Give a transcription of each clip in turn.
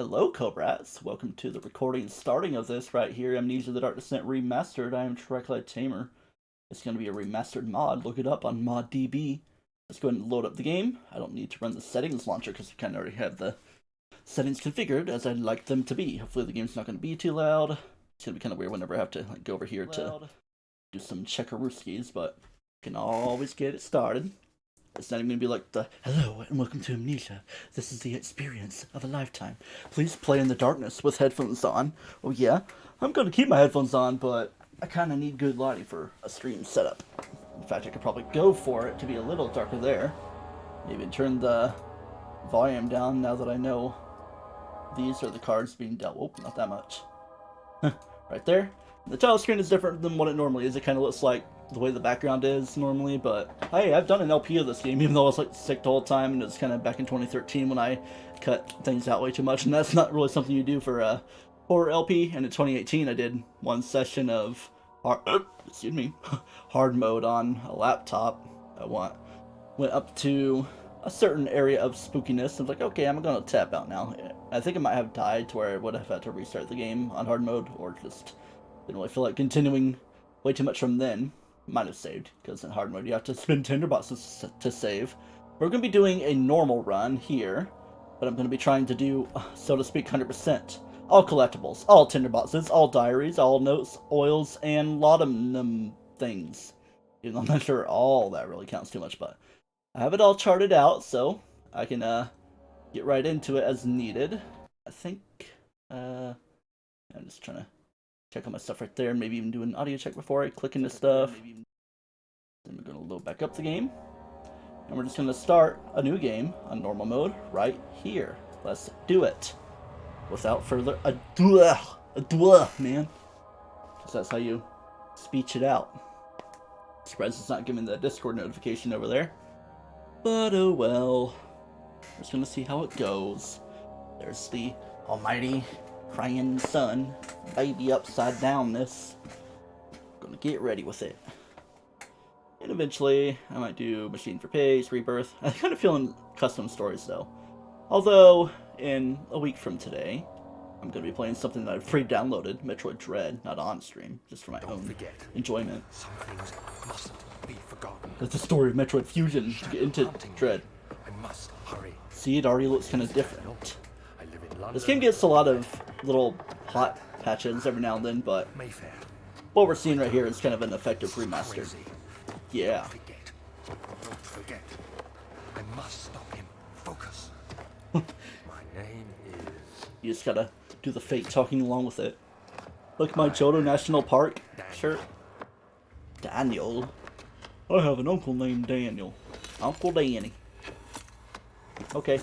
Hello, Cobrats. Welcome to the recording and starting of this right here, Amnesia the Dark Descent Remastered. I am TryclydeTamer. It's going to be a remastered mod. Look it up on ModDB. Let's go ahead and load up the game. I don't need to run the settings launcher because I kind of already have the settings configured as I'd like them to be. Hopefully the game's not going to be too loud. It's going to be kind of weird whenever I have to go over here to do some checkarooskies, but can always get it started. It's not even going to be like the, hello and welcome to Amnesia. This is the experience of a lifetime. Please play in the darkness with headphones on. Oh yeah, I'm going to keep my headphones on, but I kind of need good lighting for a stream setup. In fact, I could probably go for it to be a little darker there. Maybe turn the volume down now that I know these are the cards being dealt. Oh, not that much. Right there. The title screen is different than what it normally is. It kind of looks like the way the background is normally, but hey, I've done an LP of this game, even though I was like sick the whole time, and it was kind of back in 2013 when I cut things out way too much, and that's not really something you do for a horror LP. And in 2018, I did one session of hard mode on a laptop. I went up to a certain area of spookiness. I was like, okay, I'm gonna tap out now. I think I might have died to where I would have had to restart the game on hard mode, or just didn't really feel like continuing way too much from then. Might have saved, because in hard mode you have to spend tinderboxes to save. We're going to be doing a normal run here, but I'm going to be trying to do, so to speak, 100%. All collectibles, all tinderboxes, all diaries, all notes, oils, and laudanum things. Even though I'm not sure all that really counts too much, but I have it all charted out, so I can get right into it as needed. I think, I'm just trying to check on my stuff right there, and maybe even do an audio check before I click into stuff. Then we're going to load back up the game, and we're just going to start a new game on normal mode right here. Let's do it. Without further ado, man. Because that's how you speech it out. Surprised it's not giving the Discord notification over there. But oh well. We're just going to see how it goes. There's the almighty crying sun, baby upside downness. Gonna get ready with it. And eventually, I might do Machine for Pigs, Rebirth. I'm kind of feeling custom stories though. Although, in a week from today, I'm going to be playing something that I've pre-downloaded, Metroid Dread, not on stream, just for my own enjoyment. Some things mustn't be forgotten. That's the story of Metroid Fusion to get into Dread. I must hurry. See, it already looks kind of different. I live in London. This game gets a lot of little plot patches every now and then, but Mayfair. what we're seeing right here is kind of an effective remaster. Crazy. Yeah. Don't forget. I must stop him. Focus. My name is... You just gotta do the fake talking along with it. Like my Johto National Park shirt. Daniel. I have an uncle named Daniel. Uncle Danny. Okay.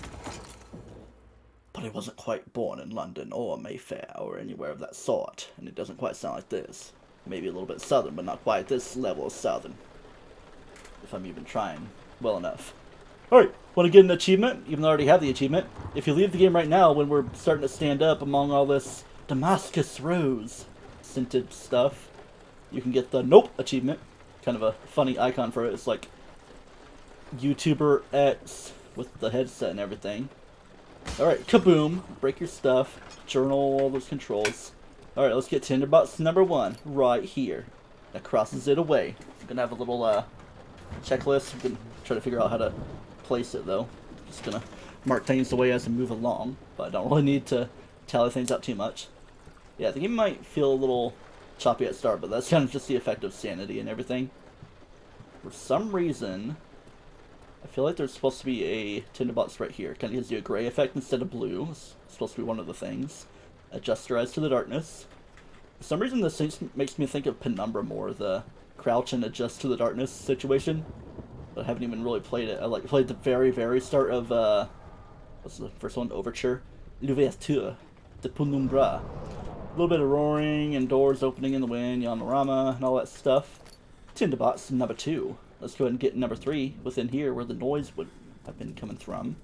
But he wasn't quite born in London or Mayfair or anywhere of that sort, and it doesn't quite sound like this. Maybe a little bit southern, but not quite this level of southern. If I'm even trying well enough. Alright, want to get an achievement? Even though I already have the achievement. If you leave the game right now when we're starting to stand up among all this Damascus Rose scented stuff, you can get the Nope achievement. Kind of a funny icon for it. It's like YouTuber X with the headset and everything. Alright, kaboom. Break your stuff. Journal all those controls. Alright, let's get tinderbox number 1 right here. That crosses it away. I'm gonna have a little checklist. I'm gonna try to figure out how to place it though. Just gonna mark things away as I move along, but I don't really need to tally things out too much. Yeah, the game might feel a little choppy at start, but that's kind of just the effect of sanity and everything. For some reason, I feel like there's supposed to be a tinderbox right here. It kind of gives you a gray effect instead of blue. It's supposed to be one of the things. Adjust your eyes to the darkness. For some reason, this makes me think of Penumbra more, the crouch and adjust to the darkness situation. But I haven't even really played it. I played the very, very start of, what's the first one? Overture? L'Ouverture de Penumbra. A little bit of roaring and doors opening in the wind, Yanorama, and all that stuff. Tinderbox number 2. Let's go ahead and get number 3 within here where the noise would have been coming from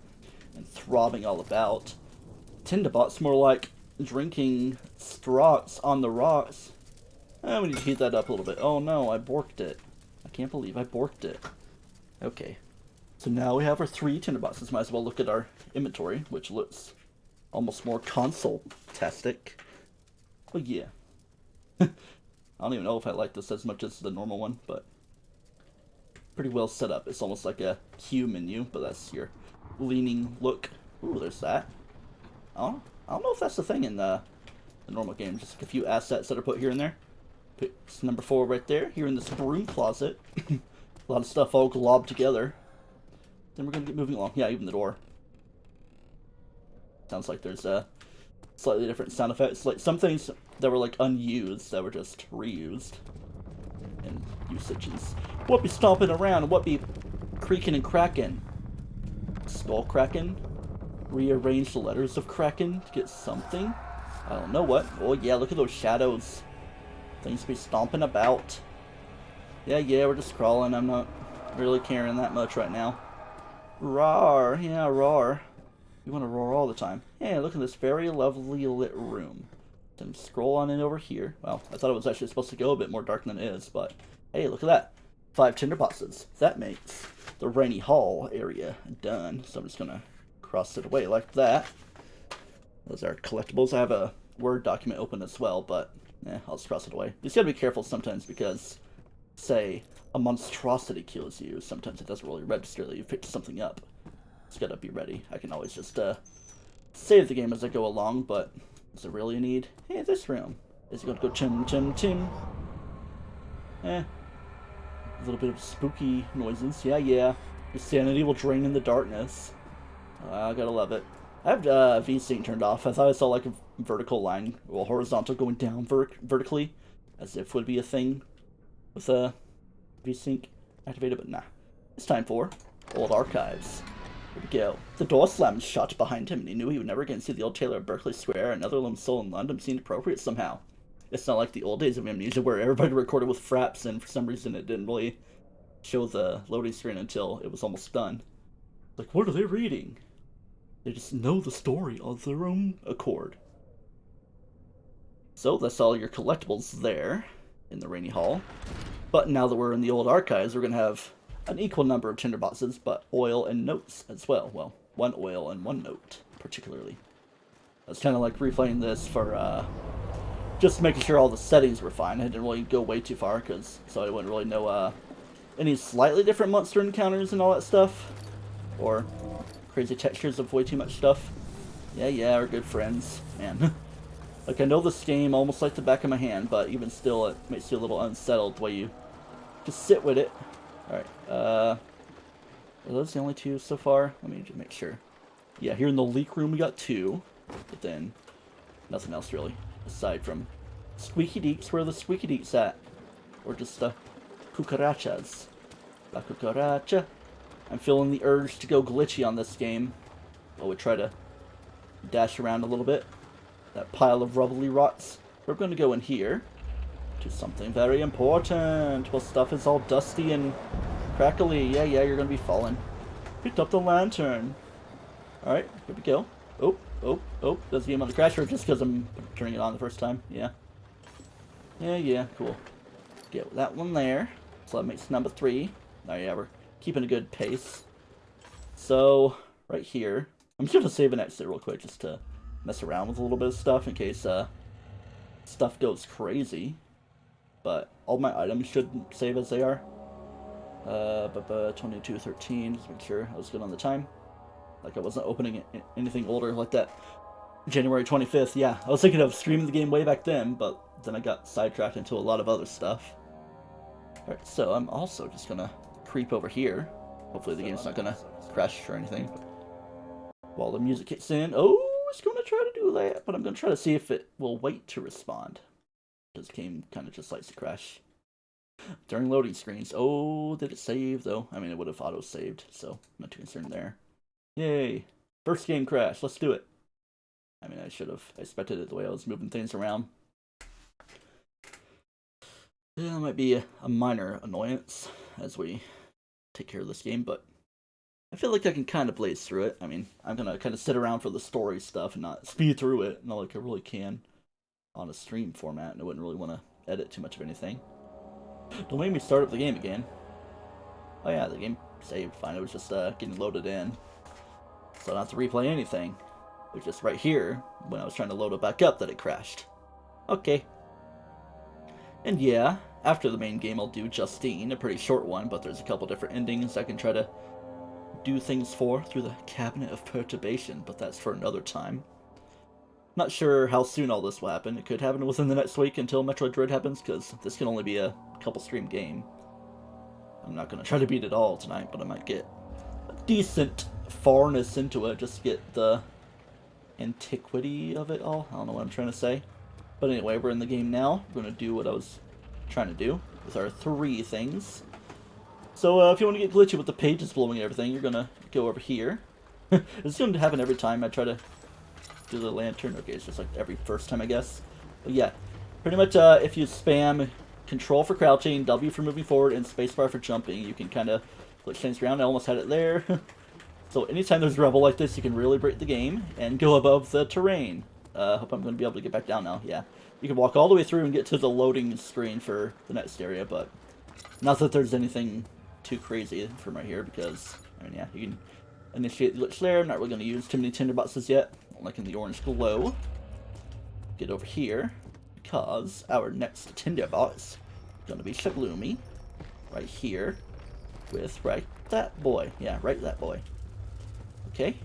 and throbbing all about. Tinderbox more like drinking Strox on the rocks. We need to heat that up a little bit. Oh no, I borked it. I can't believe I borked it. Okay. So now we have our 3 tinderboxes. Might as well look at our inventory, which looks almost more console-tastic. But yeah. I don't even know if I like this as much as the normal one, but pretty well set up. It's almost like a Q menu, but that's your leaning look. Ooh, there's that. I don't know if that's the thing in the normal game. Just like a few assets that are put here and there. It's number 4 right there. Here in this broom closet. A lot of stuff all globbed together. Then we're gonna get moving along. Yeah, even the door. Sounds like there's a slightly different sound effects. Like some things that were like unused that were just reused in usages. What be stomping around? What be creaking and cracking? Skull cracking? Rearrange the letters of Kraken to get something? I don't know what. Oh yeah, look at those shadows. Things be stomping about. Yeah, we're just crawling. I'm not really caring that much right now. Roar. Yeah, roar. You want to roar all the time. Hey, look at this very lovely lit room. Then scroll on in over here. Well, I thought it was actually supposed to go a bit more dark than it is, but hey, look at that. 5 tinderboxes. That makes the rainy hall area done. So I'm just gonna cross it away like that. Those are collectibles. I have a Word document open as well, but I'll just cross it away. You just gotta be careful sometimes because, say, a monstrosity kills you. Sometimes it doesn't really register that you picked something up. Just gotta be ready. I can always just save the game as I go along, but is it really a need? Hey, this room. Is it gonna go chim chim chim? A little bit of spooky noises. Yeah. Your sanity will drain in the darkness. I gotta love it. I have VSync turned off. I thought I saw like a vertical line, well, horizontal going down vertically, as if would be a thing with VSync activated, but nah. It's time for Old Archives. Here we go. The door slammed shut behind him, and he knew he would never again see the old tailor of Berkeley Square. Another lone soul in London seemed appropriate somehow. It's not like the old days of Amnesia where everybody recorded with fraps, and for some reason it didn't really show the loading screen until it was almost done. Like, what are they reading? They just know the story of their own accord. So that's all your collectibles there in the Rainy Hall. But now that we're in the old archives, we're going to have an equal number of tinderboxes, but oil and notes as well. Well, 1 oil and 1 note, particularly. I was kind of like replaying this for just making sure all the settings were fine. I didn't really go way too far, so I wouldn't really know any slightly different monster encounters and all that stuff. Or crazy textures of way too much stuff. Yeah, we're good friends. Man. Like, I know this game almost like the back of my hand, but even still, it makes you a little unsettled the way you just sit with it. Alright, are those the only 2 so far? Let me just make sure. Yeah, here in the leak room we got 2, but then nothing else really, aside from squeaky deeks. Where are the squeaky deeks at? Or just cucarachas. La cucaracha. I'm feeling the urge to go glitchy on this game. While we try to dash around a little bit. That pile of rubbly rots. We're going to go in here to something very important. Well, stuff is all dusty and crackly. Yeah, you're going to be falling. Picked up the lantern. Alright, here we go. Oh. Does the game on the crash or just because I'm turning it on the first time? Yeah. Yeah, cool. Get that one there. So that makes number 3. Oh yeah, we're keeping a good pace. So, right here. I'm just going to save and exit real quick just to mess around with a little bit of stuff in case stuff goes crazy. But all my items should save as they are. 22:13, just make sure I was good on the time. Like I wasn't opening anything older like that. January 25th, yeah. I was thinking of streaming the game way back then, but then I got sidetracked into a lot of other stuff. Alright, so I'm also just gonna creep over here. Hopefully the game's not gonna crash or anything. While the music kicks in, it's gonna try to do that, but I'm gonna try to see if it will wait to respond. This game kind of just likes to crash during loading screens. Oh, did it save though? I mean, it would have auto-saved, so I'm not too concerned there. Yay! First game crash, let's do it. I mean, I should have expected it the way I was moving things around. Yeah, that might be a minor annoyance as we take care of this game, but I feel like I can kind of blaze through it. I mean, I'm gonna kind of sit around for the story stuff and not speed through it, not like I really can on a stream format, and I wouldn't really want to edit too much of anything. Don't make me start up the game again. Oh yeah, the game saved fine. It was just getting loaded in, so I don't have to replay anything. It was just right here, when I was trying to load it back up, that it crashed. Okay. And yeah, after the main game I'll do Justine, a pretty short one, but there's a couple different endings I can try to do things for through the Cabinet of Perturbation, but that's for another time. Not sure how soon all this will happen. It could happen within the next week until Metroid Dread happens, because this can only be a couple stream game. I'm not going to try to beat it all tonight, but I might get a decent farness into it, just to get the antiquity of it all. I don't know what I'm trying to say. But anyway, we're in the game now. We're going to do what I was trying to do with our 3 things. So if you want to get glitchy with the pages blowing and everything, you're going to go over here. It's going to happen every time I try to do the lantern. Okay, it's just like every first time, I guess. But yeah, pretty much if you spam Control for crouching, W for moving forward, and spacebar for jumping, you can kind of glitch things around. I almost had it there. So anytime there's a rebel like this, you can really break the game and go above the terrain. Hope I'm going to be able to get back down now. Yeah, you can walk all the way through and get to the loading screen for the next area, but not that there's anything too crazy from right here, because, I mean, yeah, you can initiate the glitch there. I'm not really going to use too many tinderboxes yet, like in the orange glow. Get over here, because our next tinderbox is going to be Shagloomy, right here, with right that boy. Yeah, right that boy. Okay,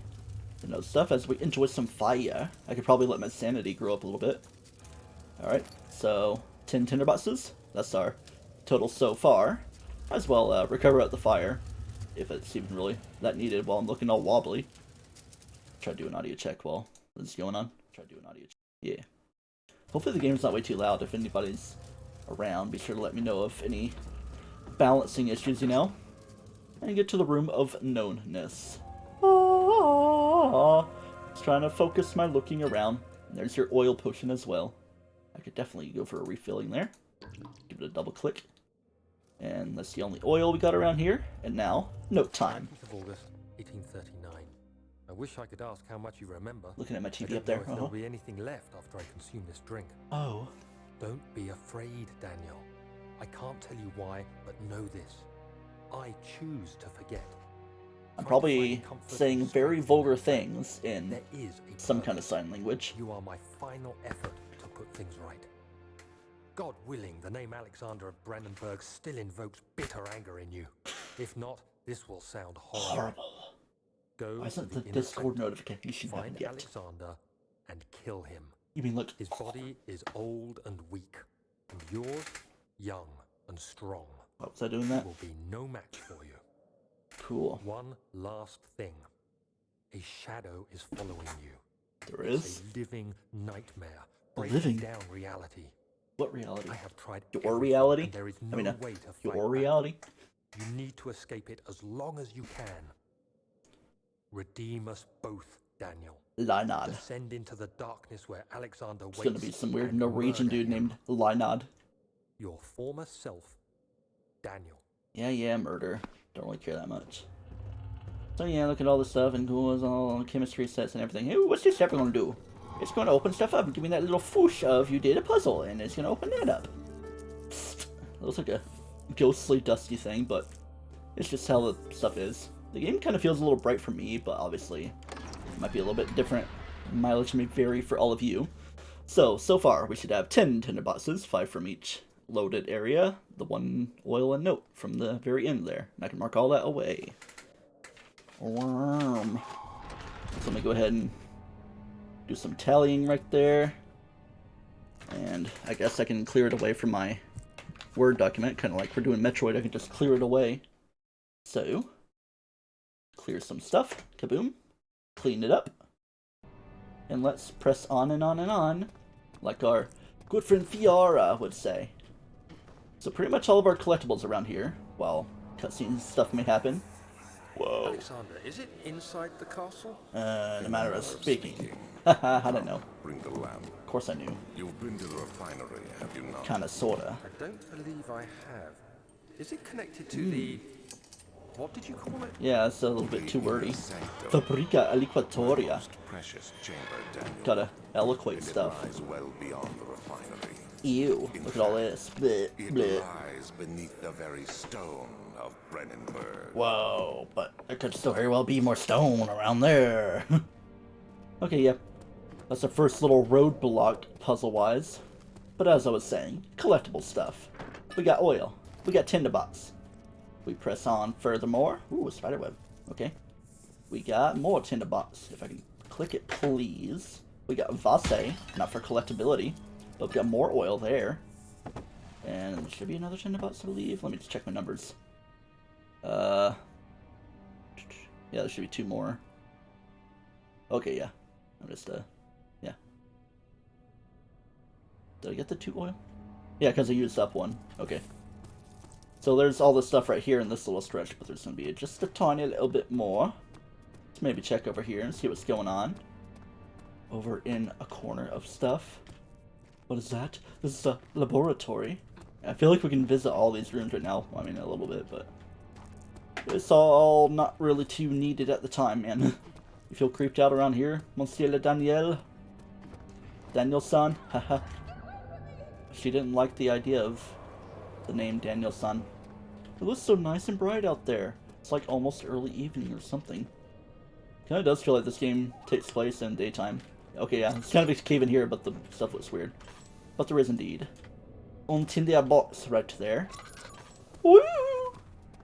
and those stuff as we enjoy some fire. I could probably let my sanity grow up a little bit. Alright, so 10 tinderboxes. That's our total so far. Might as well recover out the fire, if it's even really that needed while I'm looking all wobbly. Try to do an audio check while this is going on. Try to do an audio check. Yeah. Hopefully the game's not way too loud. If anybody's around, be sure to let me know of any balancing issues, you know. And get to the room of knownness. Just trying to focus my looking around. There's your oil potion as well. I could definitely go for a refilling there. Give it a double click. And that's the only oil we got around here. And now, note time. 19th of August, 1839. I wish I could ask how much you remember. Looking at my I TV don't up there. know if there'll be anything left after I consume this drink. Oh. Don't be afraid, Daniel. I can't tell you why, but know this. I choose to forget. I'm probably saying very vulgar things in some kind of sign language. You are my final effort to put things right. God willing, the name Alexander of Brandenburg still invokes bitter anger in you. If not, this will sound horrible. Go Why isn't to the Discord center, notification find happened yet? Alexander and kill him. You mean, look. His body is old and weak, and yours young and strong. What was I doing that? Will be no match for you. Cool. One last thing. A shadow is following you. There is? A living nightmare. Living? Breaking down reality. What reality? I have tried Your everything, reality? and there is I no mean, way to fight your back. reality? You need to escape it as long as you can. Redeem us both, Daniel. Lynod. Descend into the darkness where Alexander waits. It's gonna be some weird and Norwegian murder dude him. named Lynod. Your former self, Daniel. Yeah, murder. Don't really care that much. So yeah, look at all this stuff and goes all chemistry sets and everything. Hey, what's this step gonna do? It's gonna open stuff up and give me that little foosh of you did a puzzle, and it's gonna open that up. Psst. Looks like a ghostly, dusty thing, but it's just how the stuff is. The game kind of feels a little bright for me, but obviously it might be a little bit different. Mileage may vary for all of you. So far we should have 10 tinderboxes, 5 from each loaded area, the 1 oil and note from the very end there. And I can mark all that away. So let me go ahead and do some tallying right there. And I guess I can clear it away from my Word document, kind of like we're doing Metroid. I can just clear it away. So, clear some stuff. Kaboom. Clean it up. And let's press on and on and on, like our good friend Fiara would say. So pretty much all of our collectibles around here, while cutscene stuff may happen. Whoa. Alexander, is it inside the castle? In a matter of speaking. Haha, I don't know. Bring the lamp. Of course I knew. You've been to the refinery, have you not? Kinda, sorta. I don't believe I have. Is it connected to the... What did you call it? Yeah, it's a little bit too wordy. Sanctum, Fabrica Aliquatoria. most precious chamber, Daniel. Gotta eloquate And stuff. It lies well beyond the refinery. Ew, look at all this. Bleh, It bleh. lies beneath the very stone of Brennenburg. Whoa, but there could still very well be more stone around there. Okay, yeah. That's the first little roadblock, puzzle-wise. But as I was saying, collectible stuff. We got oil. We got tinderbox. We press on furthermore. Ooh, a spiderweb. Okay. We got more tinderbox. If I can click it, please. We got vase, not for collectability, but we got more oil there. And there should be another tinderbox, I believe. Let me just check my numbers. Yeah, there should be 2 more. Okay, yeah. I'm just, yeah. Did I get the 2 oil? Yeah, because I used up 1. Okay. So there's all this stuff right here in this little stretch, but there's going to be just a tiny little bit more. Let's maybe check over here and see what's going on. Over in a corner of stuff. What is that? This is a laboratory. I feel like we can visit all these rooms right now. Well, I mean, a little bit, but it's all not really too needed at the time, man. You feel creeped out around here, Monsieur le Daniel? Daniel-san? Haha. She didn't like the idea of the name Daniel-san. It looks so nice and bright out there. It's like almost early evening or something. Kinda does feel like this game takes place in daytime. Okay, yeah, it's kind of a cave in here, but the stuff looks weird. But there is indeed. Untitled box right there. Woo!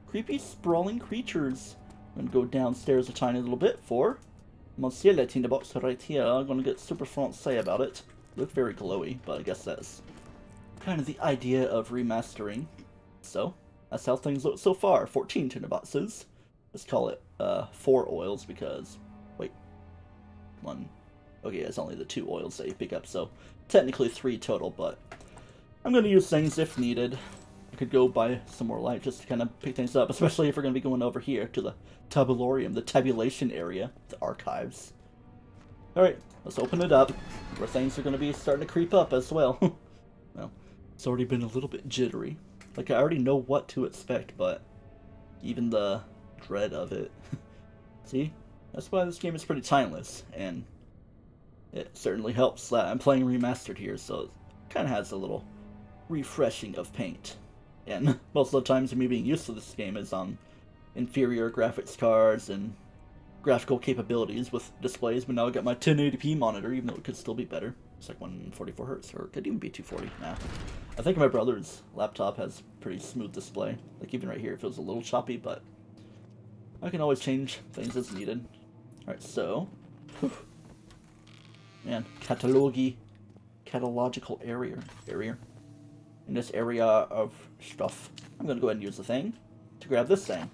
Creepy, sprawling creatures. I'm gonna go downstairs a tiny little bit for Monsieur le tinderbox right here. I'm gonna get super Francais about it. Look very glowy, but I guess that's kind of the idea of remastering. So, that's how things look so far. 14 tinderboxes. Let's call it 4 oils because, wait, 1. Okay, it's only the 2 oils that you pick up, so technically 3 total, but I'm going to use things if needed. I could go buy some more light just to kind of pick things up, especially if we're going to be going over here to the tabularium, the tabulation area, the archives. Alright, let's open it up, where things are going to be starting to creep up as well. Well, it's already been a little bit jittery. Like, I already know what to expect, but even the dread of it. See? That's why this game is pretty timeless, and it certainly helps that I'm playing Remastered here, so it kind of has a little refreshing of paint. And most of the times me being used to this game is on inferior graphics cards and graphical capabilities with displays, but now I got my 1080p monitor, even though it could still be better. It's like 144 hertz, or it could even be 240. Nah. I think my brother's laptop has pretty smooth display. Like even right here it feels a little choppy, but I can always change things as needed. Alright, so man, catalogical area. In this area of stuff. I'm gonna go ahead and use the thing to grab this thing.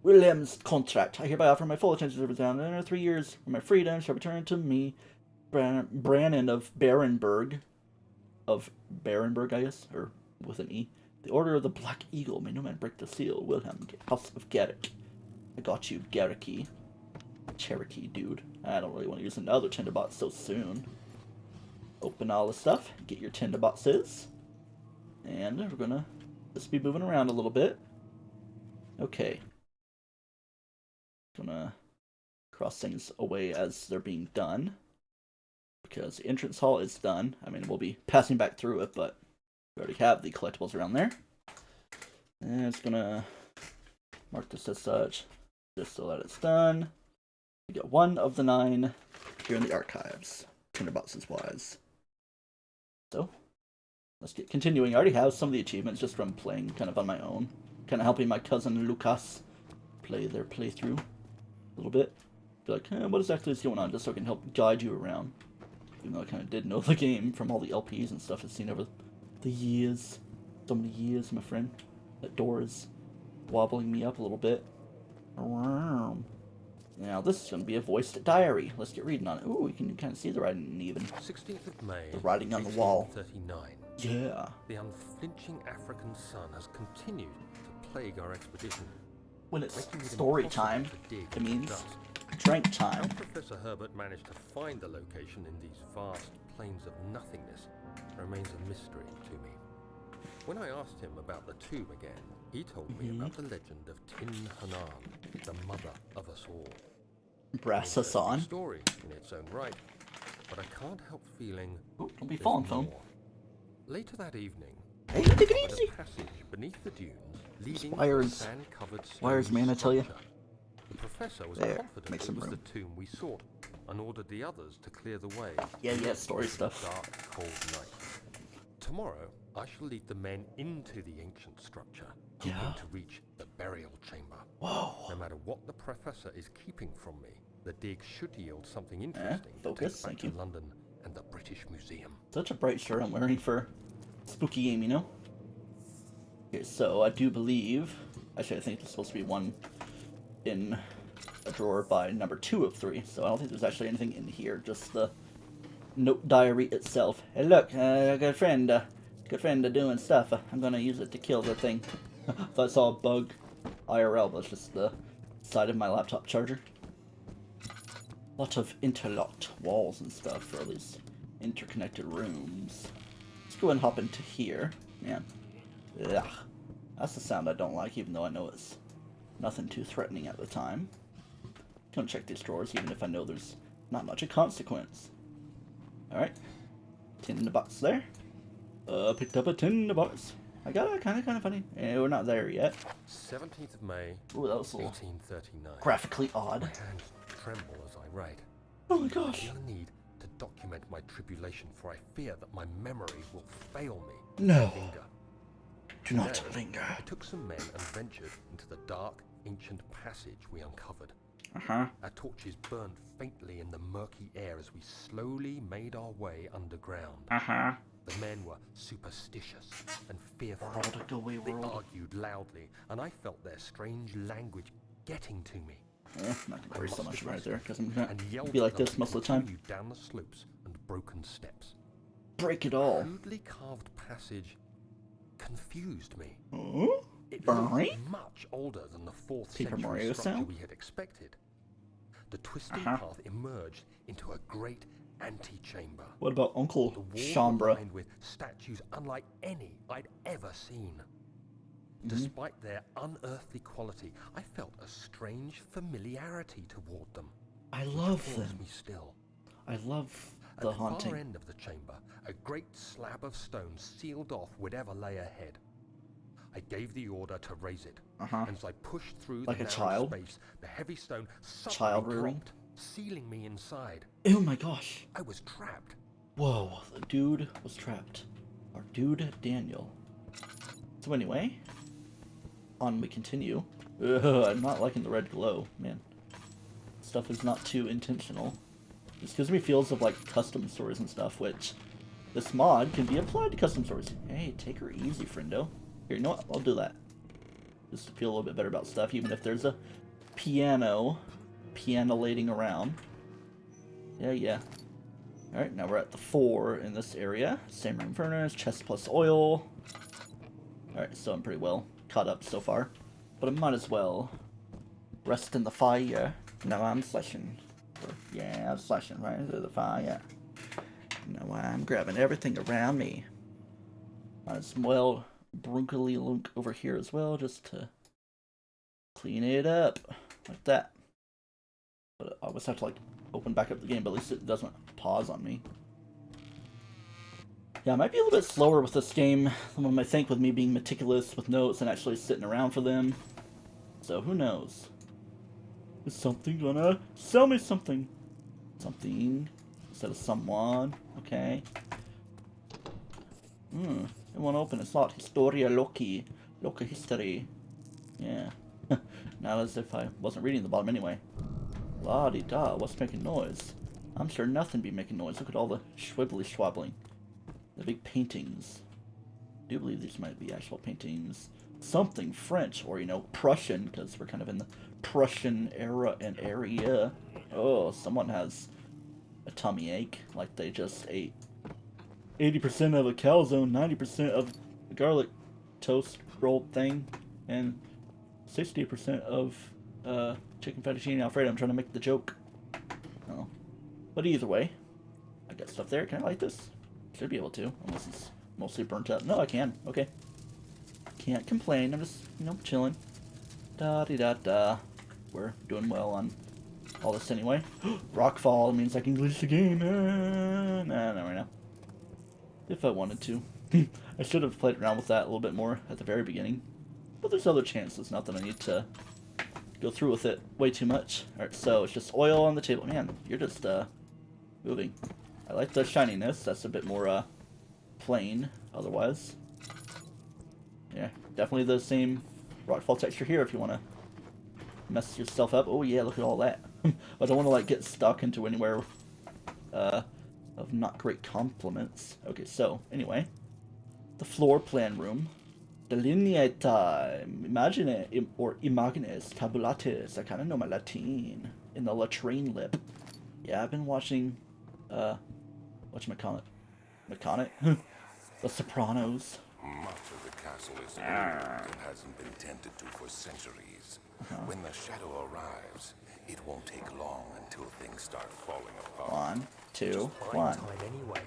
William's contract. I hereby offer my full attention to the town. In 3 years, when my freedom shall return to me, Brannon of Barenberg. Of Barenberg, I guess, or with an E. The Order of the Black Eagle. May no man break the seal. Wilhelm, House of Garrick. I got you, Garricky. Cherokee, dude. I don't really want to use another tinderbox so soon. Open all the stuff. Get your tinderboxes. And we're gonna just be moving around a little bit. Okay. Gonna cross things away as they're being done. Because the entrance hall is done. I mean, we'll be passing back through it, but we already have the collectibles around there. And it's gonna mark this as such, just so that it's done. We got 1 of the 9 here in the archives, tinderboxes wise. So, let's get continuing. I already have some of the achievements just from playing kind of on my own. Kind of helping my cousin Lucas play their playthrough a little bit. Be like, what exactly is going on? Just so I can help guide you around. Even though I kind of did know the game from all the LPs and stuff I've seen over the years. So many years, my friend. That door is wobbling me up a little bit. Now this is going to be a voiced diary. Let's get reading on it. Ooh, you can kind of see the writing even. 16th of May, the writing on the wall. 39. Yeah. The unflinching African sun has continued to plague our expedition. When it's story time, it means drink time. How Professor Herbert managed to find the location in these vast plains of nothingness remains a mystery to me. When I asked him about the tomb again, he told me about the legend of Tin Hanan, the mother of us all. Brass us on. Story in its own right, but I can't help feeling. Ooh, don't be falling, phone. Later that evening, hey, take it easy. A passage beneath the dunes leading Wires, to sand-covered wires, man, I tell you. The professor was there, confident make it some was room. the tomb we sought, and ordered the others to clear the way. Yeah, story into the stuff. dark, cold night. Tomorrow, I shall lead the men into the ancient structure, hoping Yeah. to reach the burial chamber. Whoa. No matter what the professor is keeping from me, the dig should yield something interesting to Focus, take back thank to you. London and the British Museum. Such a bright shirt I'm wearing for spooky game, you know? Okay, so I do believe... Actually, I think there's supposed to be one in a drawer by number 2 of 3, so I don't think there's actually anything in here, just the note diary itself. Hey look, good friend doing stuff. I'm gonna use it to kill the thing. Thought I saw a bug IRL, but it's just the side of my laptop charger. Lot of interlocked walls and stuff for all these interconnected rooms. Let's go and hop into here. Man. Ugh. That's the sound I don't like, even though I know it's nothing too threatening at the time. Gonna check these drawers, even if I know there's not much of consequence. Alright. Tin in the box there. Picked up a tin in the box. I got it, kind of funny. We're not there yet. 17th of May, Ooh, that was a little 1839. graphically odd. My hands tremble as I write. Oh my I gosh. feel a need to document my tribulation, for I fear that my memory will fail me. No. Linger. Do not Today, linger. I took some men and ventured into the dark, ancient passage we uncovered. Uh-huh. Our torches burned faintly in the murky air as we slowly made our way underground. Uh-huh. The men were superstitious and fearful. World, go away, They world. argued loudly, and I felt their strange language getting to me. Not gonna worry so much right there, because I'm gonna And yelled be like at them this to most of the time. continue down the slopes and broken steps. Break it The all. crudely carved passage confused me. Oh? It Right? looked much older than the 4th Paper century Mario structure sound? we had expected. The twisting Uh-huh. path emerged into a great antechamber. What about Uncle The walls were Shambra? lined with statues unlike any I'd ever seen. Mm-hmm. Despite their unearthly quality, I felt a strange familiarity toward them. I love Caused them. me still. I love At the the far haunting. end of the chamber, a great slab of stone sealed off whatever lay ahead. I gave the order to raise it, Uh-huh. and as I pushed through Like the a narrow child? space, the heavy stone Child suddenly rearing? dropped, sealing me inside. Oh my gosh. I was trapped. Whoa, the dude was trapped. Our dude, Daniel. So anyway, on we continue. Ugh, I'm not liking the red glow, man. Stuff is not too intentional. This gives me feels of like custom stories and stuff, which this mod can be applied to custom stories. Hey, take her easy, friendo. Here, you know what? I'll do that. Just to feel a little bit better about stuff, even if there's a pianolating around. Yeah. Alright, now we're at the 4 in this area. Same room furnace, chest plus oil. Alright, so I'm pretty well caught up so far. But I might as well rest in the fire. Now I'm slashing. Yeah, I'm slashing right into the fire. Now I'm grabbing everything around me. Might as well brunkily lunk over here as well, just to clean it up. Like that. But I always have to like open back up the game, but at least it doesn't pause on me. Yeah, I might be a little bit slower with this game than one might think, with me being meticulous with notes and actually sitting around for them. So who knows? Is something gonna sell me something? Something instead of someone. Okay. It won't open. It's not Historia Loki. Loki history. Yeah. Not as if I wasn't reading the bottom anyway. La-di-da, what's making noise? I'm sure nothing be making noise. Look at all the schwibbly schwobbling. The big paintings. I do believe these might be actual paintings. Something French, or, you know, Prussian, because we're kind of in the Prussian era and area. Oh, someone has a tummy ache, like they just ate 80% of a calzone, 90% of a garlic toast roll thing, and 60% of chicken fettuccine alfredo. I'm trying to make the joke. Oh. But either way, I got stuff there. Can I light this? Should be able to, unless it's mostly burnt up. No, I can. Okay. Can't complain. I'm just, you know, chilling. Da-di-da-da. We're doing well on all this anyway. Rockfall means I can glitch the game. Nah, not right now. If I wanted to. I should have played around with that a little bit more at the very beginning. But there's other chances. Not that I need to go through with it way too much. Alright, so it's just oil on the table. Man, you're just moving. I like the shininess. That's a bit more plain otherwise. Yeah, definitely the same rockfall texture here if you want to mess yourself up. Oh yeah, look at all that. I don't want to like get stuck into anywhere of not great compliments. Okay, so anyway, the floor plan room. Delineata, imagine or imagines tabulatis. I kind of know my Latin in the latrine lip. Yeah, I've been watching whatchamacallit? The Sopranos. Much of the castle is ruined and hasn't been tended to for centuries. When the shadow arrives, it won't take long until things start falling apart. 1, 2, Just buying 1. time anyway.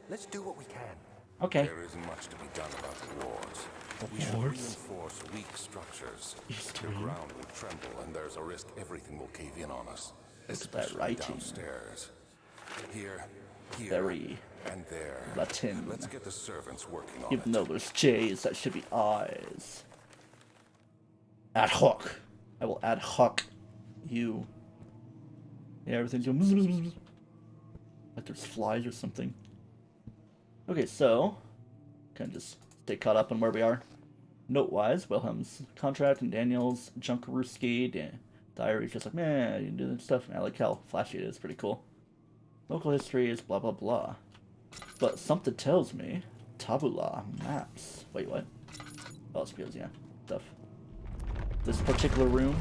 Let's do what we can. Okay. There isn't much to be done about the wars. We should reinforce weak structures. The ground will tremble, and there's a risk everything will cave in on us. Especially writing. downstairs. Here, Very and there. Latin. Let's get the servants working on Even it. though there's J's, that should be I's. Ad hoc. I will ad hoc you. Yeah, everything's going bzz, bzz, bzz, bzz. Like there's flies or something. Okay, so kind of just stay caught up on where we are. Note-wise, Wilhelm's contract and Daniel's Junkerooski diary is just like, man, you can do this stuff. And I like how flashy it is. Pretty cool. Local history is blah blah blah. But something tells me tabula maps. Wait, what? Oh, it's because, yeah, stuff. This particular room.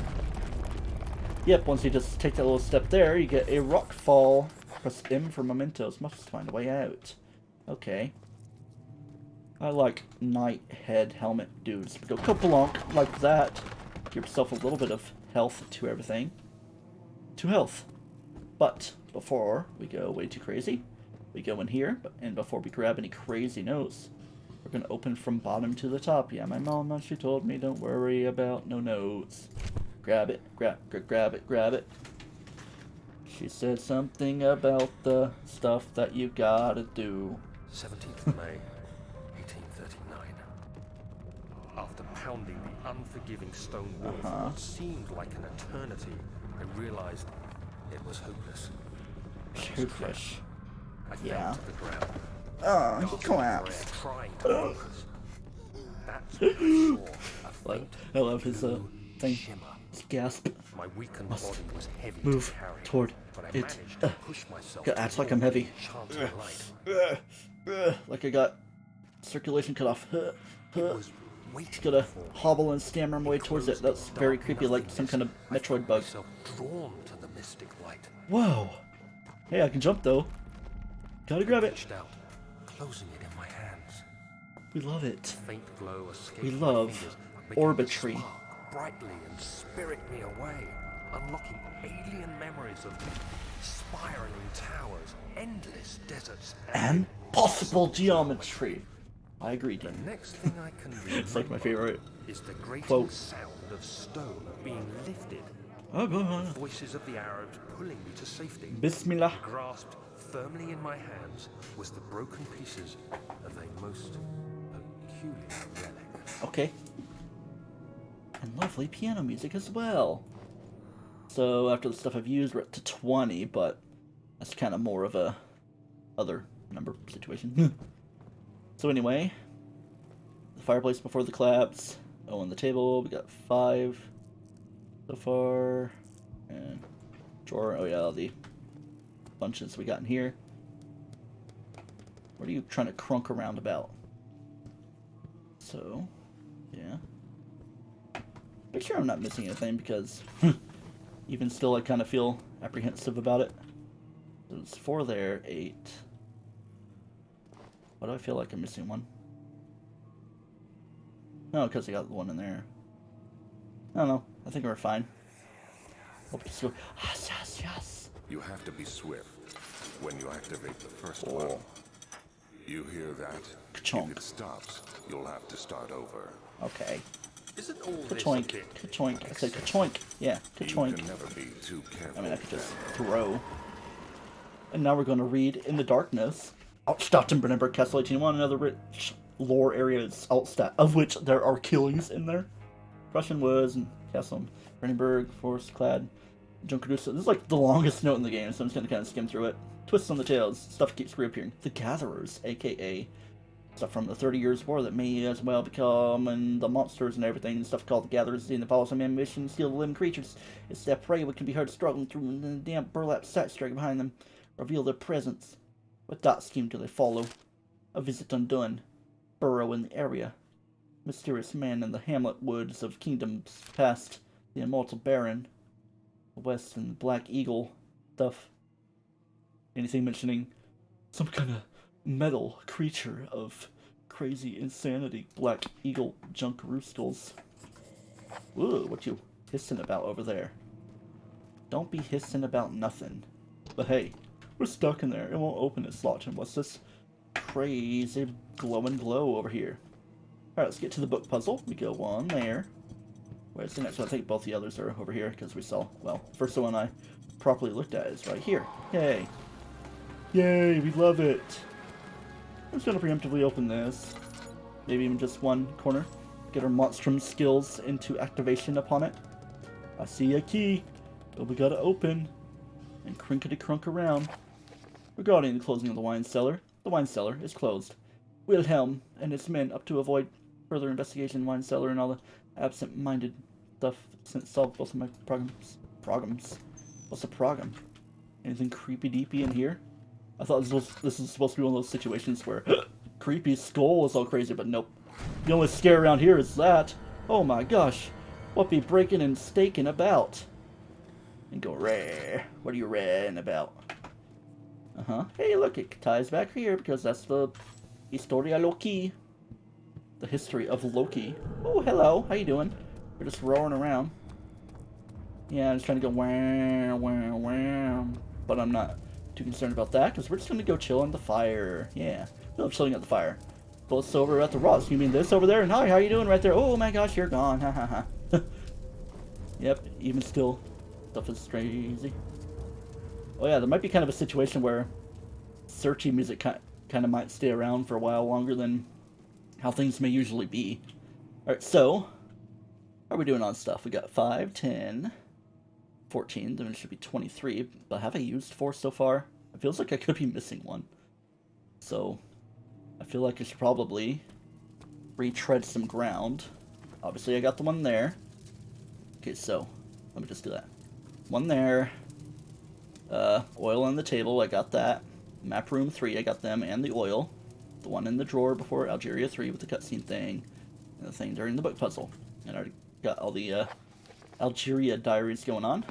Yep, once you just take that little step there, you get a rock fall. Press M for mementos. Must find a way out. Okay. I like knight head helmet dudes. Go kaplonk like that. Give yourself a little bit of health to everything. To health. But before we go way too crazy, we go in here, and before we grab any crazy notes, we're gonna open from bottom to the top. Yeah, my mama, she told me don't worry about no notes. Grab it, grab it. She said something about the stuff that you gotta do. 17th of May, 1839. After pounding the unforgiving stone wall for what seemed like an eternity, I realized it was hopeless. Hopeless. I Yeah. fell to the ground. Oh, he gasping for collapsed. air, trying to focus. That's when I saw a faint I love his thing. shimmer. His gasp. My weakened body was heavy Move to carry, toward but I it. managed to push myself God, acts like I'm heavy. the enchanted light. Like I got circulation cut off. It was waiting Gotta for me. hobble and stammer my way towards it. That's very creepy, like some kind of I Metroid found bug. myself drawn to the mystic light. Whoa. Hey, I can jump though. Gotta grab it. Reached out, closing it in my hands. We love it. Faint glow escaped We my love fingers, began to orbitry. spark brightly and spirit me away, unlocking alien memories of spiraling towers, endless deserts, And possible geometry. I agree, the dude. next thing I can remember It's like my favorite is the grating quote. sound of stone being lifted. Oh, go on. Voices of the Arabs pulling me to safety. Bismillah. Grasped firmly in my hands was the broken pieces of a most peculiar relic. Okay. And lovely piano music as well. So after the stuff I've used, we're up to 20, but that's kind of more of a other number situation. So anyway, the fireplace before the collapse. Oh, on the table, we got 5 so far. And drawer, oh yeah, all the bunches we got in here. What are you trying to crunk around about? So, yeah. Make sure I'm not missing anything because even still I kind of feel apprehensive about it. There's 4 there, 8. Why do I feel like I'm missing one? No, because I got the one in there. I don't know. I think we're fine. Yes, yes, yes. You have to be swift when you activate the first Oh. one. You hear that? Ka-chonk. If it stops, you'll have to start over. Okay. Isn't all this a Ka-choink. bit Ka-choink. I said ka-choink. Yeah, You ka-choink. can never be too careful. I mean, I could just throw. And now we're going to read In the Darkness. Altstadt in Brennenburg Castle 1801, another rich lore area is Altstadt, of which there are killings in there. Prussian woods and Castle Brandenburg, Forest Clad, Junkerdusa. This is like the longest note in the game, so I'm just gonna kind of skim through it. Twists on the tails. Stuff keeps reappearing. The Gatherers, aka stuff from the 30 Years' War that may as well become, and the monsters and everything, and stuff called the Gatherers, and the follows some ambition, steal the living creatures. It's their prey what can be heard struggling through, and the damp burlap sack striking behind them reveal their presence. What dot scheme do they follow? A visit undone. Burrow in the area. Mysterious man in the hamlet woods of kingdoms past. The immortal baron. The west and the black eagle. Stuff. Anything mentioning some kind of metal creature of crazy insanity. Black eagle junk roostles. Whoa, what you hissing about over there? Don't be hissing about nothing. But hey, we're stuck in there. It won't open its slot. And what's this crazy glowing glow over here? Alright, let's get to the book puzzle. We go one there. Where's the next one? I think both the others are over here because we saw, well, first one I properly looked at is right here. Yay. Yay, we love it. I'm just going to preemptively open this. Maybe even just one corner. Get our monstrum skills into activation upon it. I see a key, but we gotta open and crinkety-crunk around. Regarding the closing of the wine cellar is closed. Wilhelm and his men up to avoid further investigation in the wine cellar and all the absent-minded stuff since solved both of my programs. What's a program? Anything creepy-deepy in here? I thought this was supposed to be one of those situations where creepy skull is all crazy, but nope. The only scare around here is that. Oh my gosh. What be breaking and staking about? And go rare. What are you raring about? Hey, look, it ties back here because that's the Historia Loki. The history of Loki. Oh, hello. How you doing? We're just roaring around. Yeah, I'm just trying to go wow, wow, wow. But I'm not too concerned about that because we're just going to go chill on the fire. Yeah, love chilling at the fire. Both over at the Ross. You mean this over there? And hi, how you doing right there? Oh my gosh, you're gone. Ha ha ha. Yep, even still, stuff is crazy. Oh yeah, there might be kind of a situation where searchy music kind of might stay around for a while longer than how things may usually be. Alright, so, how are we doing on stuff? We got 5, 10, 14, then it should be 23. But have I used 4 so far? It feels like I could be missing one. So, I feel like I should probably retread some ground. Obviously, I got the one there. Okay, so, let me just do that. One there. Oil on the table, I got that. Map room 3, I got them and the oil. The one in the drawer before Algeria 3 with the cutscene thing. And the thing during the book puzzle. And I already got all the Algeria diaries going on.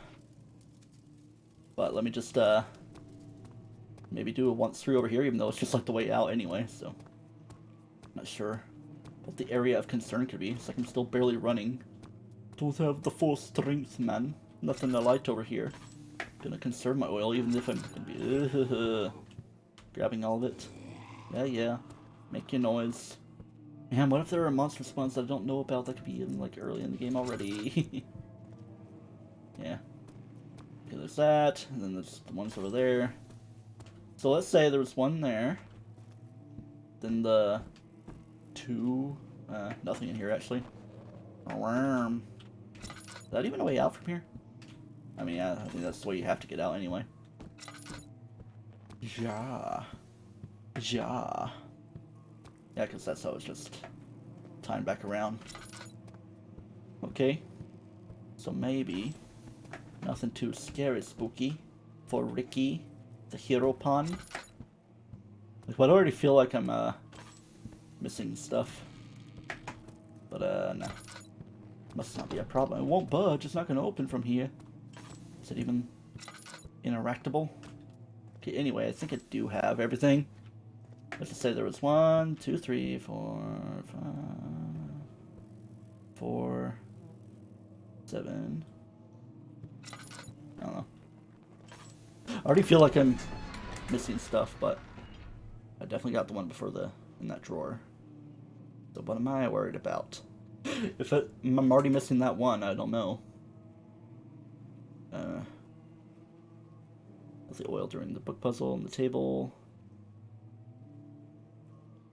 But let me just maybe do a once through over here, even though it's just like the way out anyway, so not sure what the area of concern could be. It's like I'm still barely running. Don't have the full strength, man. Nothing to light over here. Gonna conserve my oil, even if I'm gonna be grabbing all of it. Yeah. Make your noise. Man, what if there are monster spawns that I don't know about that could be in like early in the game already? Yeah. Okay, there's that, and then there's the ones over there. So let's say there was one there. Then the 2, nothing in here actually. Is that even a way out from here? I mean, I think that's the way you have to get out anyway. Yeah, because that's how it's just tying back around. Okay. So maybe nothing too scary spooky for Ricky, the hero pawn. Like, I already feel like I'm missing stuff. But no. Must not be a problem. It won't budge. It's not going to open from here. Is it even interactable? Okay, anyway, I think I do have everything. Let's just say there was 1, 2, 3, 4, 5, 4, 7. I don't know. I already feel like I'm missing stuff, but I definitely got the one before in that drawer. So what am I worried about? If I'm already missing that one, I don't know. The oil during the book puzzle on the table.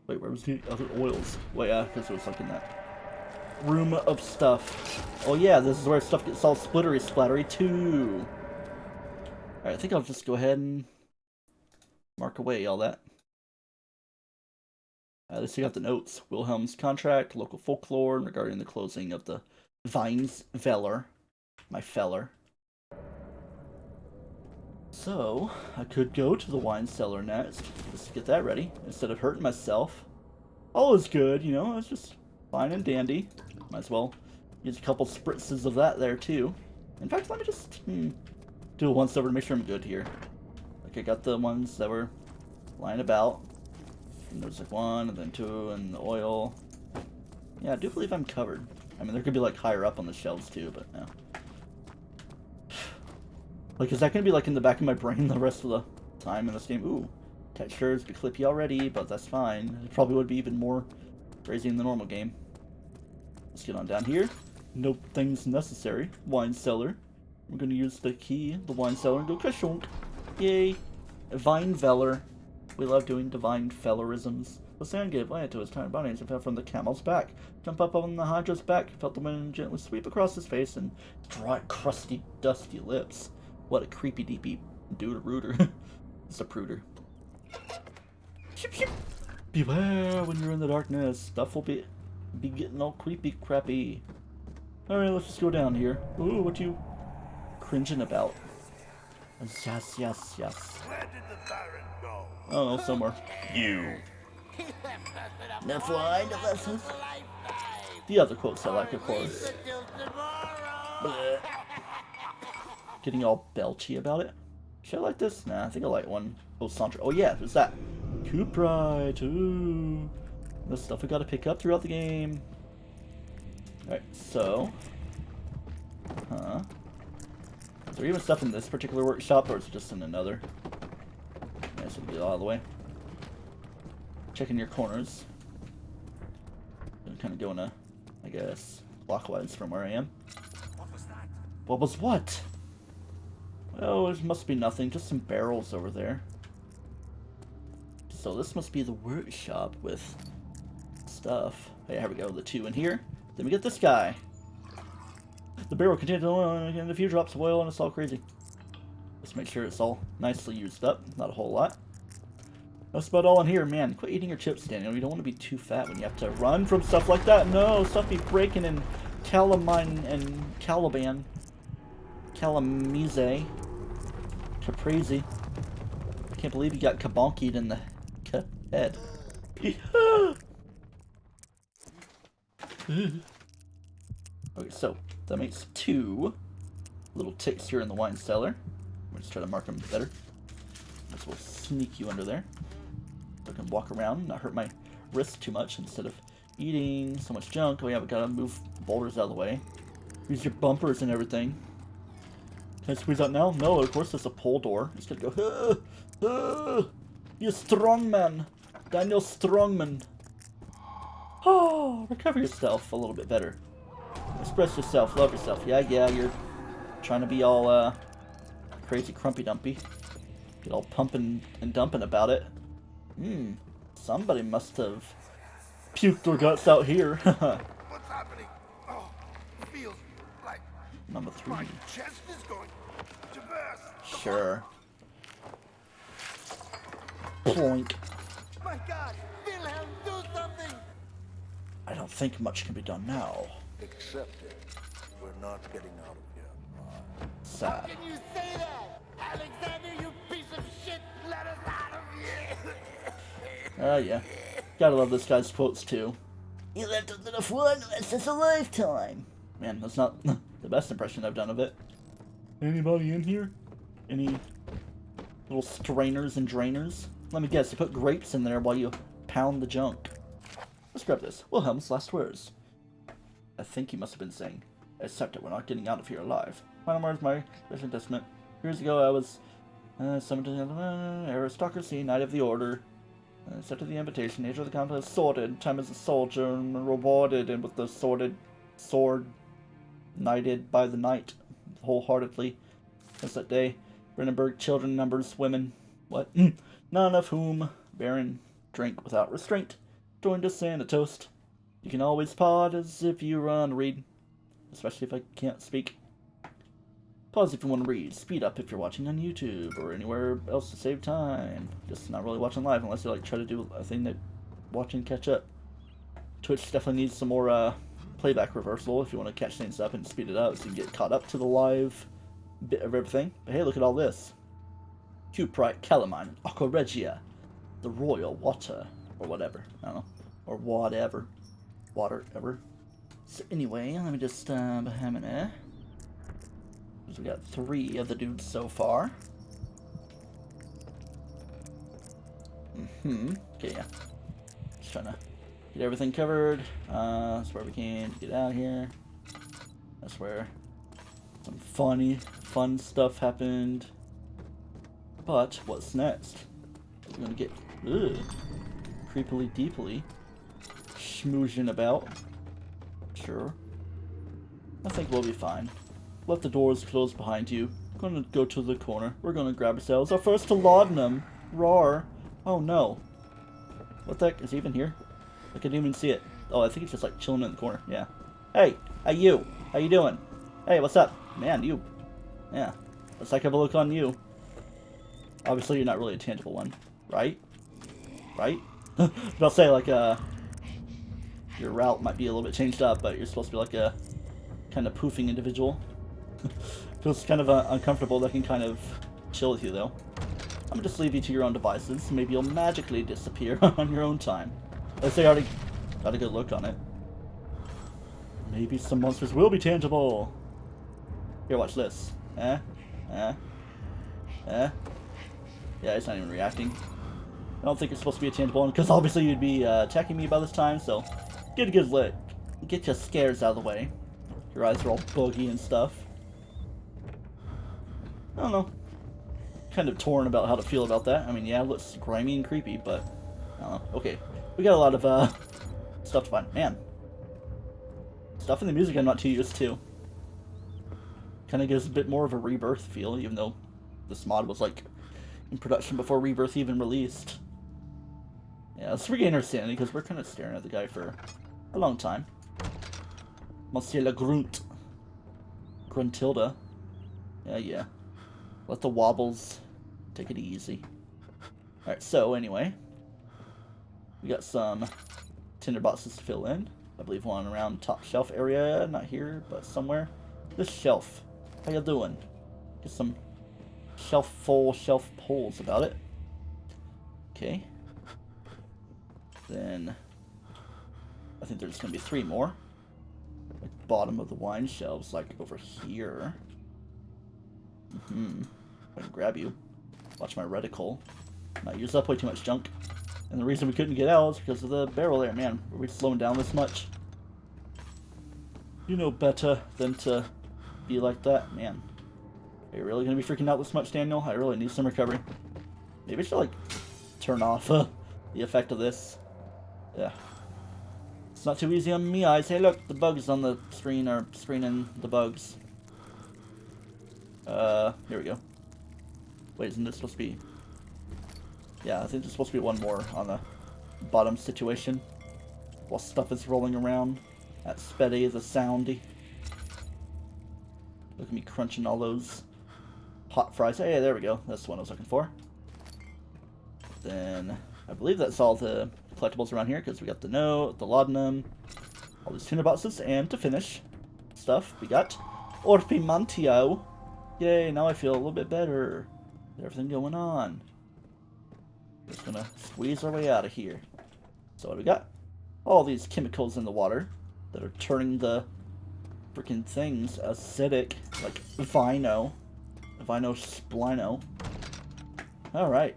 Wait, where was the other oils? Wait, yeah, because it was like in that room of stuff. Oh yeah, this is where stuff gets all splittery splattery too. Alright, I think I'll just go ahead and mark away all that. At least you got the notes. Wilhelm's contract, local folklore regarding the closing of the Vines Veller. My feller. So, I could go to the wine cellar next, just to get that ready, instead of hurting myself. All is good, you know, it's just fine and dandy. Might as well use a couple spritzes of that there, too. In fact, let me just do a once over to make sure I'm good here. Like, I got the ones that were lying about. And there's like 1, and then 2, and the oil. Yeah, I do believe I'm covered. I mean, there could be like higher up on the shelves, too, but no. Like, is that going to be like in the back of my brain the rest of the time in this game? Ooh, textures be clippy already, but that's fine. It probably would be even more crazy in the normal game. Let's get on down here. No things necessary. Wine cellar. We're going to use the key, the wine cellar, and go kashunk. Yay. Vine Veller. We love doing divine fellerisms. The sand gave way to his tiny body and fell from the camel's back. Jump up on the Hydra's back, felt the wind gently sweep across his face and dry, crusty, dusty lips. What a creepy deepy dude-a-rooter. It's a pruder. Beware when you're in the darkness. Stuff will be getting all creepy crappy. Alright, let's just go down here. Ooh, what you cringing about? Yes, yes, yes. Where did the Baron go? Oh, somewhere. You. Enough wine to last us. The other quotes I like, of course. Blech. Getting all belchy about it. Should I like this? Nah, I think I like one. Oh, Santra. Oh yeah, there's that. Cooprite. Ooh. The stuff we gotta pick up throughout the game. Alright, so. Is there even stuff in this particular workshop, or is it just in another? Yeah, so we'll get out of the way. Checking your corners. I'm kind of going I guess, clockwise from where I am. What was that? What was what? Oh, it must be nothing. Just some barrels over there. So this must be the workshop with stuff. Hey, here we go. The 2 in here. Then we get this guy. The barrel contains oil and a few drops of oil, and it's all crazy. Let's make sure it's all nicely used up. Not a whole lot. That's about all in here, man. Quit eating your chips, Daniel. You don't want to be too fat when you have to run from stuff like that. No, stuff be breaking in Calamine and Caliban. Calamize. Caprese. Can't believe you got kabonkied in the head. Okay, so that makes 2 little ticks here in the wine cellar. We'll just try to mark them better. This will sneak you under there. So I can walk around, not hurt my wrist too much instead of eating so much junk. Oh yeah, we gotta move boulders out of the way. Use your bumpers and everything. Can I squeeze out now? No, of course there's a pole door. Just gotta go, you strong man. Daniel Strongman. Oh, recover yourself a little bit better. Express yourself, love yourself. Yeah, you're trying to be all, crazy crumpy dumpy. Get all pumping and dumping about it. Somebody must have puked their guts out here. What's happening? Oh, it feels like Number 3. my chest is going to burst. Sure. Ploink. My God, Wilhelm, do something! I don't think much can be done now. Accept it. We're not getting out of here. Sad. Can you say that? Alexander, you piece of shit, let us out of here! Yeah. Gotta love this guy's quotes too. You left us enough wine to last us a lifetime. Man, that's not the best impression I've done of it. Anybody in here? Any little strainers and drainers? Let me guess, you put grapes in there while you pound the junk. Let's grab this. Wilhelm's last words. I think he must have been saying, accept it, we're not getting out of here alive. Final words, my recent testament. Years ago I was summoned to the aristocracy, Knight of the Order. Accepted the invitation, nature of the conflict is sorted, time as a soldier, and rewarded, and with the sword knighted by the knight, wholeheartedly. Since that day, Brandenburg children numbers women, what? None of whom, Baron, drink without restraint, joined us in a toast. You can always pause as if you read, especially if I can't speak. Pause if you want to read. Speed up if you're watching on YouTube or anywhere else to save time. Just not really watching live unless you like try to do a thing that watching catch up. Twitch definitely needs some more playback reversal if you want to catch things up and speed it up so you can get caught up to the live bit of everything. But hey, look at all this. Cuprite, Calamine, Aqua Regia, the Royal Water, or whatever. I don't know. Or whatever. Water, ever. So anyway, let me just, we got 3 of the dudes so far. Okay, yeah. Just trying to get everything covered. That's where we can get out of here. That's where some fun stuff happened. But what's next? We're gonna get creepily deeply schmoozing about. Sure. I think we'll be fine. Let the doors close behind you. Gonna go to the corner. We're gonna grab ourselves our first laudanum. Roar. Oh no. What the heck? Is he even here? I couldn't even see it. Oh, I think it's just like chilling in the corner. Yeah. Hey! Hey you! How you doing? Hey, what's up? Man, you. Yeah. Let's like have a look on you. Obviously you're not really a tangible one. Right? Right? But I'll say like your route might be a little bit changed up, but you're supposed to be like a kind of poofing individual. Feels kind of uncomfortable. That can kind of chill with you, though. I'm gonna just leave you to your own devices. Maybe you'll magically disappear on your own time. At least I already got a good look on it. Maybe some monsters will be tangible. Here, watch this. Yeah, it's not even reacting. I don't think it's supposed to be a tangible one, because obviously you'd be attacking me by this time, so get a good look. Get your scares out of the way. Your eyes are all buggy and stuff. I don't know. Kind of torn about how to feel about that. I mean, yeah, it looks grimy and creepy, but I don't know. Okay, we got a lot of stuff to find. Man, stuff in the music I'm not too used to. Kind of gives a bit more of a Rebirth feel, even though this mod was like in production before Rebirth even released. Yeah, let's regain our sanity because we're kind of staring at the guy for a long time. Monsieur Le Grunt. Gruntilda. Yeah. Let the wobbles. Take it easy. Alright, so anyway. We got some tinderboxes to fill in. I believe one around top shelf area. Not here, but somewhere. This shelf. How you doing? Get some shelf pulls about it. Okay. Then I think there's gonna be 3 more. Like bottom of the wine shelves, like over here. I can grab you. Watch my reticle. Not use up way too much junk. And the reason we couldn't get out is because of the barrel there. Man, were we slowing down this much? You know better than to be like that, man. Are you really gonna be freaking out this much, Daniel? I really need some recovery. Maybe I should like turn off the effect of this. Yeah. It's not too easy on me eyes. Hey look, the bugs on the screen are screening the bugs. Here we go. Wait, isn't this supposed to be... Yeah, I think there's supposed to be one more on the bottom situation. While stuff is rolling around. That speddy the soundy. Look at me crunching all those hot fries. Hey, there we go. That's the one I was looking for. Then, I believe that's all the collectibles around here, because we got the note, the laudanum, all these tuner boxes, and to finish stuff, we got Orpimantio. Yay, now I feel a little bit better. Everything going on. Just gonna squeeze our way out of here. So what do we got? All these chemicals in the water that are turning the freaking things acidic, like Vino Splino. Alright.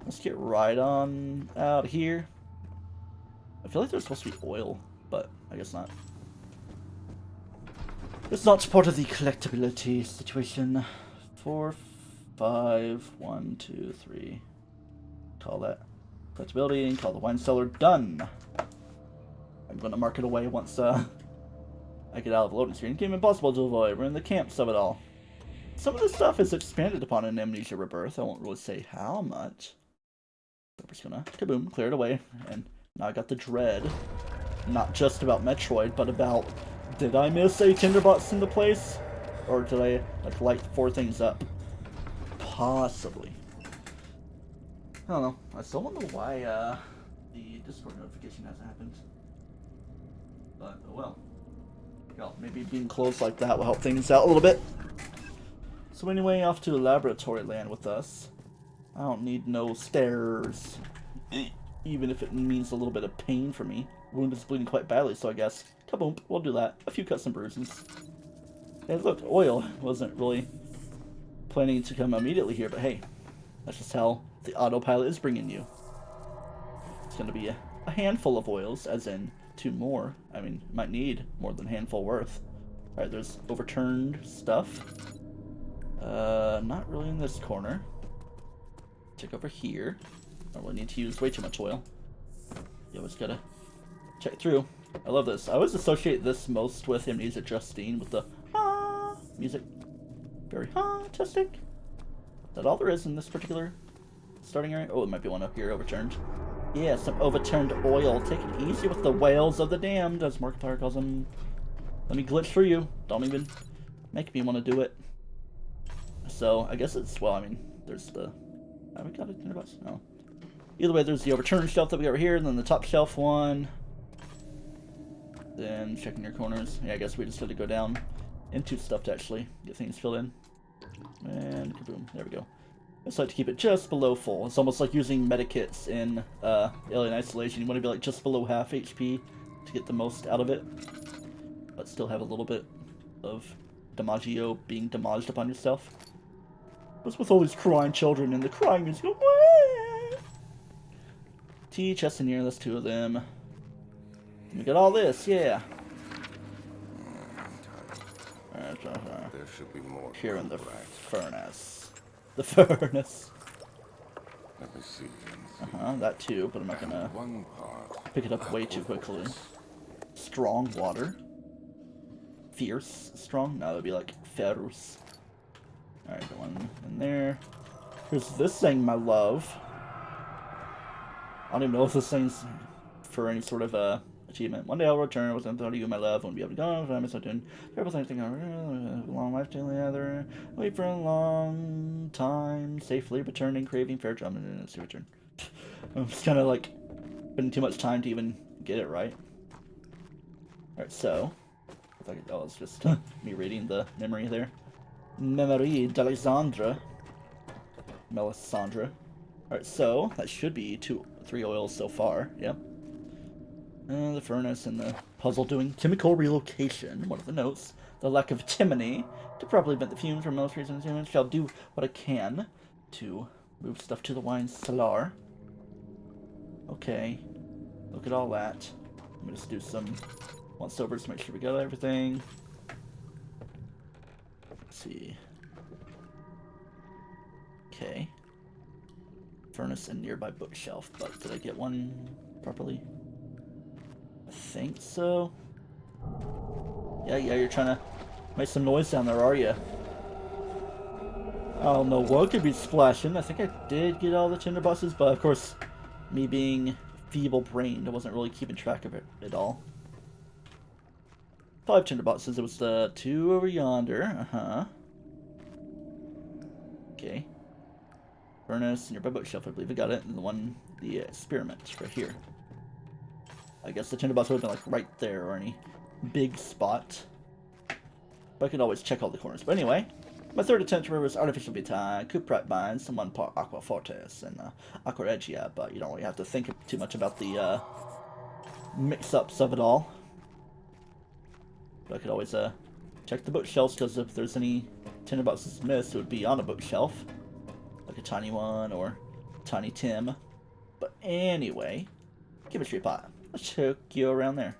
Let's get right on out of here. I feel like there's supposed to be oil, but I guess not. It's not part of the collectability situation. 4, 5, 1, 2, 3. Call that collectability and call the wine cellar done. I'm gonna mark it away once I get out of the loading screen. Game impossible to avoid. We're in the camps of it all. Some of this stuff is expanded upon in Amnesia Rebirth. I won't really say how much. But we're just gonna kaboom, clear it away, and now I got the dread. not just about Metroid, but about, did I miss a tinderbox in the place? Or did I, like, light 4 things up? Possibly. I don't know. I still don't know why, the Discord notification hasn't happened. But, oh well. Well, maybe being closed like that will help things out a little bit. So anyway, off to laboratory land with us. I don't need no stairs. Even if it means a little bit of pain for me. Wound is bleeding quite badly, so I guess, kaboom, we'll do that. A few cuts and bruises. Hey, look, oil. Wasn't really planning to come immediately here, but hey, that's just how the autopilot is bringing you. It's going to be a handful of oils, as in 2 more. I mean, might need more than a handful worth. Alright, there's overturned stuff. Not really in this corner. Check over here. I don't really need to use way too much oil. You always gotta check through. I love this. I always associate this most with Amnesia Justine with the music. Very tastic. Is that all there is in this particular starting area? Oh, it might be one up here overturned. Yeah, some overturned oil. Take it easy with the whales of the damned, as Markiplier calls them. Let me glitch through you. Don't even make me want to do it. So, I guess it's, well, I mean, there's the... Have we got a tinderbox? No. Either way, there's the overturned shelf that we got over here, and then the top shelf one. Then checking your corners. Yeah, I guess we just had to go down into stuff to actually get things filled in. And kaboom. There we go. I just like to keep it just below full. It's almost like using medikits in Alien Isolation. You want to be like just below half HP to get the most out of it, but still have a little bit of Damagio being damaged upon yourself. What's with all these crying children and the crying music? T, chest in here, that's 2 of them. We got all this, yeah. There should be more. Here in the furnace. The furnace. Let me see. That too, but I'm not gonna One part. pick it up way too quickly. Strong water. Fierce strong? No, that'd be like ferrous. Alright, got one in there. Here's this thing, my love. I don't even know if this thing's for any sort of achievement. One day I'll return with something to you, my love. Won't be able to go. I'm so doing terrible things. Long life together. Wait for a long time. Safely returning, craving fair drum and to return. I'm just kind of like spending too much time to even get it right. Alright, so. Oh, it's just me reading the memory there. Memory d'Alexandra. Melisandre. Alright, so that should be 3 oils so far. Yep. The furnace and the puzzle doing chemical relocation. One of the notes. The lack of antimony to properly vent the fumes from most reasons. Shall do what I can to move stuff to the wine cellar. Okay. Look at all that. Let me just do some once-overs to make sure we got everything. Let's see. Okay. Furnace and nearby bookshelf, but did I get one properly? I think so. Yeah, you're trying to make some noise down there, are you? I don't know what could be splashing. I think I did get all the tinderboxes, but of course, me being feeble-brained, I wasn't really keeping track of it at all. 5 tinderboxes. It was the 2 over yonder. Okay. Furnace and nearby bookshelf. I believe I got it. And the experiment right here. I guess the tinderbox would have been like right there or any big spot. But I could always check all the corners. But anyway, my 3rd attempt to remember is artificial vitae, cuprite binds, and 1 part aqua fortis and aqua regia. But you don't really have to think too much about the mix-ups of it all. But I could always check the bookshelves, because if there's any tinderboxes missed, it would be on a bookshelf. Like a tiny one or Tiny Tim. But anyway, chemistry pot. Let's check you around there.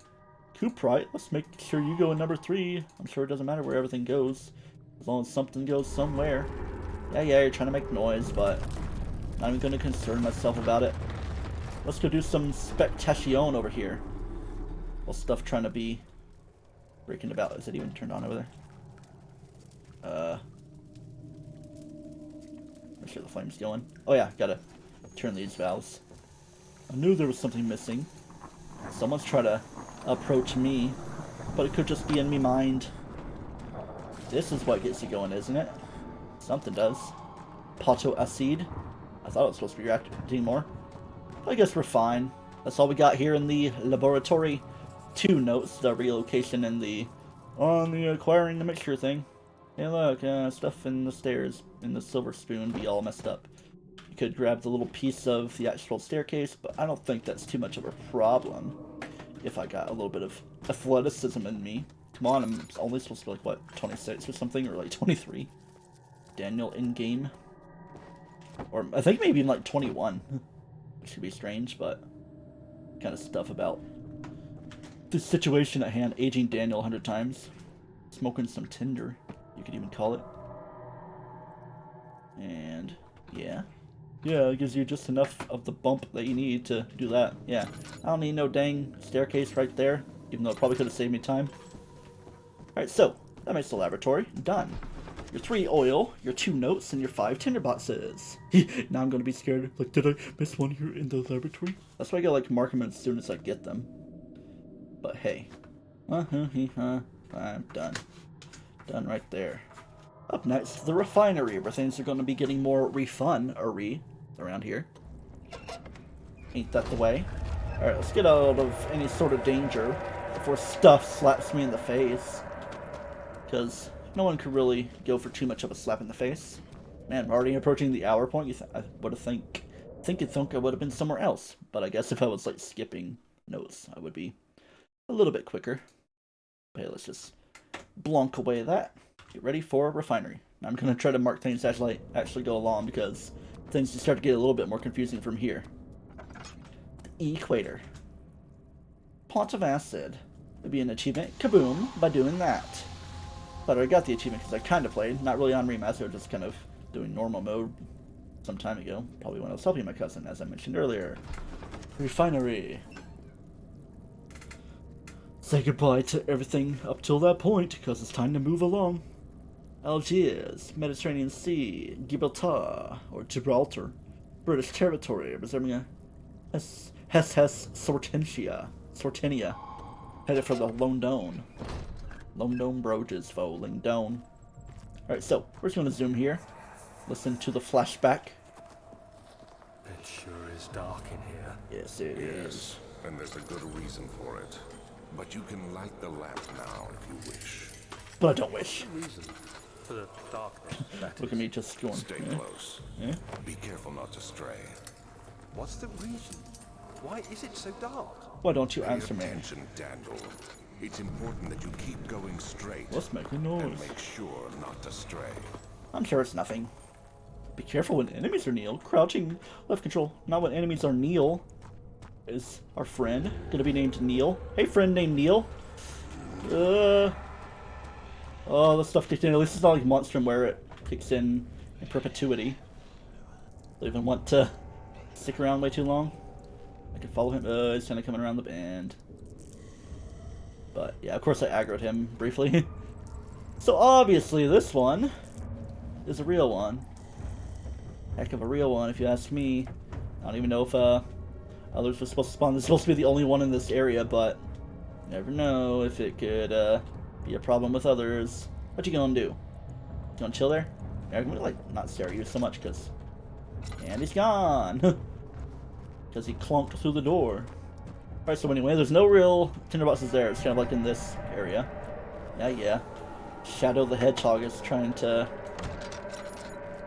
Cuprite, let's make sure you go in number 3. I'm sure it doesn't matter where everything goes, as long as something goes somewhere. Yeah, you're trying to make noise, but not even going to concern myself about it. Let's go do some spectation over here. Well, stuff trying to be breaking about. Is it even turned on over there? Make sure the flame's going. Oh yeah, gotta turn these valves. I knew there was something missing. Someone's trying to approach me. But it could just be in me mind. This is what gets you going, isn't it? Something does. Poto acid. I thought it was supposed to be reacting more. I guess we're fine. That's all we got here in the laboratory. 2 notes, the relocation and the on the acquiring the mixture thing. Hey look, stuff in the stairs in the silver spoon be all messed up. You could grab the little piece of the actual staircase, but I don't think that's too much of a problem. If I got a little bit of athleticism in me. Come on, I'm only supposed to be like, what, 26 or something? Or like 23? Daniel in-game. Or I think maybe even like 21. Which could be strange, but kind of stuff about the situation at hand. Aging Daniel 100 times. Smoking some tinder, you could even call it. And yeah. Yeah, it gives you just enough of the bump that you need to do that. Yeah. I don't need no dang staircase right there, even though it probably could have saved me time. Alright, so that makes the laboratory done. Your 3 oil, your 2 notes, and your 5 tinderboxes. Now I'm gonna be scared. Like, did I miss one here in the laboratory? That's why I gotta like mark them as soon as I get them. But hey. I'm done. Done right there. Up next, the refinery, where things are gonna be getting more refun-ary around here. Ain't that the way? Alright, let's get out of any sort of danger before stuff slaps me in the face. Because no one could really go for too much of a slap in the face. Man, we're already approaching the hour point. I would have think I would have been somewhere else. But I guess if I was like skipping notes, I would be a little bit quicker. Okay, let's just blonk away that. Get ready for refinery. Now I'm gonna try to mark things as I actually go along because things just start to get a little bit more confusing from here. The equator. Pot of acid. Would be an achievement. Kaboom! By doing that. But I got the achievement because I kind of played, not really on Remastered, just kind of doing normal mode some time ago. Probably when I was helping my cousin, as I mentioned earlier. Refinery. Say goodbye to everything up till that point, because it's time to move along. Algiers, Mediterranean Sea, Gibraltar, or Gibraltar, British territory, reserving a Hess Sortenia, headed for the London. London Broges, fo, London. Alright, so, we're just going to zoom here. Listen to the flashback. It sure is dark in here. Yes, it is. Yes, and there's a good reason for it. But you can light the lamp now if you wish. But I don't wish. Reason for the darkness. Look at me just going. Stay close. Yeah? Be careful not to stray. What's the reason? Why is it so dark? Why don't you Pay answer me? attention, Daniel. It's important that you keep going straight. What's making And noise? make sure not to stray. I'm sure it's nothing. Be careful when enemies are kneel. Crouching left control. Not when enemies are kneel. Is our friend gonna be named Neil? Hey, friend named Neil. Oh, the stuff kicked in. At least it's not like Monstrum where it kicks in perpetuity. Don't even want to stick around way too long. I can follow him. He's kind of coming around the bend. But yeah, of course I aggroed him briefly. So obviously this one is a real one. Heck of a real one, if you ask me. I don't even know if others were supposed to spawn. This is supposed to be the only one in this area, but you never know if it could be a problem with others. What you gonna do? You gonna chill there? Yeah, I'm gonna like not stare at you so much, cause and he's gone. Cause he clunked through the door. Alright, so anyway, there's no real tinderboxes there. It's kind of like in this area. Yeah. Shadow the Hedgehog is trying to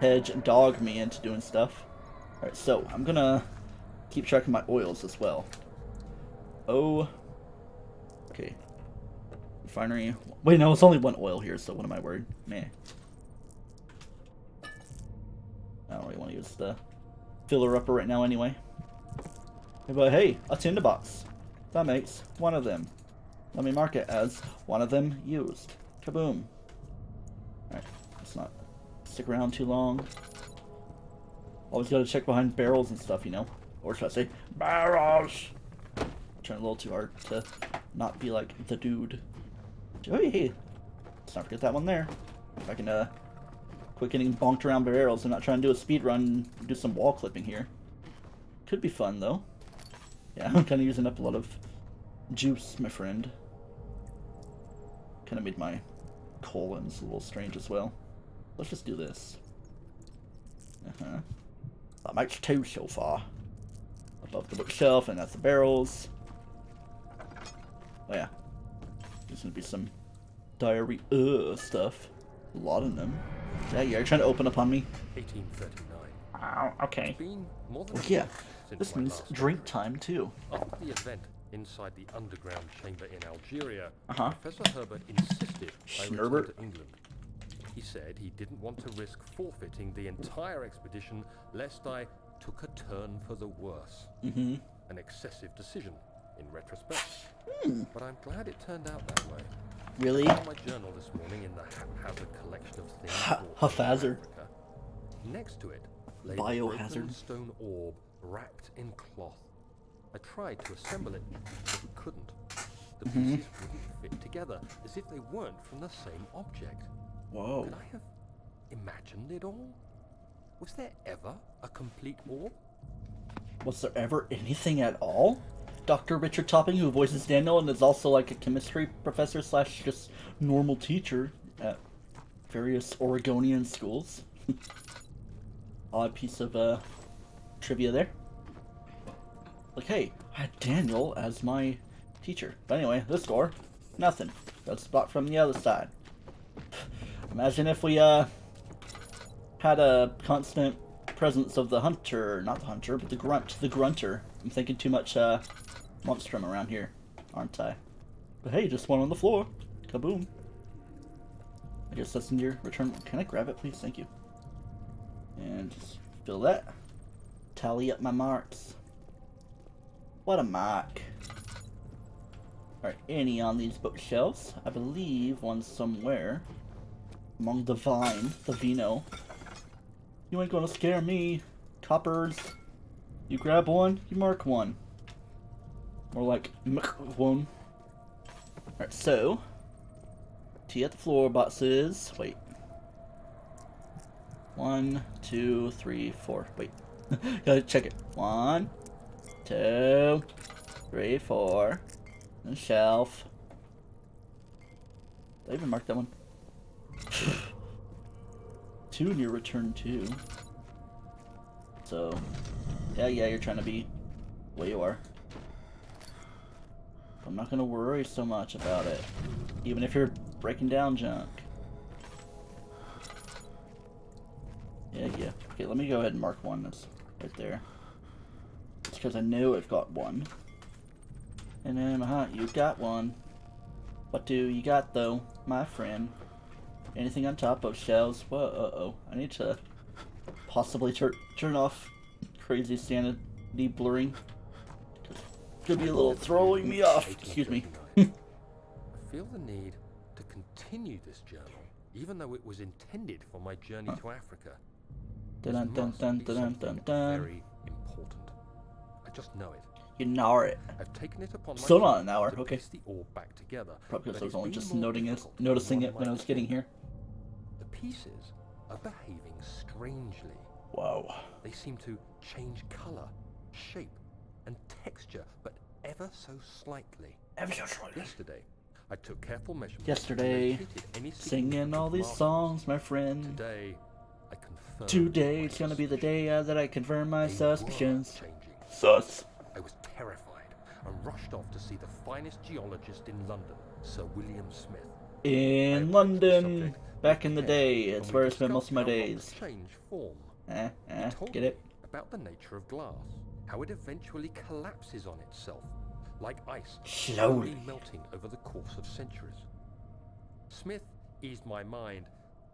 hedge and dog me into doing stuff. Alright, so I'm gonna keep track of my oils as well. Oh. Okay. Refinery. Wait, no, it's only 1 oil here, so what am I worried? Meh. I don't really want to use the filler upper right now anyway. But hey, a tinderbox. That makes 1 of them. Let me mark it as 1 of them used. Kaboom. Alright, let's not stick around too long. Always gotta check behind barrels and stuff, you know? Or should I say, barrels! I'm trying a little too hard to not be like the dude. Oh, hey, let's not forget that one there. If I can, quit getting bonked around barrels. I'm not trying to do a speed run, do some wall clipping here. Could be fun, though. Yeah, I'm kind of using up a lot of juice, my friend. Kind of made my colons a little strange as well. Let's just do this. That makes 2 so far. Above the bookshelf, and that's the barrels. Oh yeah. There's gonna be some diary stuff. A lot of them. Yeah, you're trying to open up on me. 1839. Oh, okay. It's been more than Well, a yeah. month since This my means last drink trip. time too. After the event inside the underground chamber in Algeria, Uh-huh. Professor Herbert insisted I return Schnerbert. to England. He said he didn't want to risk forfeiting the entire expedition lest I took a turn for the worse. Mm-hmm. An excessive decision, in retrospect. But I'm glad it turned out that way. Really? I found my journal this morning in the haphazard collection of things brought from Haphazard. Africa. Next to it lay a Biohazard. broken stone orb wrapped in cloth. I tried to assemble it, but we couldn't. The pieces wouldn't fit together, as if they weren't from the same object. Whoa. Could I have imagined it all? Was there ever a complete orb? Was there ever anything at all? Dr. Richard Topping, who voices Daniel and is also like a chemistry professor slash just normal teacher at various Oregonian schools. Odd piece of trivia there. Like, hey, I had Daniel as my teacher. But anyway, this door, nothing. That's blocked from the other side. Imagine if we had a constant presence of the hunter, not the hunter, but the grunter. I'm thinking too much monstrum around here, aren't I? But hey, just one on the floor. Kaboom. I guess that's in your return. Can I grab it, please? Thank you. And just fill that. Tally up my marks. What a mark. Alright, any on these bookshelves? I believe one somewhere. Among the vino. You ain't gonna scare me, coppers. You grab one, you mark one. More like one. Alright, so. Tea at the floor boxes. Wait. 1, 2, 3, 4. Wait. Gotta check it. 1, 2, 3, 4. And shelf. Did I even mark that one? 2 in your return too. So, yeah, you're trying to be where you are. I'm not gonna worry so much about it, even if you're breaking down junk. Yeah. Okay, let me go ahead and mark one. That's right there. It's because I know I've got one. And then, you got one. What do you got though, my friend? Anything on top of shelves? Whoa, I need to possibly turn off crazy sanity blurring. Could be a little throwing me off. Excuse me. I feel the need to continue this journal, even though it was intended for my journey to Africa. This must be something very important. I just know it. You know it. I've taken it upon Still myself not an hour, to okay. piece the orb back together. Probably because but I was it's only been just more noticing difficult it than when I one was getting might here. think. The pieces are behaving strangely. Whoa. They seem to change color, shape, and texture, but ever so slightly. Yesterday, I took careful measurements. Yesterday, and located any singing significant all these markers. songs, my friend. Today, I confirmed Today, my it's gonna be the suspicions. day that I confirm my They were suspicions. changing. Sus. I was terrified and rushed off to see the finest geologist in London, Sir William Smith. I In approached the London, subject back with in the care, day, and it's we where I spent most discussed of my how days. rocks change form. He told Get me it? about the nature of glass, how it eventually collapses on itself, like ice Slowly. melting over the course of centuries. Smith eased my mind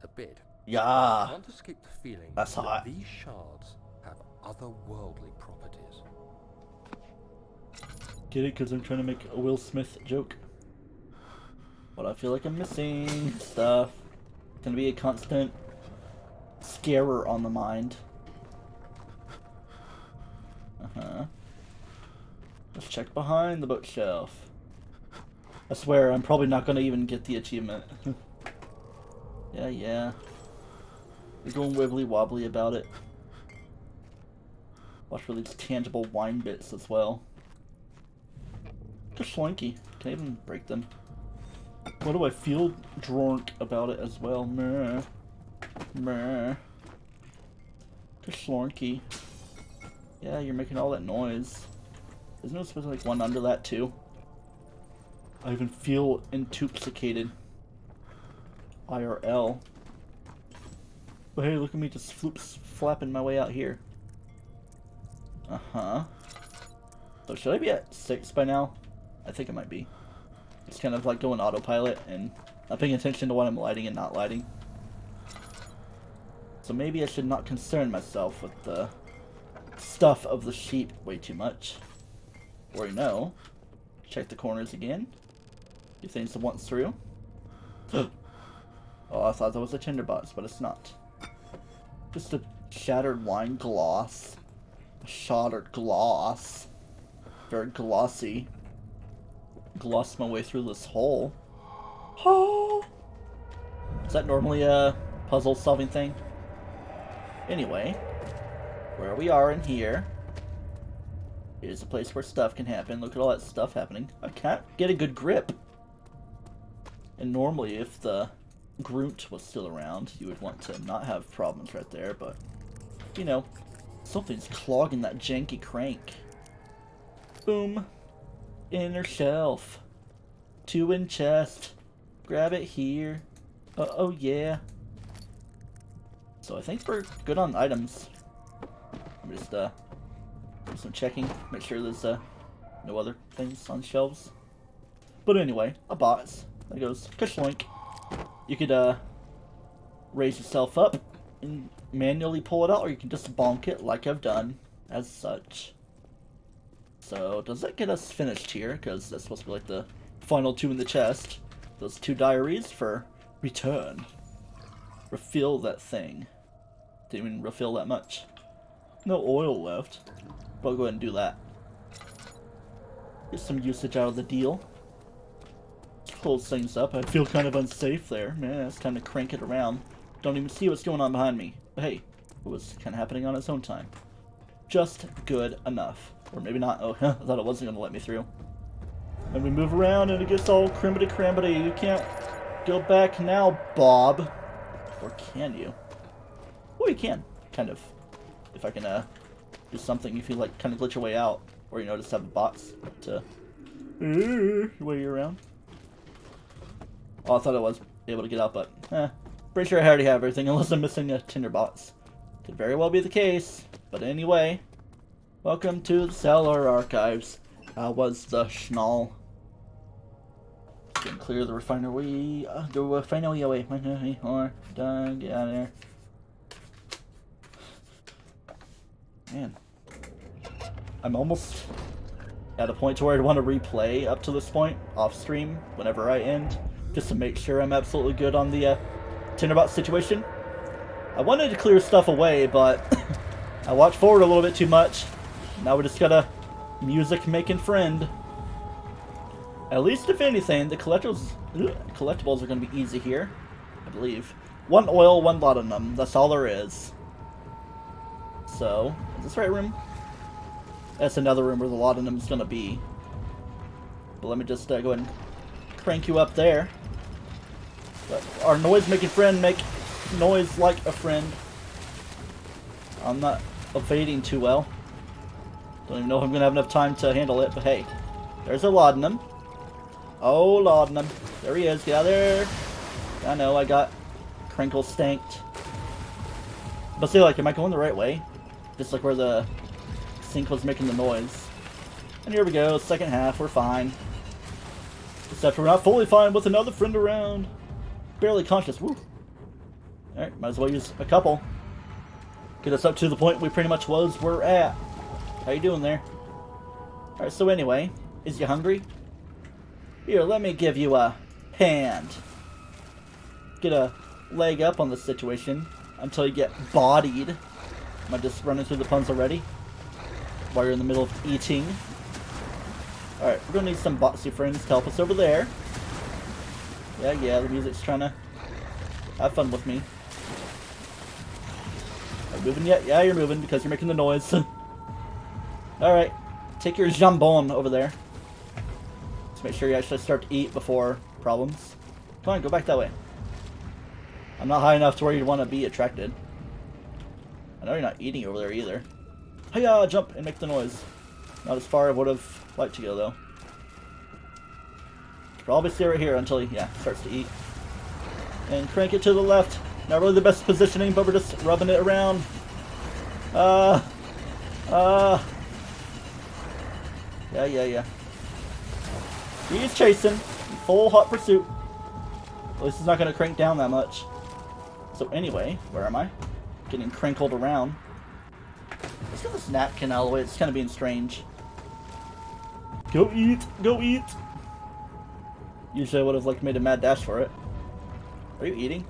a bit. I Yeah. can't escape the feeling That's that hot. these shards have otherworldly properties. Get it? Because I'm trying to make a Will Smith joke. But I feel like I'm missing stuff. It's gonna be a constant scarer on the mind. Let's check behind the bookshelf. I swear, I'm probably not gonna even get the achievement. Yeah. You're going wibbly wobbly about it. Watch for these tangible wine bits as well. They're slinky. Can't even break them. Why do I feel drunk about it as well? Meh. Meh. They're slonky. Yeah, you're making all that noise. Isn't there supposed to be like one under that too? I even feel intoxicated. IRL. But hey, look at me just flapping my way out here. Uh-huh. So should I be at 6 by now? I think it might be. It's kind of like going autopilot and not paying attention to what I'm lighting and not lighting. So maybe I should not concern myself with the stuff of the sheep way too much. Or no. Check the corners again. Do things once through. Oh, I thought that was a tinderbox, but it's not. Just a shattered wine glass. A shattered glass. Very glossy. Gloss my way through this hole. Oh! Is that normally a puzzle solving thing? Anyway, where we are in here is a place where stuff can happen. Look at all that stuff happening. I can't get a good grip. And normally if the Grunt was still around, you would want to not have problems right there, but, you know, something's clogging that janky crank. Boom. Inner shelf. 2 in chest. Grab it here. Oh yeah. So I think we're good on items. I'm just do some checking, make sure there's no other things on shelves. But anyway, a box. That goes kashlink. You could raise yourself up and manually pull it out, or you can just bonk it like I've done, as such. So does that get us finished here? Because that's supposed to be like the final 2 in the chest. Those 2 diaries for return. Refill that thing. Didn't even refill that much. No oil left. But I'll go ahead and do that. Get some usage out of the deal. Close things up. I feel kind of unsafe there. Man, it's time to crank it around. Don't even see what's going on behind me. But hey, it was kind of happening on its own time. Just good enough. Or maybe not. Oh, I thought it wasn't going to let me through. And we move around and it gets all crimbity-crambity. You can't go back now, Bob. Or can you? Well, you can. Kind of. If I can do something, if you like kind of glitch your way out. Or, you know, just have a box to way around. Oh, I thought I was able to get out, but pretty sure I already have everything unless I'm missing a tinderbox. Could very well be the case. But anyway, welcome to the Cellar Archives. How was the schnall? Can clear the refinery. The refinery away. Or done. Get out of there. Man, I'm almost at a point to where I'd want to replay up to this point off stream whenever I end, just to make sure I'm absolutely good on the tinderbox situation. I wanted to clear stuff away, but I watched forward a little bit too much. Now we just got a music-making friend. At least, if anything, the collectibles are going to be easy here, I believe. 1 oil, 1 laudanum. That's all there is. So, is this the right room? That's another room where the laudanum is going to be. But let me just go ahead and crank you up there. But our noise-making friend make noise like a friend. I'm not evading too well. Don't even know if I'm going to have enough time to handle it, but hey. There's a laudanum. Oh, laudanum. There he is. Get out of there. I know, I got crinkle stanked. But see, like, am I going the right way? Just like where the sink was making the noise. And here we go, second half, we're fine. Except we're not fully fine with another friend around. Barely conscious, woo. Alright, might as well use a couple. Get us up to the point we pretty much were at. How you doing there? Alright, so anyway, is you hungry? Here, let me give you a hand. Get a leg up on the situation until you get bodied. Am I just running through the puns already? While you're in the middle of eating. Alright, we're gonna need some boxy friends to help us over there. Yeah, the music's trying to have fun with me. Are you moving yet? Yeah, you're moving because you're making the noise. Alright, take your jambon over there. Let's make sure you actually start to eat before problems. Come on, go back that way. I'm not high enough to where you'd want to be attracted. I know you're not eating over there either. Hiya! Jump and make the noise. Not as far as I would have liked to go, though. Probably stay right here until he, starts to eat. And crank it to the left. Not really the best positioning, but we're just rubbing it around. Yeah. He's chasing. Full hot pursuit. At least he's not going to crank down that much. So anyway, where am I? Getting crankled around. Let's get this napkin out of the way. It's kind of being strange. Go eat! Go eat! Usually I would have made a mad dash for it. Are you eating?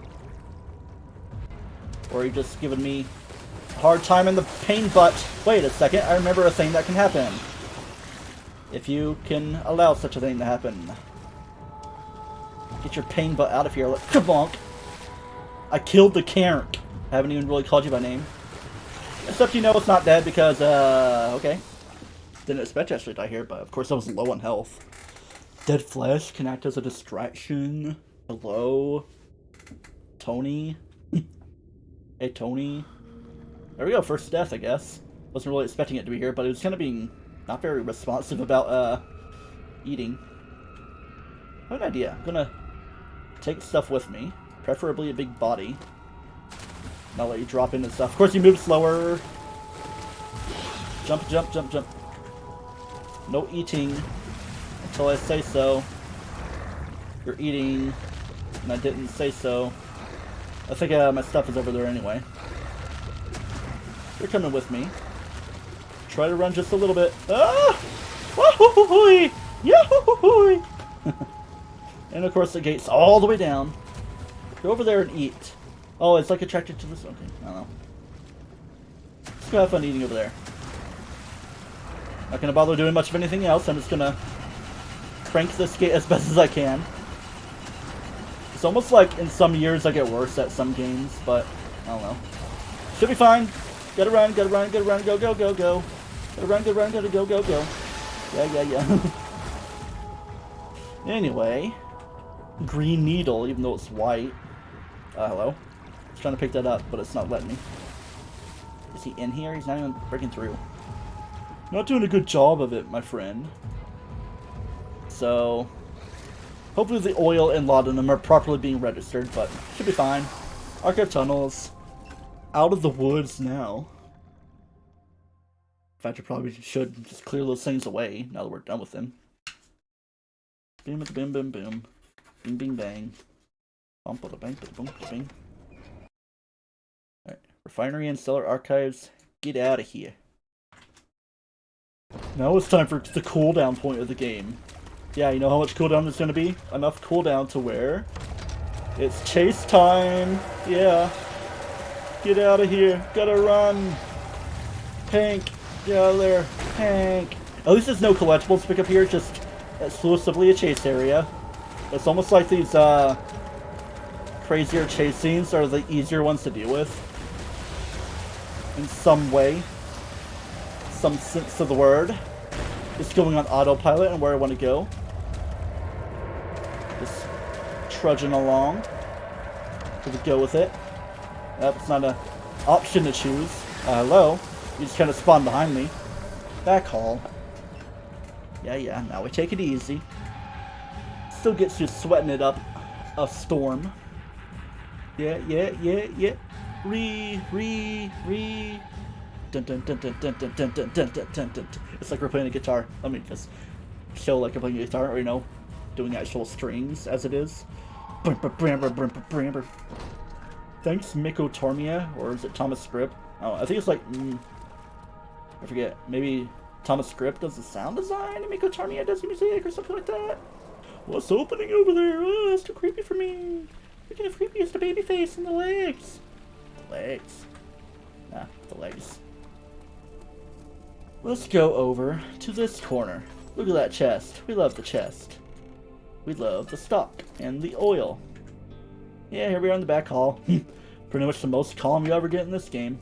Or are you just giving me a hard time in the pain butt? Wait a second, I remember a thing that can happen. If you can allow such a thing to happen. Get your pain butt out of here. Kabonk! I killed the Kark. I haven't even really called you by name. Except you know it's not dead because, okay. Didn't expect to actually die here, but of course I was low on health. Dead flesh can act as a distraction. Hello? Tony? Hey, Tony? There we go, first death, I guess. Wasn't really expecting it to be here, but it was kind of being not very responsive about, eating. I have an idea. I'm gonna take stuff with me. Preferably a big body. And I'll let you drop into stuff. Of course, you move slower. Jump, jump, jump, jump. No eating until I say so. You're eating, and I didn't say so. I think my stuff is over there anyway. You're coming with me. Try to run just a little bit. Ah! Wahoo-hoo-hoo-hoo! Yahoo-hoo-hoo! And of course the gate's all the way down. Go over there and eat. Oh, it's like attracted to this. Okay, I don't know. Let's go have fun eating over there. Not gonna bother doing much of anything else. I'm just gonna crank this gate as best as I can. It's almost like in some years I get worse at some games, but I don't know. Should be fine. Gotta run, gotta run, gotta run, go, go, go, go. Gotta run, gotta run, gotta go, go, go. Yeah. Anyway. Green needle, even though it's white. Hello? I was trying to pick that up, but it's not letting me. Is he in here? He's not even breaking through. Not doing a good job of it, my friend. So, hopefully the oil and laudanum are properly being registered, but should be fine. Archive tunnels. Out of the woods now. In fact, I probably should just clear those things away now that we're done with them. Boom, boom, boom, boom. Bing, bing, bang. Bump, bada, bang, bada, boom, bada, bing. Alright. Refinery and cellar archives. Get out of here. Now it's time for the cooldown point of the game. Yeah, you know how much cooldown there's going to be? Enough cooldown to where it's chase time. Yeah. Get out of here. Gotta run. Hank. Get out of there. Hank. At least there's no collectibles to pick up here. Just exclusively a chase area. It's almost like these crazier chase scenes are the easier ones to deal with. In some way. Some sense of the word. Just going on autopilot and where I want to go. Just trudging along. Just go with it. Yep, it's not an option to choose. Hello? You just kind of spawned behind me. Back haul. Yeah, now we take it easy. Still gets you sweating it up a storm. Yeah. Re. Dun dun dun dun dun dun dun dun dun dun dun. It's like we're playing a guitar. Let me just show like I'm playing a guitar, or you know, doing actual strings as it is. Thanks, Miko Tormia, or is it Thomas Script? Oh, I think it's like I forget. Maybe Thomas Script does the sound design, and Miko Tormia does the music, or something like that. What's opening over there? Oh, it's too creepy for me. Freaking as creepy as the baby face and the legs. The legs. Nah, the legs. Let's go over to this corner. Look at that chest. We love the chest. We love the stock and the oil. Yeah, here we are in the back hall. Pretty much the most calm you ever get in this game.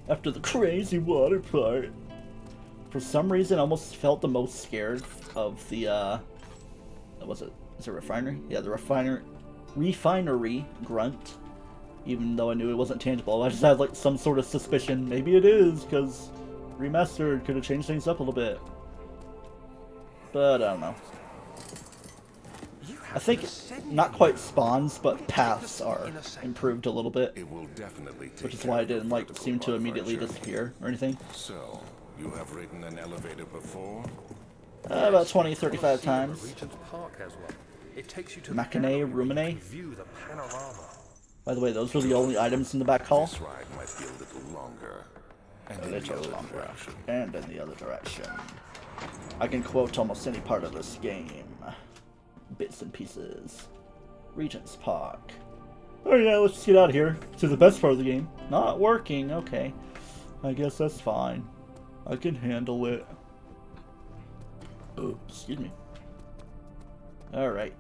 After the crazy water part. For some reason, I almost felt the most scared of the, what was it? Is it refinery? Yeah, the refinery grunt. Even though I knew it wasn't tangible, I just had like some sort of suspicion. Maybe it is, because Remastered could have changed things up a little bit. But I don't know. I think not quite spawns, but paths are improved a little bit. It will definitely take Which is why it didn't like seem to immediately disappear or anything. So, you have ridden an elevator before? About 20-35 times. Regent's Park has one. It takes you to Machine, Rumine. view the panorama. By the way, those were the only items in the back hall. This ride might be a little longer. And A in the little other longer. direction. And in the other direction. I can quote almost any part of this game. Bits and pieces. Regent's Park. Oh yeah, let's just get out of here to the best part of the game. Not working, okay. I guess that's fine. I can handle it. Oh, excuse me. Alright.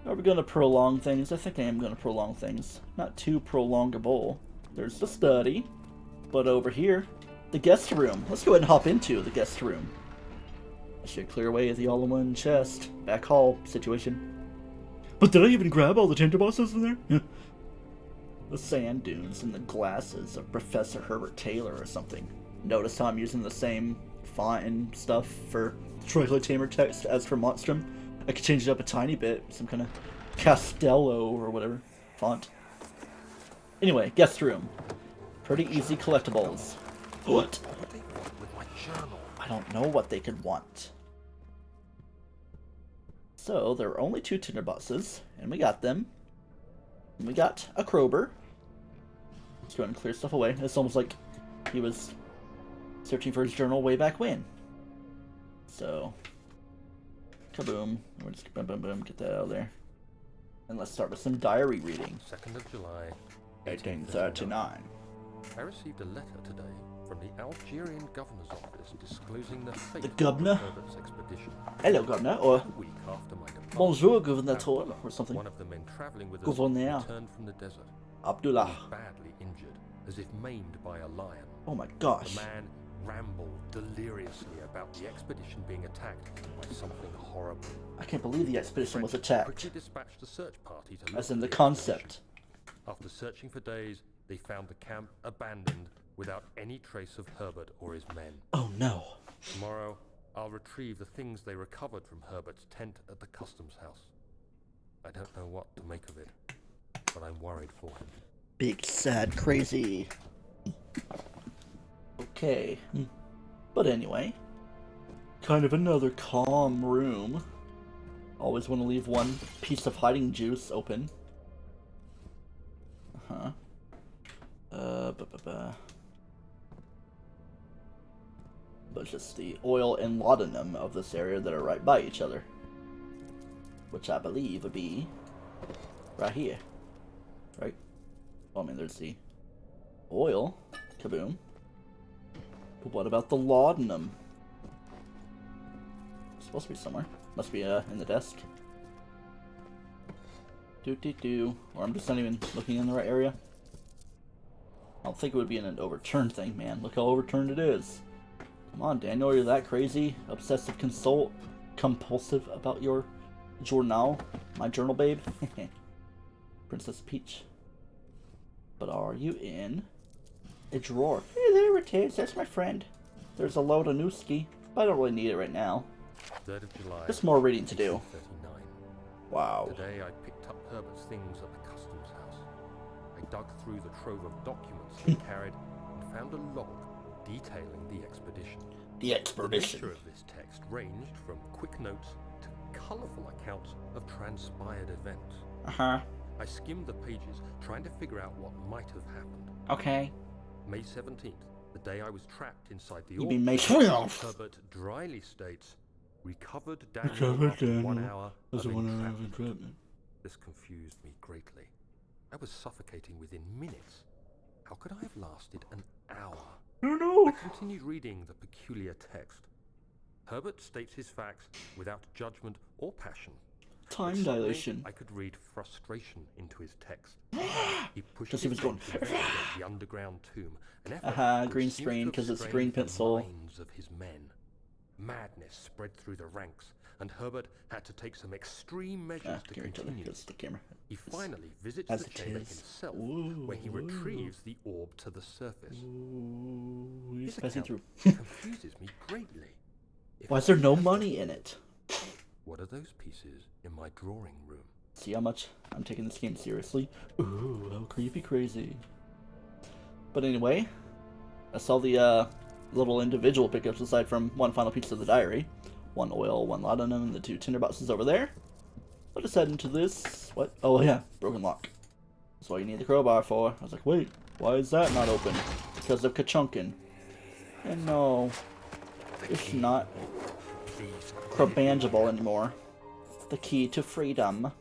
Are we gonna prolong things? I think I am gonna prolong things. Not too prolongable. There's the study. But over here, the guest room. Let's go ahead and hop into the guest room. I should clear away the all-in-one chest. Back hall situation. But did I even grab all the tinderbosses in there? The sand dunes and the glasses of Professor Herbert Taylor or something. Notice how I'm using the same font and stuff for TryclydeTamer text as for Monstrum. I could change it up a tiny bit. Some kind of Castello or whatever font. Anyway, guest room. Pretty easy collectibles. What? I don't know what they could want. So, there are only 2 tinderboxes, and we got them. And we got a Krober. Let's go ahead and clear stuff away. It's almost like he was searching for his journal way back when. So, kaboom. We're just boom, boom, boom, get that out of there. And let's start with some diary reading. 2nd of July, 1839. I received a letter today from the Algerian governor's office disclosing the fate The governor? of Herbert's expedition. Hello, Governor, or A week after my departure, Bonjour, Gouverneur, or something. one of the men traveling with us Gouverneur. returned from the desert. Abdullah. He was badly injured, as if maimed by a lion. Oh my The gosh. man rambled deliriously about the expedition being attacked by something horrible. I can't believe the expedition was French attacked. quickly dispatched a search party to As look in the for concept. expedition. After searching for days, they found the camp abandoned without any trace of Herbert or his men. Oh no. Tomorrow, I'll retrieve the things they recovered from Herbert's tent at the customs house. I don't know what to make of it, but I'm worried for him. Big, sad, crazy. Okay. But anyway. Kind of another calm room. Always want to leave one piece of hiding juice open. Uh-huh. But it's just the oil and laudanum of this area that are right by each other. Which I believe would be right here. Right? Well, I mean, there's the oil. Kaboom. But what about the laudanum? It's supposed to be somewhere. Must be in the desk. Or I'm just not even looking in the right area. I don't think it would be in an overturned thing, man. Look how overturned it is. Come on, Daniel, you're that crazy, obsessive, compulsive about your journal, my journal, babe. Princess Peach. But are you in a drawer? Hey there it is. That's my friend. There's a Lodanuski, but I don't really need it right now. 3rd of July. There's more reading to do. 39. Wow. Today I picked up Herbert's things at the customs house. I dug through the trove of documents he carried and found a log detailing the expedition. The The expedition. nature of this text ranged from quick notes to colourful accounts of transpired events. Uh-huh. I skimmed the pages, trying to figure out what might have happened. Okay. May 17th, the day I was trapped inside the You mean May orchard, 12th? Herbert dryly states, recovered Recovered Daniel after Daniel 1 hour That's of the 1 hour of entrapment." entrapment. This confused me greatly. I was suffocating within minutes. How could I have lasted an hour? No. I continued reading the peculiar text. Herbert states his facts without judgment or passion. Time but suddenly dilation. I could read frustration into his text. He pushed Just he his was going, way to investigate the underground tomb, an effort which green seems to screen have 'cause it's strained green the pencil. minds of his men. Madness spread through the ranks, and Herbert had to take some extreme measures to give it to continue. the camera. He finally visits as the it chamber is. himself, Ooh, where he ooh. retrieves the orb to the surface. Ooh, he's His passing account through. confuses me greatly. If Why is there he no has money the in orb, it? what are those pieces in my drawing room? See how much I'm taking this game seriously? Ooh, how creepy crazy. But anyway, I saw the little individual pickups aside from one final piece of the diary. One oil, one laudanum, and the 2 tinderboxes over there. I'll just head into this. What? Oh yeah, broken lock. That's what you need the crowbar for. I was like, wait, why is that not open? Because of Kachunkin. And no, it's not crabangeable anymore. The key to freedom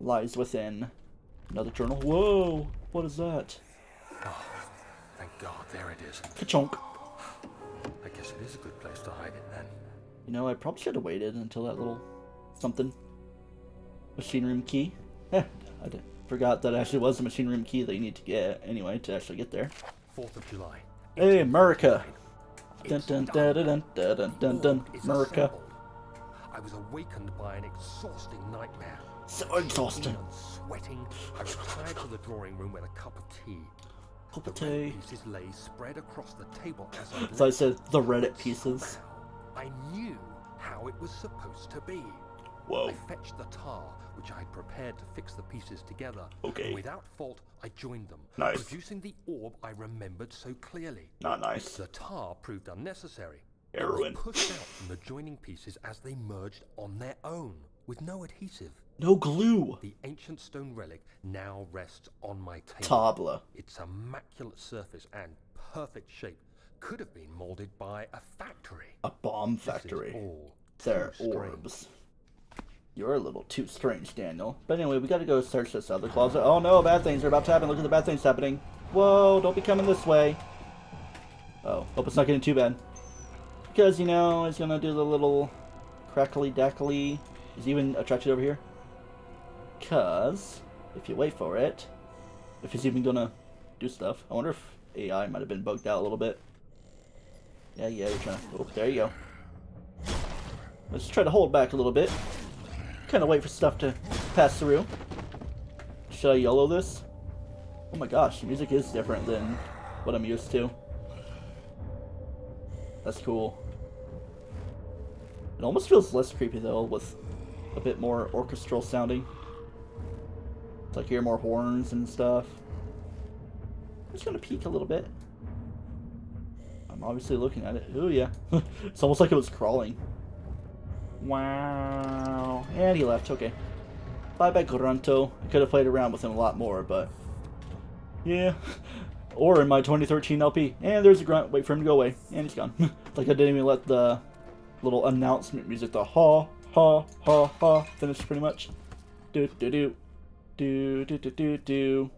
lies within another journal. Whoa, what is that? Oh, thank God, there it is. Kachunk. I guess it is a good place to hide it then. You know, I probably should have waited until that little something. Machine room key. I forgot that actually was a machine room key that you need to get anyway to actually get there. 4th of July. Hey, America! Dun It's dun done. dun dun dun dun dun dun. It's America. assembled. I was awakened by an exhausting nightmare. So exhausting. And sweating, I retired to the drawing room with a cup of tea. Cup The of red tea. pieces lay spread across the table as I So I left. said the Reddit pieces. I knew how it was supposed to be. Whoa. I fetched the tar, which I had prepared to fix the pieces together. Okay. And without fault, I joined them, Nice. producing the orb I remembered so clearly. Not nice. The tar proved unnecessary. Heroin. It was pushed out from the joining pieces as they merged on their own, with no adhesive. No glue. The ancient stone relic now rests on my table. Tabla. Its immaculate surface and perfect shape could have been molded by a factory. A bomb This is factory. all They're too strange. orbs. You're a little too strange, Daniel. But anyway, we gotta go search this other closet. Oh no, bad things are about to happen. Look at the bad things happening. Whoa, don't be coming this way. Oh, hope it's not getting too bad. Because, you know, it's gonna do the little crackly dackly. Is he even attracted over here? Because, if you wait for it, if it's even gonna do stuff. I wonder if AI might have been bugged out a little bit. Yeah, you're trying to... Oh, there you go. Let's try to hold back a little bit. Kind of wait for stuff to pass through. Should I YOLO this? Oh my gosh, the music is different than what I'm used to. That's cool. It almost feels less creepy though, with a bit more orchestral sounding. It's like you hear more horns and stuff. I'm just gonna peek a little bit. I'm obviously looking at it. Ooh yeah. It's almost like it was crawling. Wow. And he left, okay. Bye-bye, Grunto. I could have played around with him a lot more, but... yeah. Or in my 2013 LP. And there's a grunt. Wait for him to go away. And he's gone. Like I didn't even let the little announcement music, the ha, ha, ha, ha, finish pretty much. Do-do-do. Do-do-do-do-do.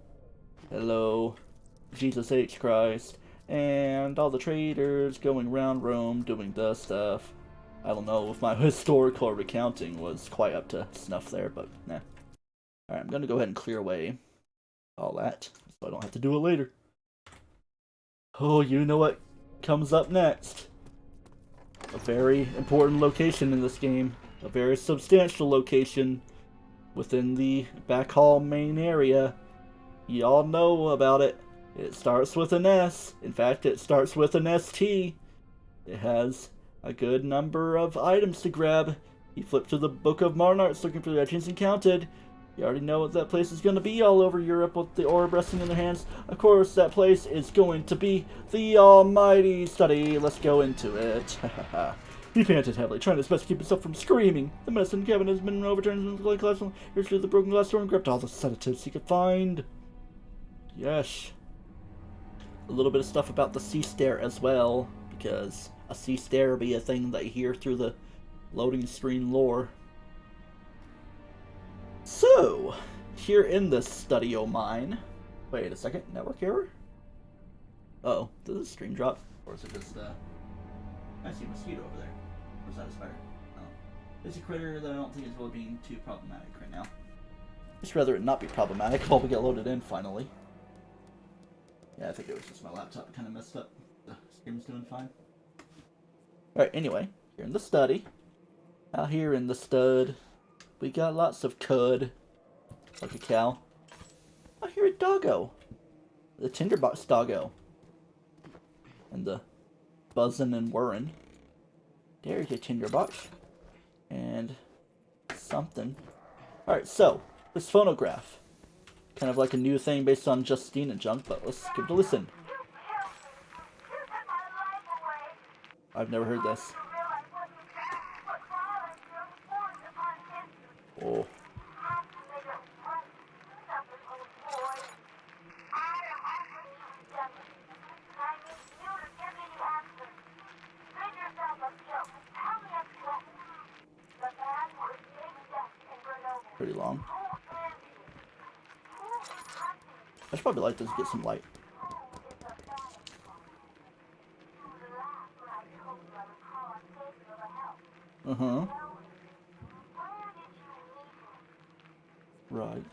Hello, Jesus H. Christ. And all the traders going around Rome doing the stuff. I don't know if my historical recounting was quite up to snuff there, but nah. Alright, I'm gonna go ahead and clear away all that, so I don't have to do it later. Oh, you know what comes up next? A very important location in this game. A very substantial location within the back hall main area. Y'all know about it. It starts with an S. In fact, it starts with an ST. It has a good number of items to grab. You flip to the Book of Monarchs looking for the Legends Encountered. You already know what that place is going to be all over Europe with the orb resting in their hands. Of course, that place is going to be the Almighty Study. Let's go into it. He panted heavily, trying his best to keep himself from screaming. The medicine cabinet has been overturned in the glass. Here's through the broken glass door and grabbed all the sedatives he could find. Yes. A little bit of stuff about the sea stair as well, because a sea stair be a thing that you hear through the loading screen lore. So, here in this study o' mine... Wait a second, network error? Uh-oh, did the stream drop? Or is it just, I see a mosquito over there. Or is that a spider? Oh. It's a critter that I don't think is really being too problematic right now. Just rather it not be problematic while we get loaded in finally. Yeah, I think it was just my laptop that kind of messed up. The stream's doing fine. Alright, anyway, here in the study. Out here in the stud, we got lots of cud. Like a cow. I hear a doggo. The tinderbox doggo. And the buzzing and whirring. There's a tinderbox. And something. Alright, so, this phonograph. Kind of like a new thing based on Justine and junk, but let's give it a listen. I've never heard this. Oh. Pretty long. I should probably light this to get some light. Uh-huh. Right.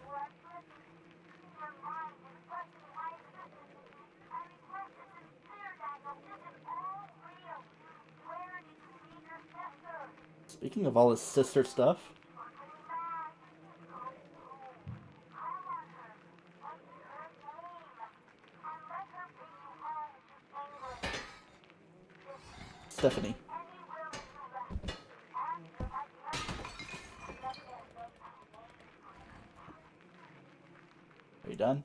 Speaking of all his sister stuff. Stephanie. Are you done?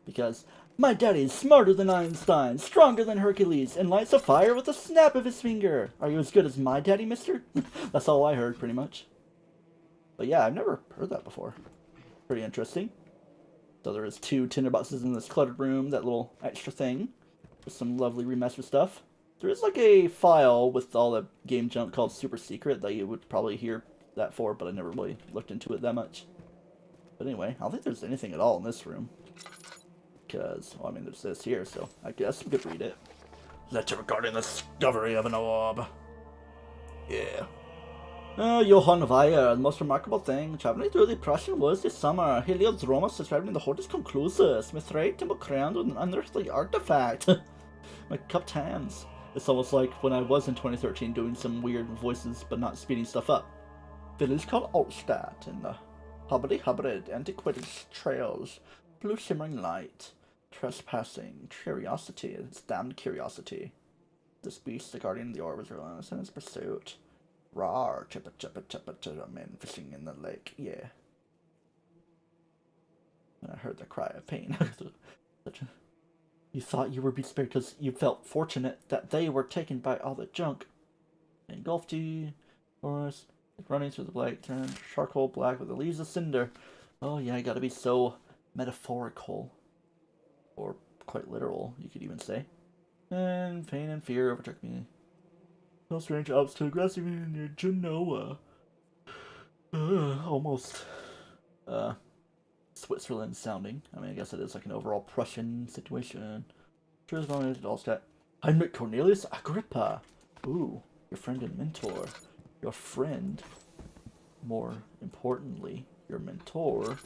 Because my daddy is smarter than Einstein, stronger than Hercules, and lights a fire with a snap of his finger. Are you as good as my daddy, mister? That's all I heard, pretty much. But yeah, I've never heard that before. Pretty interesting. So there is 2 tinderboxes in this cluttered room, that little extra thing. With some lovely remastered stuff. There is like a file with all the game junk called Super Secret that you would probably hear that for, but I never really looked into it that much. But anyway, I don't think there's anything at all in this room. Because, well, I mean, there's this here, so I guess we could read it. Letter regarding the discovery of an orb. Yeah. Johann Weyer, the most remarkable thing, traveling through the Prussian woods this summer, Heliodromus describing the Hortus Conclusus, Mithrate temple crowned with an unearthly artifact. My cupped hands. It's almost like when I was in 2013 doing some weird voices but not speeding stuff up. Village called Altstadt in the hubbity antiquated trails, blue shimmering light, trespassing, curiosity, it's damned curiosity. This beast, the guardian of the orb, is relentless in its pursuit. Rawr, chippa chippa chippa chippa, men fishing in the lake, yeah. And I heard the cry of pain. You thought you were be spared because you felt fortunate that they were taken by all the junk. Engulfed you, forest, running through the black, turned charcoal black with the leaves of cinder. Oh yeah, you gotta be so metaphorical. Or quite literal, you could even say. And pain and fear overtook me. No strange Alps too aggressive near Genoa. Almost Switzerland sounding. I mean, I guess it is like an overall Prussian situation. Truth volunteered at Allstat. Heinrich Cornelius Agrippa. Ooh, your friend and mentor. Your friend. More importantly, your mentor.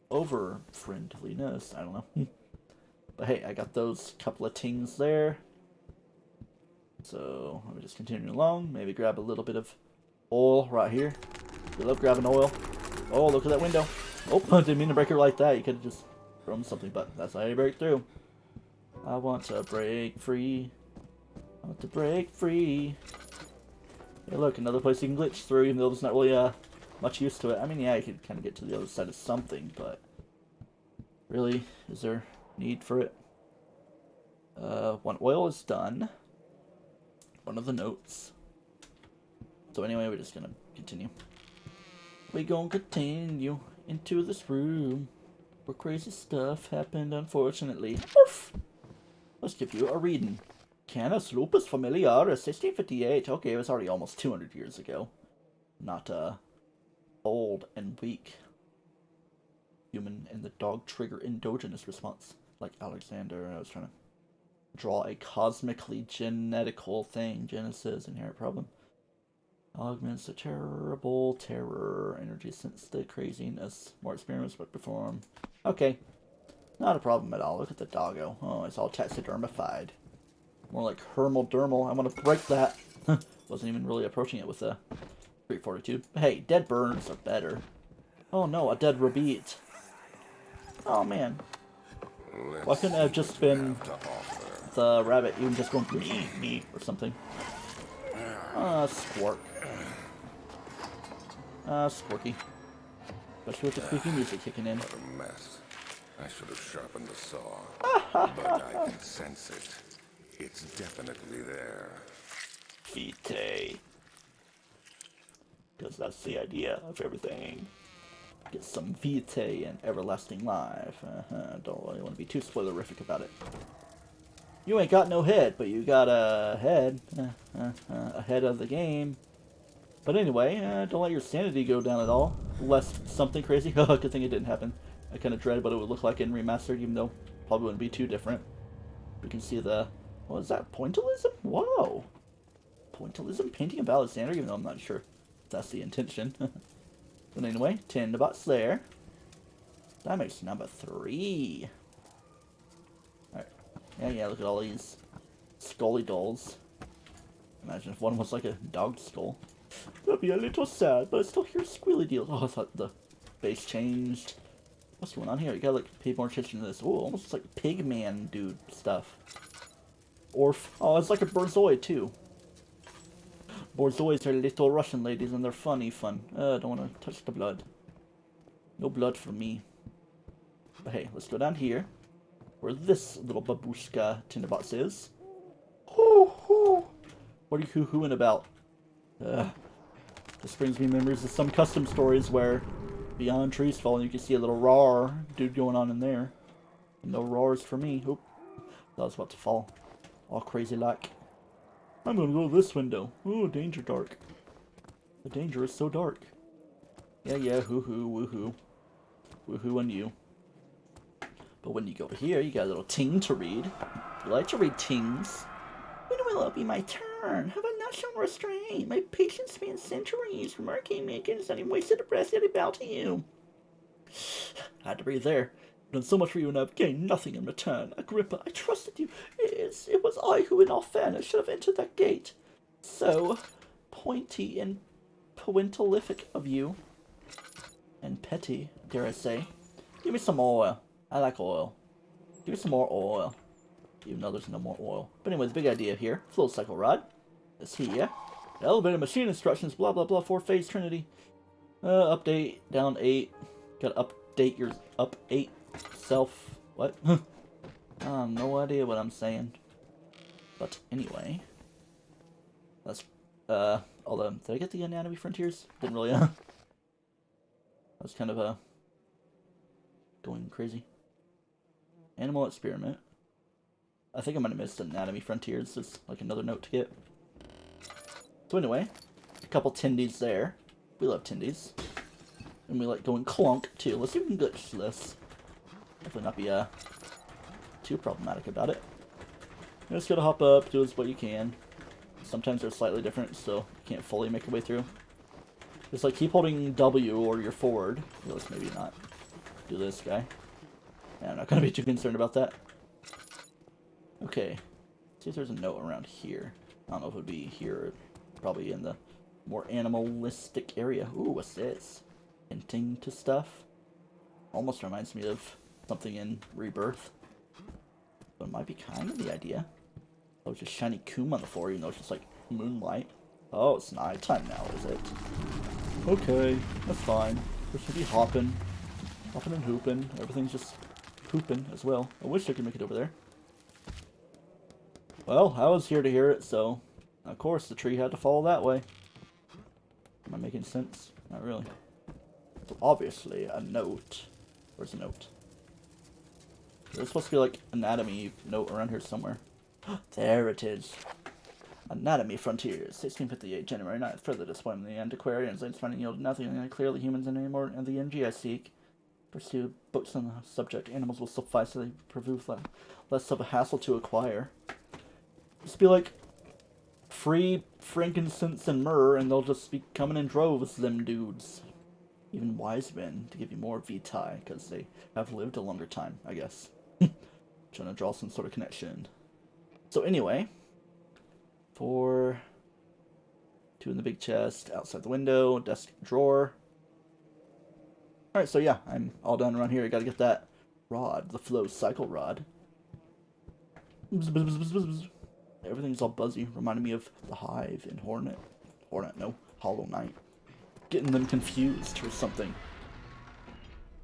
Over friendliness. I don't know. But hey, I got those couple of tings there. So, let me just continue along. Maybe grab a little bit of oil right here. We love grabbing oil. Oh, look at that window. Oh, I didn't mean to break it like that. You could have just thrown something, but that's how you break through. I want to break free. I want to break free. Hey, look, another place you can glitch through, even though there's not really much use to it. I mean, yeah, you could kind of get to the other side of something, but really, is there need for it? One oil is done. One of the notes. So anyway, we're just gonna continue. We gonna continue into this room where crazy stuff happened, unfortunately. Oof. Let's give you a reading. Canis Lupus Familiaris, 1658. Okay, it was already almost 200 years ago. Not, old and weak. Human and the dog trigger endogenous response. Like Alexander, I was trying to draw a cosmically genetical thing. Genesis, inherent problem. Augments the terrible terror. Energy sense the craziness. More experiments but perform. Okay. Not a problem at all. Look at the doggo. Oh, it's all taxidermified. More like hermal-dermal. I want to break that. Wasn't even really approaching it with a 342. Hey, dead birds are better. Oh no, a dead rabbit. Oh man. Why couldn't it have just been the rabbit even just going me or something? Squirk. Squirky. Especially with the creepy music kicking in. What a mess. I should have sharpened the saw. But I can sense it. It's definitely there. Vitae. Because that's the idea of everything. Get some vitae and everlasting life. Don't really want to be too spoilerific about it. You ain't got no head, but you got a head. Ahead of the game. But anyway, don't let your sanity go down at all. Lest something crazy. Good thing it didn't happen. I kind of dreaded what it would look like in Remastered, even though probably wouldn't be too different. We can see the... What is that? Pointillism? Whoa! Pointillism? Painting of Alexander, even though I'm not sure if that's the intention. But anyway, 10 bots there. That makes number 3. Alright. Yeah, look at all these scully dolls. Imagine if one was like a dog skull. That'd be a little sad, but I still hear squealy deals. Oh, I thought the base changed. What's going on here? You gotta like pay more attention to this. Oh, almost like Pigman dude stuff. Oh, it's like a Borzoi too. Borzois are little Russian ladies and they're funny fun. Don't want to touch the blood. No blood for me. But hey, let's go down here. Where this little babushka tinderbox is. Hoo-hoo! What are you hoo-hooing about? This brings me memories of some custom stories where beyond trees falling you can see a little roar dude going on in there. No roars for me. Oop. That was about to fall. All crazy like. I'm gonna go this window. Ooh, danger dark. The danger is so dark. Yeah, hoo-hoo, woohoo. Woohoo on you. But when you go over here, you got a little ting to read. You like to read tings? When will it be my turn? Have I not shown restraint? My patience spans centuries. Remarking me against any wasted a breath yet I bow to you. I had to breathe there. I've done so much for you and I've gained nothing in return. Agrippa, I trusted you. It was I who in all fairness should have entered that gate. So pointy and pointilific of you. And petty, dare I say. Give me some oil. I like oil. Give me some more oil. Even though there's no more oil. But anyway, the big idea here. Flow cycle rod. Is here. Elevator machine instructions. Blah, blah, blah. 4-phase trinity. Update. Down 8. Gotta update your... Up 8. Self... What? No idea what I'm saying. But anyway. Let's... Although, did I get the Anatomy Frontiers? Didn't really, I was kind of, going crazy. Animal experiment. I think I might have missed Anatomy Frontiers. There's like another note to get. So anyway, a couple Tindies there. We love Tindies. And we like going clunk too. Let's see if we can glitch this. Hopefully not be too problematic about it. You just gotta hop up, do what you can. Sometimes they're slightly different, so you can't fully make your way through. Just like keep holding W or your forward. Let's maybe not do this guy. Yeah, I'm not gonna be too concerned about that. Okay. See if there's a note around here. I don't know if it would be here or probably in the more animalistic area. Ooh, what's this? Hinting to stuff. Almost reminds me of something in Rebirth. But it might be kind of the idea. Oh, just shiny coom on the floor, even though it's just like moonlight. Oh, it's nighttime now, is it? Okay, that's fine. We should be hopping. Hopping and hooping. Everything's just pooping as well. I wish I could make it over there. Well, I was here to hear it, so of course the tree had to fall that way. Am I making sense? Not really. So obviously a note. Where's the note? There's supposed to be like anatomy note around here somewhere. There it is. Anatomy Frontiers, 1658, January 9th. Further disappointment, the antiquarians ain't finding yielded nothing, and clearly humans anymore, and the NG I seek. Pursue books on the subject. Animals will suffice, so they prove less of a hassle to acquire. Just be like free frankincense and myrrh, and they'll just be coming in droves, them dudes. Even wise men to give you more vitae, because they have lived a longer time, I guess. Trying to draw some sort of connection. So anyway, 4, 2 in the big chest, outside the window, desk drawer. Alright, so yeah, I'm all done around here. I gotta get that rod, the flow cycle rod. Everything's all buzzy, reminding me of the Hive and Hollow Knight. Getting them confused or something.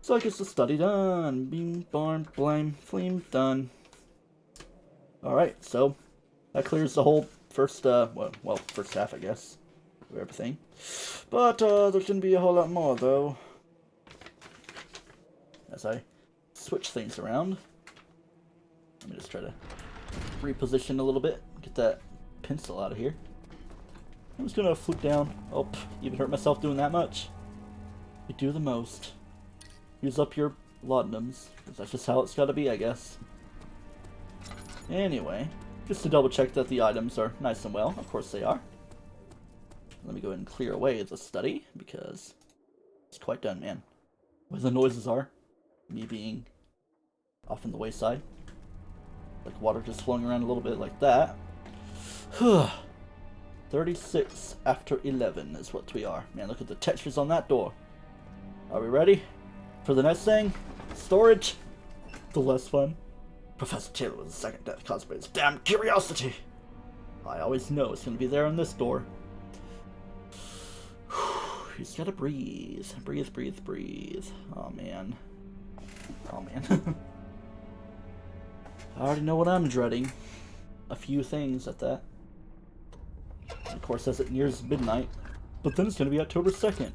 So I guess the study done. Beam, barn, blame, flame, done. Alright, so that clears the whole first, first half, I guess, of everything. But, there's gonna be a whole lot more, though. As I switch things around. Let me just try to reposition a little bit. Get that pencil out of here. I'm just gonna fluke down. Oh, even hurt myself doing that much. You do the most. Use up your laudanums. That's just how it's gotta be, I guess. Anyway, just to double check that the items are nice and well. Of course they are. Let me go ahead and clear away the study, because it's quite done, man. Where the noises are. Me being off in the wayside. Like water just flowing around a little bit like that. 36 after 11 is what we are. Man, look at the textures on that door. Are we ready for the next thing? Storage. The less fun. Professor Taylor was the second death caused by his damn curiosity. I always know it's going to be there on this door. He's got to breathe. Breathe, breathe, breathe. Oh, man. Oh, man. I already know what I'm dreading. A few things at that. And of course, as it nears midnight. But then it's going to be October 2nd.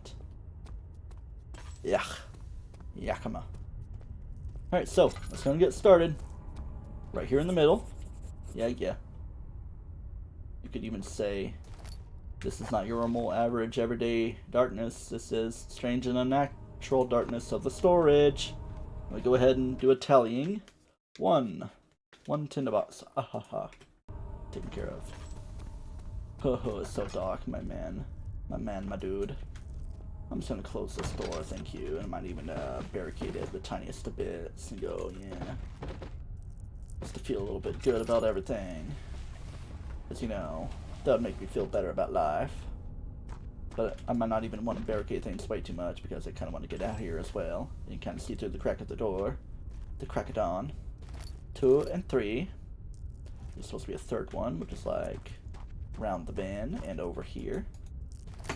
Yuck. Yakima. Alright, so, let's go and get started. Right here in the middle. Yeah. You could even say, this is not your normal, average, everyday darkness. This is strange and unnatural darkness of the storage. Let me go ahead and do a tallying. One tinderbox. Ahaha. Taken care of. Oh, it's so dark, my man. My dude. I'm just gonna close this door, thank you. And I might even barricade it the tiniest of bits and go, yeah. Just to feel a little bit good about everything. Because, you know, that would make me feel better about life. But I might not even want to barricade things way too much because I kind of want to get out of here as well. You can kind of see through the crack of the door. The crack of dawn. 2 and 3. There's supposed to be a third one, which is like round the bend and over here.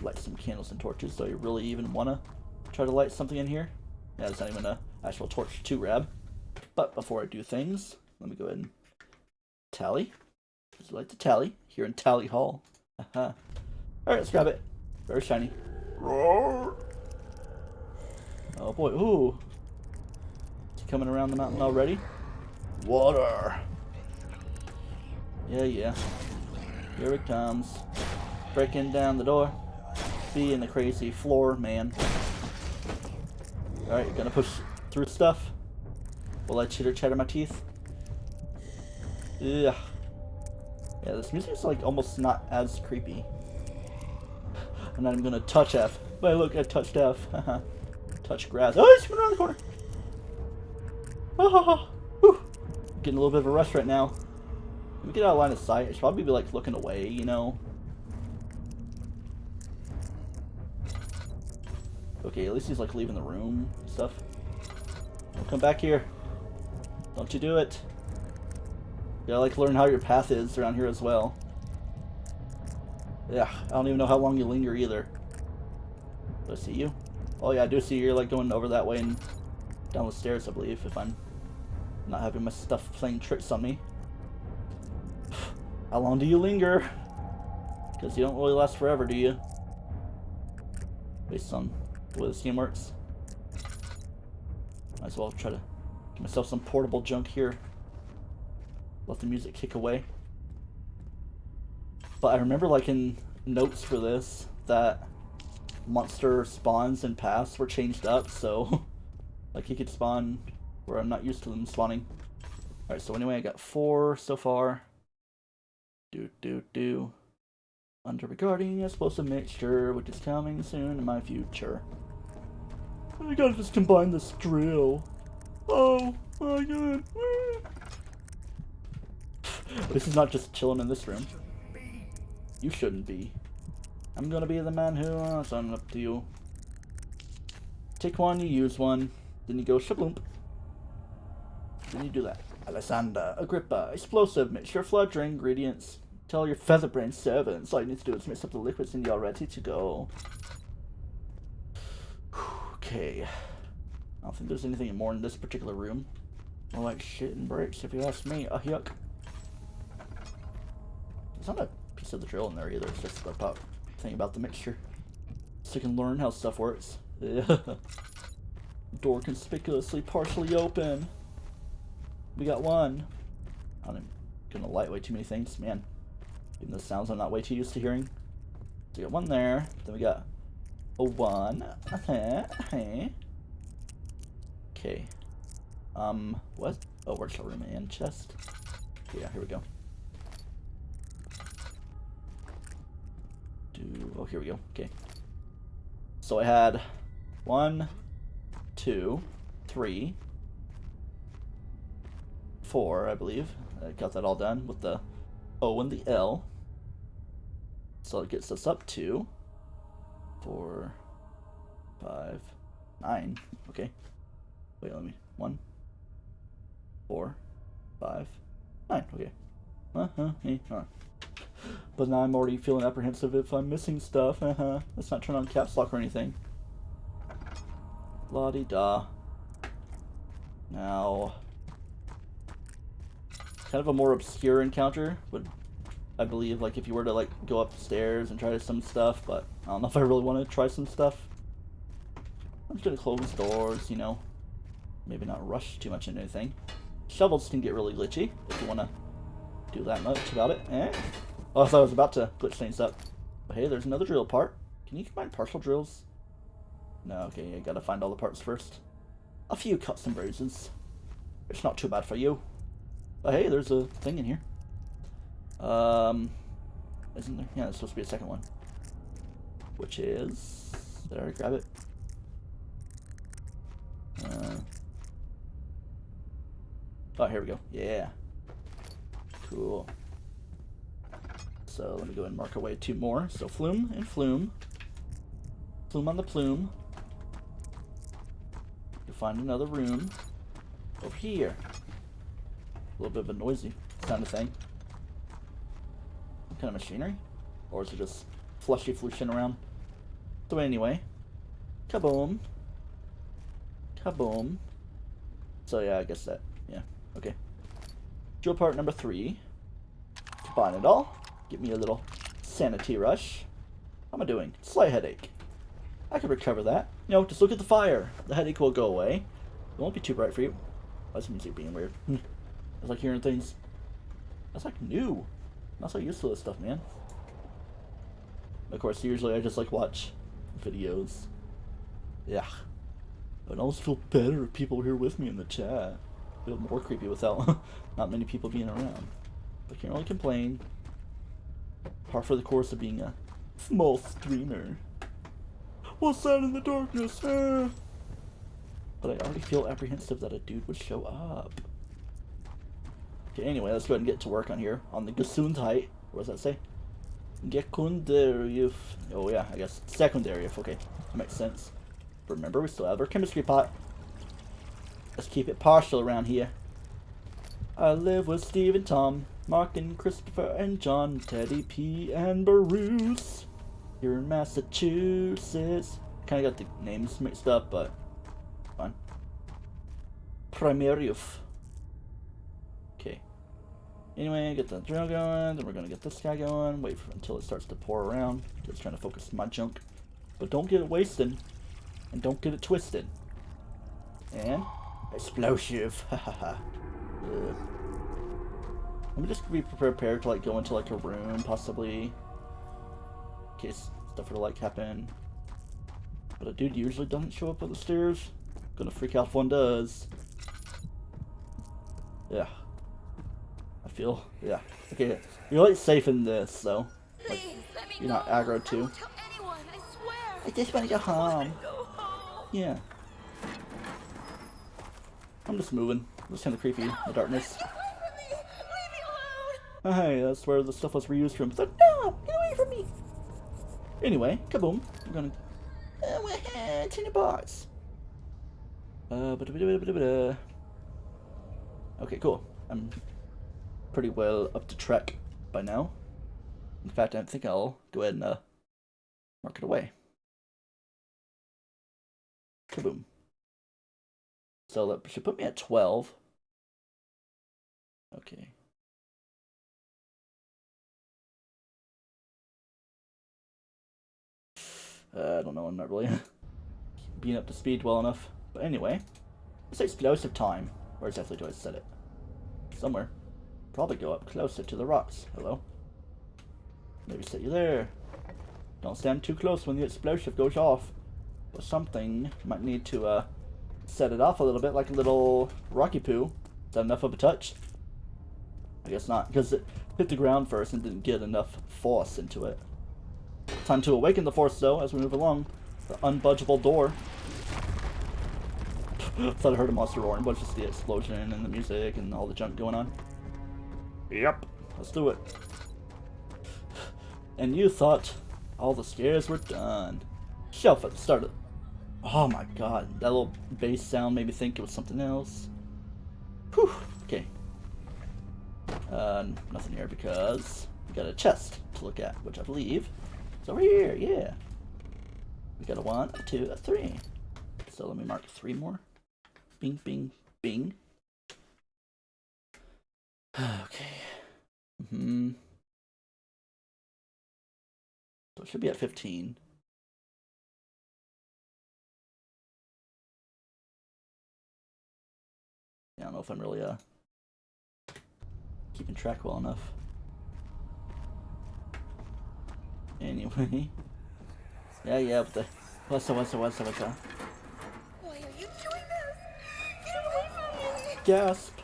Light some candles and torches. So you really even want to try to light something in here? Yeah, there's not even an actual torch to grab. But before I do things, let me go ahead and tally. Just like to tally here in Tally Hall. Alright, let's grab it. Very shiny. Oh boy, ooh. It's coming around the mountain already. Water. Yeah. Here it comes. Breaking down the door. Being the crazy floor man. Alright, you're gonna push through stuff. Will I chitter chatter my teeth? Ugh. Yeah, this music is like almost not as creepy. I'm not even gonna touch F. But look, I touched F. Touch grass. Oh, he's coming around the corner. Oh, getting a little bit of a rush right now. Let me get out of line of sight. I should probably be like looking away, you know. Okay, at least he's like leaving the room and stuff. Don't come back here. Don't you do it. You gotta like learn how your path is around here as well. Yeah, I don't even know how long you linger either. Do I see you? Oh yeah, I do see you're like going over that way and down the stairs, I believe, if I'm not having my stuff playing tricks on me. How long do you linger? Because you don't really last forever, do you? Based on the way the steam works. Might as well try to get myself some portable junk here. Let the music kick away. But I remember, like, in notes for this, that monster spawns and paths were changed up, so like he could spawn where I'm not used to them spawning. Alright, so anyway, I got 4 so far. Under regarding explosive mixture, which is coming soon in my future. I gotta just combine this drill. Oh my god. This is not just chilling in this room. You shouldn't be. I'm gonna be the man who, it's not up to you. Take one, you use one, then you go shabloomp. Then you do that. Alessandra, Agrippa, explosive mixture, flood your ingredients. Tell your featherbrain servants all you need to do is mix up the liquids and you're ready to go. Okay. I don't think there's anything more in this particular room. More like shit and bricks, if you ask me. Oh, yuck. There's not a piece of the drill in there either. It's just the thing about the mixture. So you can learn how stuff works. Door conspicuously partially open. We got one. I'm gonna light way too many things, man. Even the sounds I'm not way too used to hearing. So we got one there. Then we got a one. Okay. What? Oh, workshop room and chest. Yeah, here we go. Oh, here we go. Okay. So I had 1, 2, 3, 4, I believe. I got that all done with the O and the L. So it gets us up to 4, 5, 9. Okay. Wait, let me. 1, 4, 5, 9. Okay. But now I'm already feeling apprehensive if I'm missing stuff. Let's not turn on caps lock or anything. La-di-da. Now, kind of a more obscure encounter would, I believe, like if you were to like go upstairs and try some stuff, but I don't know if I really want to try some stuff. I'm just gonna close doors, you know. Maybe not rush too much into anything. Shovels can get really glitchy if you want to do that much about it. Oh, I thought I was about to glitch things up. But hey, there's another drill part. Can you combine partial drills? No, okay, I gotta find all the parts first. A few cuts and bruises. It's not too bad for you. But hey, there's a thing in here. Isn't there? Yeah, there's supposed to be a second one. Which is... Did I already grab it? Oh, here we go. Yeah. Cool. So let me go and mark away 2 more. So flume and flume. Flume on the plume. You'll find another room over here. A little bit of a noisy sound of thing. What kind of machinery? Or is it just flushy flushing around? So anyway. Kaboom. Kaboom. So yeah, I guess that. Yeah. Okay. Drill part number 3. Combine it all. Give me a little sanity rush. How am I doing? Slight headache. I can recover that. You know, just look at the fire. The headache will go away. It won't be too bright for you. Why is the music being weird? It's like hearing things. That's like new. I'm not so used to this stuff, man. Of course, usually I just like watch videos. Yeah. I'd almost feel better if people were here with me in the chat. Feel more creepy without not many people being around. But can't really complain. Par for the course of being a small streamer. What's that in the darkness? But I already feel apprehensive that a dude would show up. Okay, anyway, let's go ahead and get to work on here. On the Gesundheit. What does that say? Sekundarief. Oh yeah, I guess. Secondarief. Okay, that makes sense. Remember, we still have our chemistry pot. Let's keep it partial around here. I live with Steve and Tom, Mark and Christopher and John, Teddy P and Bruce. Here in Massachusetts. Kind of got the names mixed up, but fine. Primariuf. Okay. Anyway, get the drill going. Then we're gonna get this guy going. Wait until it starts to pour around. Just trying to focus my junk, but don't get it wasted, and don't get it twisted. And explosive. Hahaha. Let me just be prepared to like go into like a room possibly, in case stuff were to like happen. But a dude usually doesn't show up at the stairs. Gonna freak out if one does. Yeah. I feel, yeah. Okay, you're like safe in this, so. Like, Please, let me You're not aggro too. Don't tell anyone, I swear. I just want to go home. Go home. Yeah. I'm just moving. It's kind of creepy in the darkness. Get away from me. Leave me alone. Oh, hey, that's where the stuff was reused from. So, no, get away from me. Anyway, kaboom. I'm gonna. It's in the box. Okay, cool. I'm pretty well up to trek by now. In fact, I think I'll go ahead and mark it away. Kaboom. So that should put me at 12. Okay. I don't know, I'm not really being up to speed well enough. But anyway, it's explosive time. Where exactly do I set it? Somewhere. Probably go up closer to the rocks. Hello? Maybe set you there. Don't stand too close when the explosive goes off. Or something. Might need to set it off a little bit like a little rocky poo. Is that enough of a touch? I guess not, because it hit the ground first and didn't get enough force into it. Time to awaken the force, though, as we move along. The unbudgeable door. Thought I heard a monster roaring, but it's just the explosion and the music and all the junk going on. Yep, let's do it. And you thought all the scares were done. Shelf at the start of... Oh my god, that little bass sound made me think it was something else. Whew, okay. Nothing here because we got a chest to look at, which I believe is over here, yeah. We got a 1, a 2, a 3. So let me mark 3 more. Bing, bing, bing. Okay. So it should be at 15. I don't know if I'm really keeping track well enough. Anyway. Yeah, but the what's up? Why are you doing this? Get away from me. Gasp.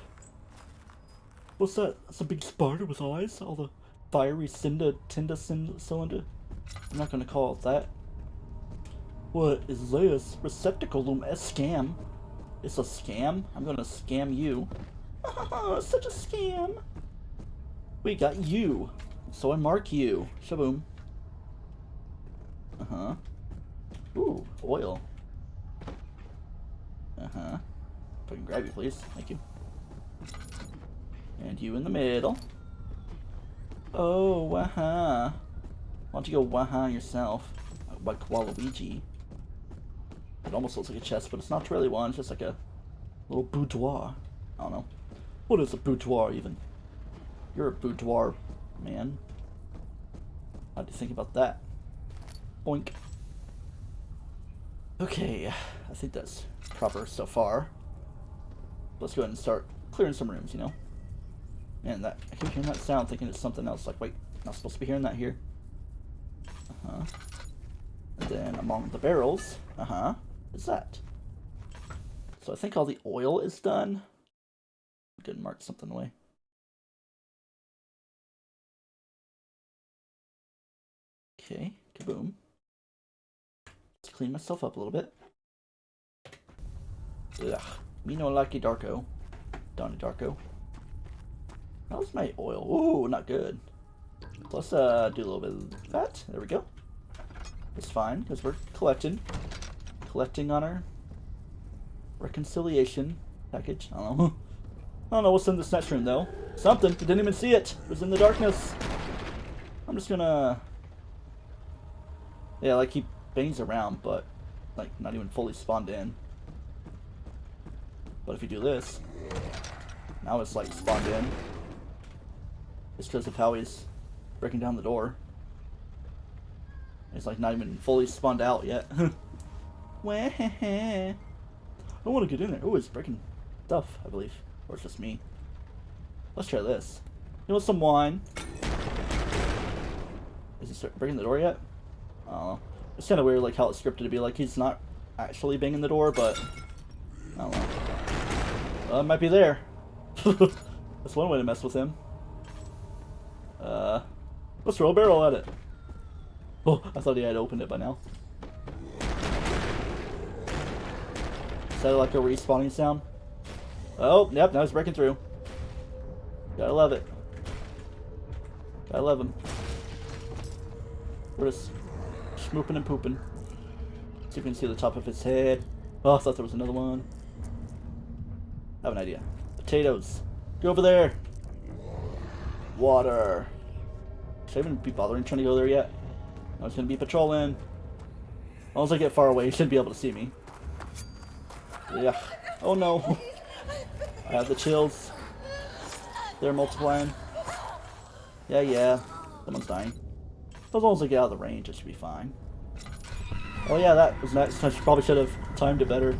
What's that? That's a big spider with eyes? All the fiery cylinder. I'm not gonna call it that. What is this? Receptacle a scam? It's a scam? I'm gonna scam you. Such a scam. We got you. So I mark you. Shaboom. Uh-huh. Ooh, oil. Uh-huh. If I can grab you, please. Thank you. And you in the middle. Oh, wah-ha. Why don't you go wah-ha yourself? Like Waluigi. It almost looks like a chest, but it's not really one. It's just like a little boudoir. I don't know. What is a boudoir, even? You're a boudoir, man. How do you think about that? Boink. Okay, I think that's proper so far. Let's go ahead and start clearing some rooms, you know? Man, that I keep hearing that sound thinking it's something else. Like, wait, not supposed to be hearing that here. Uh-huh. And then among the barrels, uh-huh, is that. So I think all the oil is done. I'm gonna mark something away. Okay, kaboom. Let's clean myself up a little bit. Ugh, me no likey Darko. Donnie Darko. How's my oil? Ooh, not good. Let's do a little bit of that. There we go. It's fine, because we're collecting on our reconciliation package. I don't know what's in this next room, though. Something. I didn't even see it. It was in the darkness. I'm just gonna... Yeah, like, he bangs around, but, like, not even fully spawned in. But if you do this, now it's, like, spawned in. It's because of how he's breaking down the door. It's like not even fully spawned out yet. I want to get in there. Oh, it's breaking stuff, I believe. Or it's just me. Let's try this. You want some wine? Is he start breaking the door yet? I don't know. It's kind of weird like how it's scripted to be like he's not actually banging the door, but I don't know. Well, it might be there. That's one way to mess with him. Let's throw a barrel at it. Oh, I thought he had opened it by now. Is that like a respawning sound? Oh, yep, now he's breaking through. Gotta love it. Gotta love him. We're just schmooping and pooping. See if we can see the top of his head. Oh, I thought there was another one. I have an idea. Potatoes. Go over there. Water. Should I even be bothering trying to go there yet? I was gonna be patrolling. As long as I get far away, you shouldn't be able to see me. Yeah. Oh no. I have the chills. They're multiplying. Yeah. Someone's dying. As long as I get out of the range, it should be fine. Oh yeah, that was next. I probably should have timed it better.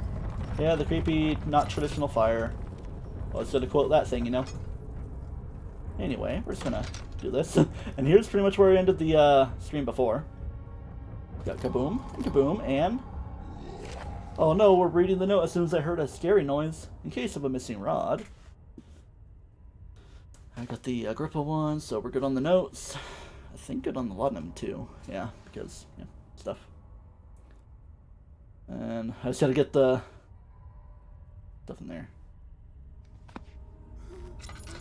Yeah, the creepy, not traditional fire. I was gonna quote that thing, you know. Anyway, we're just gonna do this. And here's pretty much where we ended the stream before. Got kaboom, kaboom, and... Oh no, we're reading the note as soon as I heard a scary noise. In case of a missing rod. I got the Agrippa one, so we're good on the notes. I think good on the laudanum too. Yeah, because, yeah, stuff. And I just gotta get the stuff in there.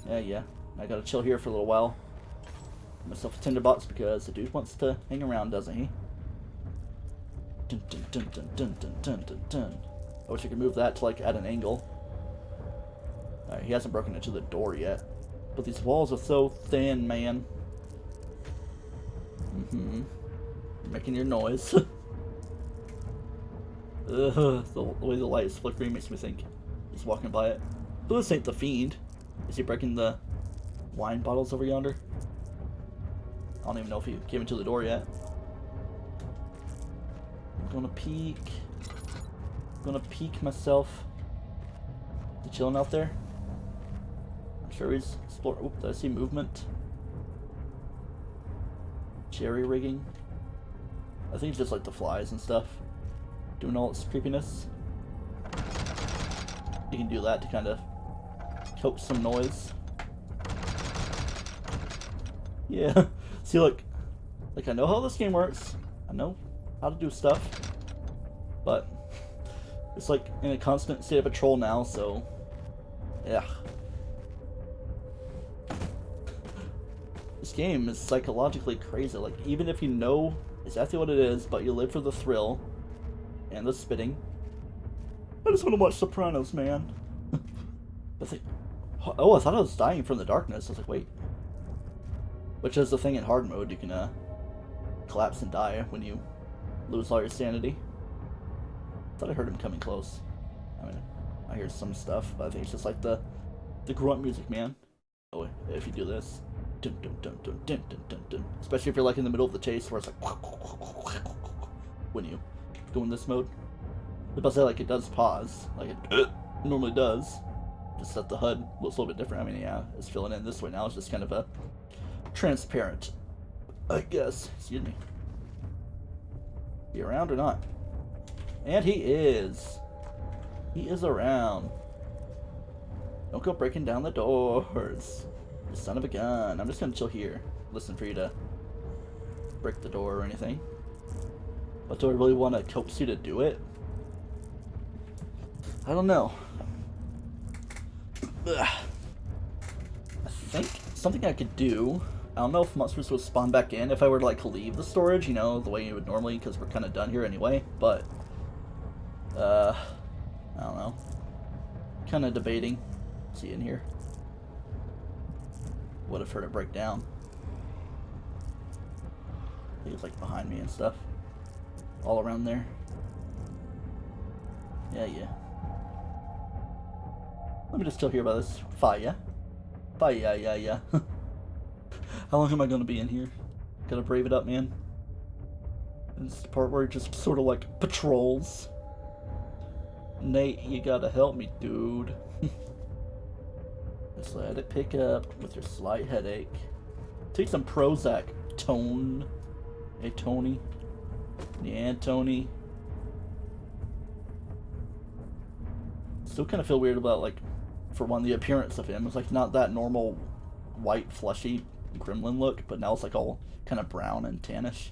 Yeah. I gotta chill here for a little while. Get myself a tinderbox because the dude wants to hang around, doesn't he? Dun, dun, dun, dun, dun, dun, dun, dun, dun. I wish I could move that to like at an angle. Alright, he hasn't broken into the door yet. But these walls are so thin, man. Making your noise. The way the light is flickering makes me think he's walking by it. So this ain't the fiend. Is he breaking the wine bottles over yonder? I don't even know if he came into the door yet. I'm gonna peek. I'm gonna peek myself. Is he chilling out there? I'm sure he's exploring. Oop, did I see movement? Jerry rigging. I think it's just like the flies and stuff doing all its creepiness. You can do that to kind of coax some noise. Yeah. See, look, like I know how this game works. I know how to do stuff, but it's like in a constant state of patrol now. So, yeah. This game is psychologically crazy. Like, even if you know exactly what it is, but you live for the thrill and the spitting. I just want to watch Sopranos, man. Oh, I thought I was dying from the darkness. I was like, wait. Which is the thing in hard mode. You can collapse and die when you lose all your sanity. I thought I heard him coming close. I mean, I hear some stuff, but I think it's just like the grunt music, man. Oh, if you do this. Dun, dun, dun, dun, dun, dun, dun, dun. Especially if you're like in the middle of the chase where it's like when you go in this mode. I was about to say, like, it does pause, like it normally does. Just that the HUD looks a little bit different. I mean, yeah, it's filling in this way now. It's just kind of a transparent, I guess. Excuse me. He around or not? And he is. He is around. Don't go breaking down the doors. You son of a gun. I'm just gonna chill here. Listen for you to break the door or anything. But do I really want to coax you to do it? I don't know. Ugh. I think something I could do. I don't know if monsters would spawn back in if I were to like leave the storage, you know, the way you would normally, because we're kind of done here anyway. But I don't know. Kind of debating. See in here. Would have heard it break down. I think it's like behind me and stuff. All around there. Yeah. Let me just chill here by this fire. Yeah. How long am I gonna be in here? Gotta brave it up, man. This is the part where it just sort of like patrols. Nate, you gotta help me, dude. Just let it pick up with your slight headache. Take some Prozac, Tone. Hey, Tony. Yeah, Tony. Still kind of feel weird about, like, for one, the appearance of him. It's like not that normal white, fleshy gremlin look, but now it's like all kind of brown and tannish.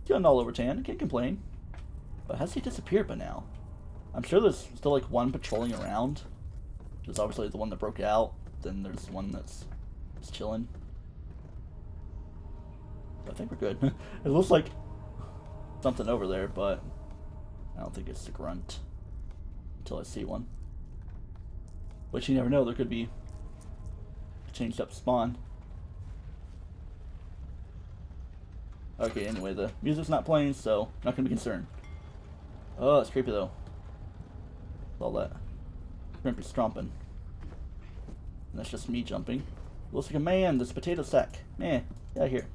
He's gotten all over tan. I can't complain. But has he disappeared by now? I'm sure there's still like one patrolling around. There's obviously the one that broke out. Then there's one that's just chilling. I think we're good. It looks like something over there, but I don't think it's the grunt until I see one. But you never know, there could be a changed up spawn. Okay, anyway, the music's not playing, so not gonna be concerned. Oh, it's creepy though. All that crimpy stomping. And that's just me jumping. Looks like a man, this potato sack. Man, get out of here.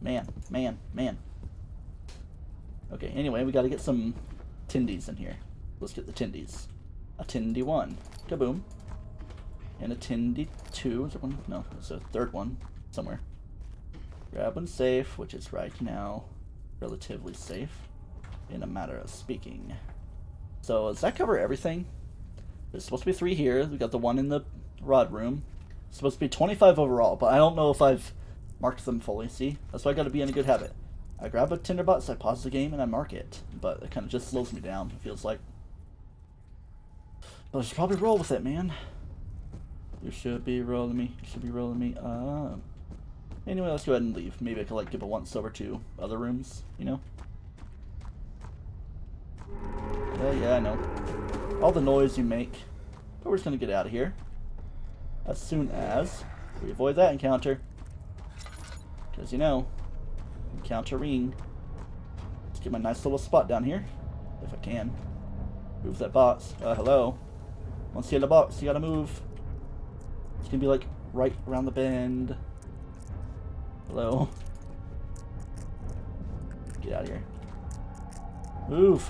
Man. Okay, anyway, we gotta get some tindies in here. Let's get the tindies. A tindy 1. Kaboom. And a tindy 2. Is there one? No, there's a third one somewhere. Grab one safe, which is right now relatively safe, in a matter of speaking. So, does that cover everything? There's supposed to be 3 here. We got the one in the rod room. It's supposed to be 25 overall, but I don't know if I've marked them fully. See? That's why I gotta be in a good habit. I grab a tinderbox, I pause the game, and I mark it. But it kind of just slows me down, it feels like. But I should probably roll with it, man. You should be rolling me. You should be rolling me. Anyway, let's go ahead and leave. Maybe I could, like, give a once over to other rooms, you know? Yeah, I know. All the noise you make. But we're just gonna get out of here. As soon as we avoid that encounter. Because, you know, encountering. Let's get my nice little spot down here. If I can. Move that box. Hello. Once you hit the box, you gotta move. It's gonna be like right around the bend. Hello. Get out of here. Move.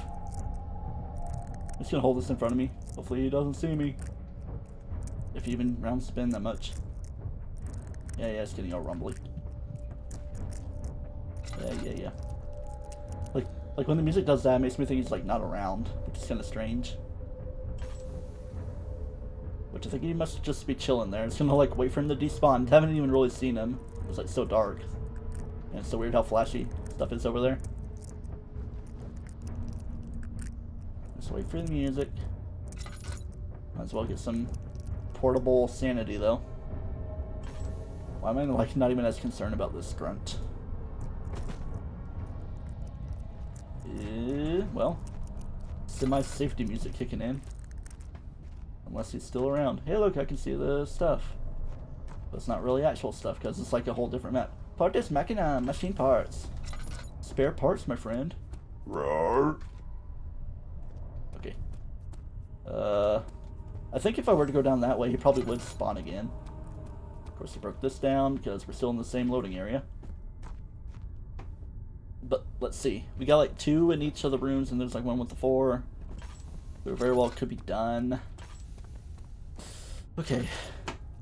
I'm just gonna hold this in front of me. Hopefully he doesn't see me. If he even round spin that much. Yeah, it's getting all rumbly. Yeah. Like when the music does that, it makes me think he's like not around, which is kind of strange. Which I think he must just be chilling there. It's gonna like wait for him to despawn. Haven't even really seen him. It's like so dark. And it's so weird how flashy stuff is over there. Just wait for the music. Might as well get some portable sanity though. Why am I like not even as concerned about this grunt? Well, semi-safety music kicking in. Unless he's still around. Hey look, I can see the stuff. But it's not really actual stuff because it's like a whole different map. Partes machina, machine parts. Spare parts, my friend. Roar. Okay. I think if I were to go down that way, he probably would spawn again. Of course, he broke this down because we're still in the same loading area. But let's see. We got like 2 in each of the rooms, and there's like one with the 4. We very well could be done. Okay.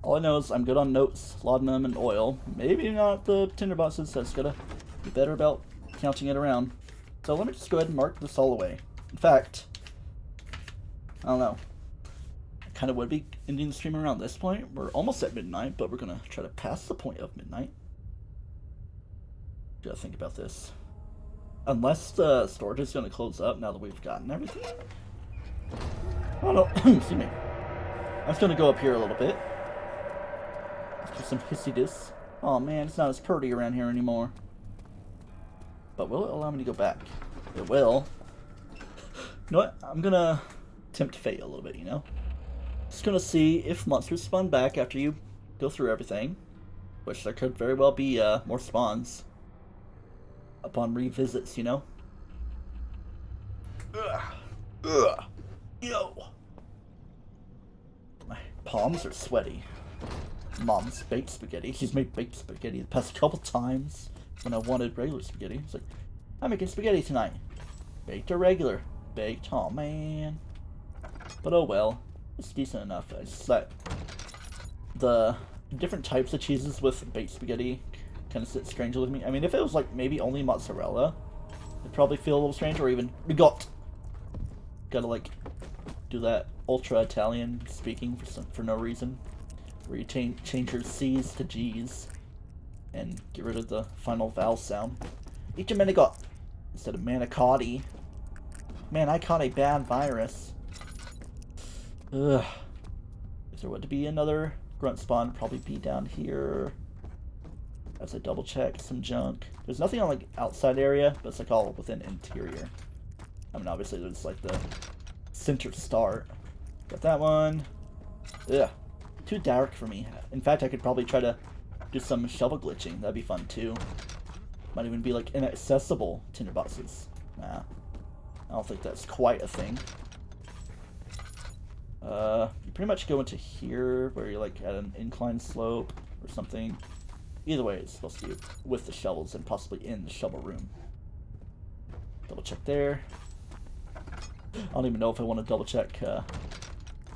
All I know is I'm good on notes, laudanum, and oil. Maybe not the tinderboxes. That's gotta be better about counting it around. So let me just go ahead and mark this all away. In fact, I don't know. I kind of would be ending the stream around this point. We're almost at midnight, but we're gonna try to pass the point of midnight. Gotta think about this. Unless the storage is gonna close up now that we've gotten everything. Oh no, excuse me. I'm just gonna go up here a little bit. Let's do some hissy diss. Oh man, it's not as pretty around here anymore. But will it allow me to go back? It will. You know what? I'm gonna tempt fate a little bit, you know? Just gonna see if monsters spawn back after you go through everything. Which there could very well be more spawns upon revisits, you know? Ugh. Yo! My palms are sweaty. Mom's baked spaghetti. She's made baked spaghetti the past couple times when I wanted regular spaghetti. It's like, I'm making spaghetti tonight. Baked or regular? Baked. Oh man. But oh well. It's decent enough. I just like the different types of cheeses with baked spaghetti kind of sit strangely with me. I mean, if it was like maybe only mozzarella, it'd probably feel a little strange, or even ricotta. Gotta like do that ultra Italian speaking for no reason, where you change your C's to G's and get rid of the final vowel sound. Eat your minigot. instead of manicotti. Man, I caught a bad virus. Ugh. If there were to be another grunt spawn, probably be down here. As I double check some junk. There's nothing on like outside area, but it's like all within interior. I mean, obviously there's like the center start. Got that one. Ugh. Too dark for me. In fact, I could probably try to do some shovel glitching. That'd be fun too. Might even be like inaccessible tinderboxes. Nah. I don't think that's quite a thing. You pretty much go into here where you're like at an incline slope or something. Either way, it's supposed to be with the shovels and possibly in the shovel room. Double check there. I don't even know if I want to double check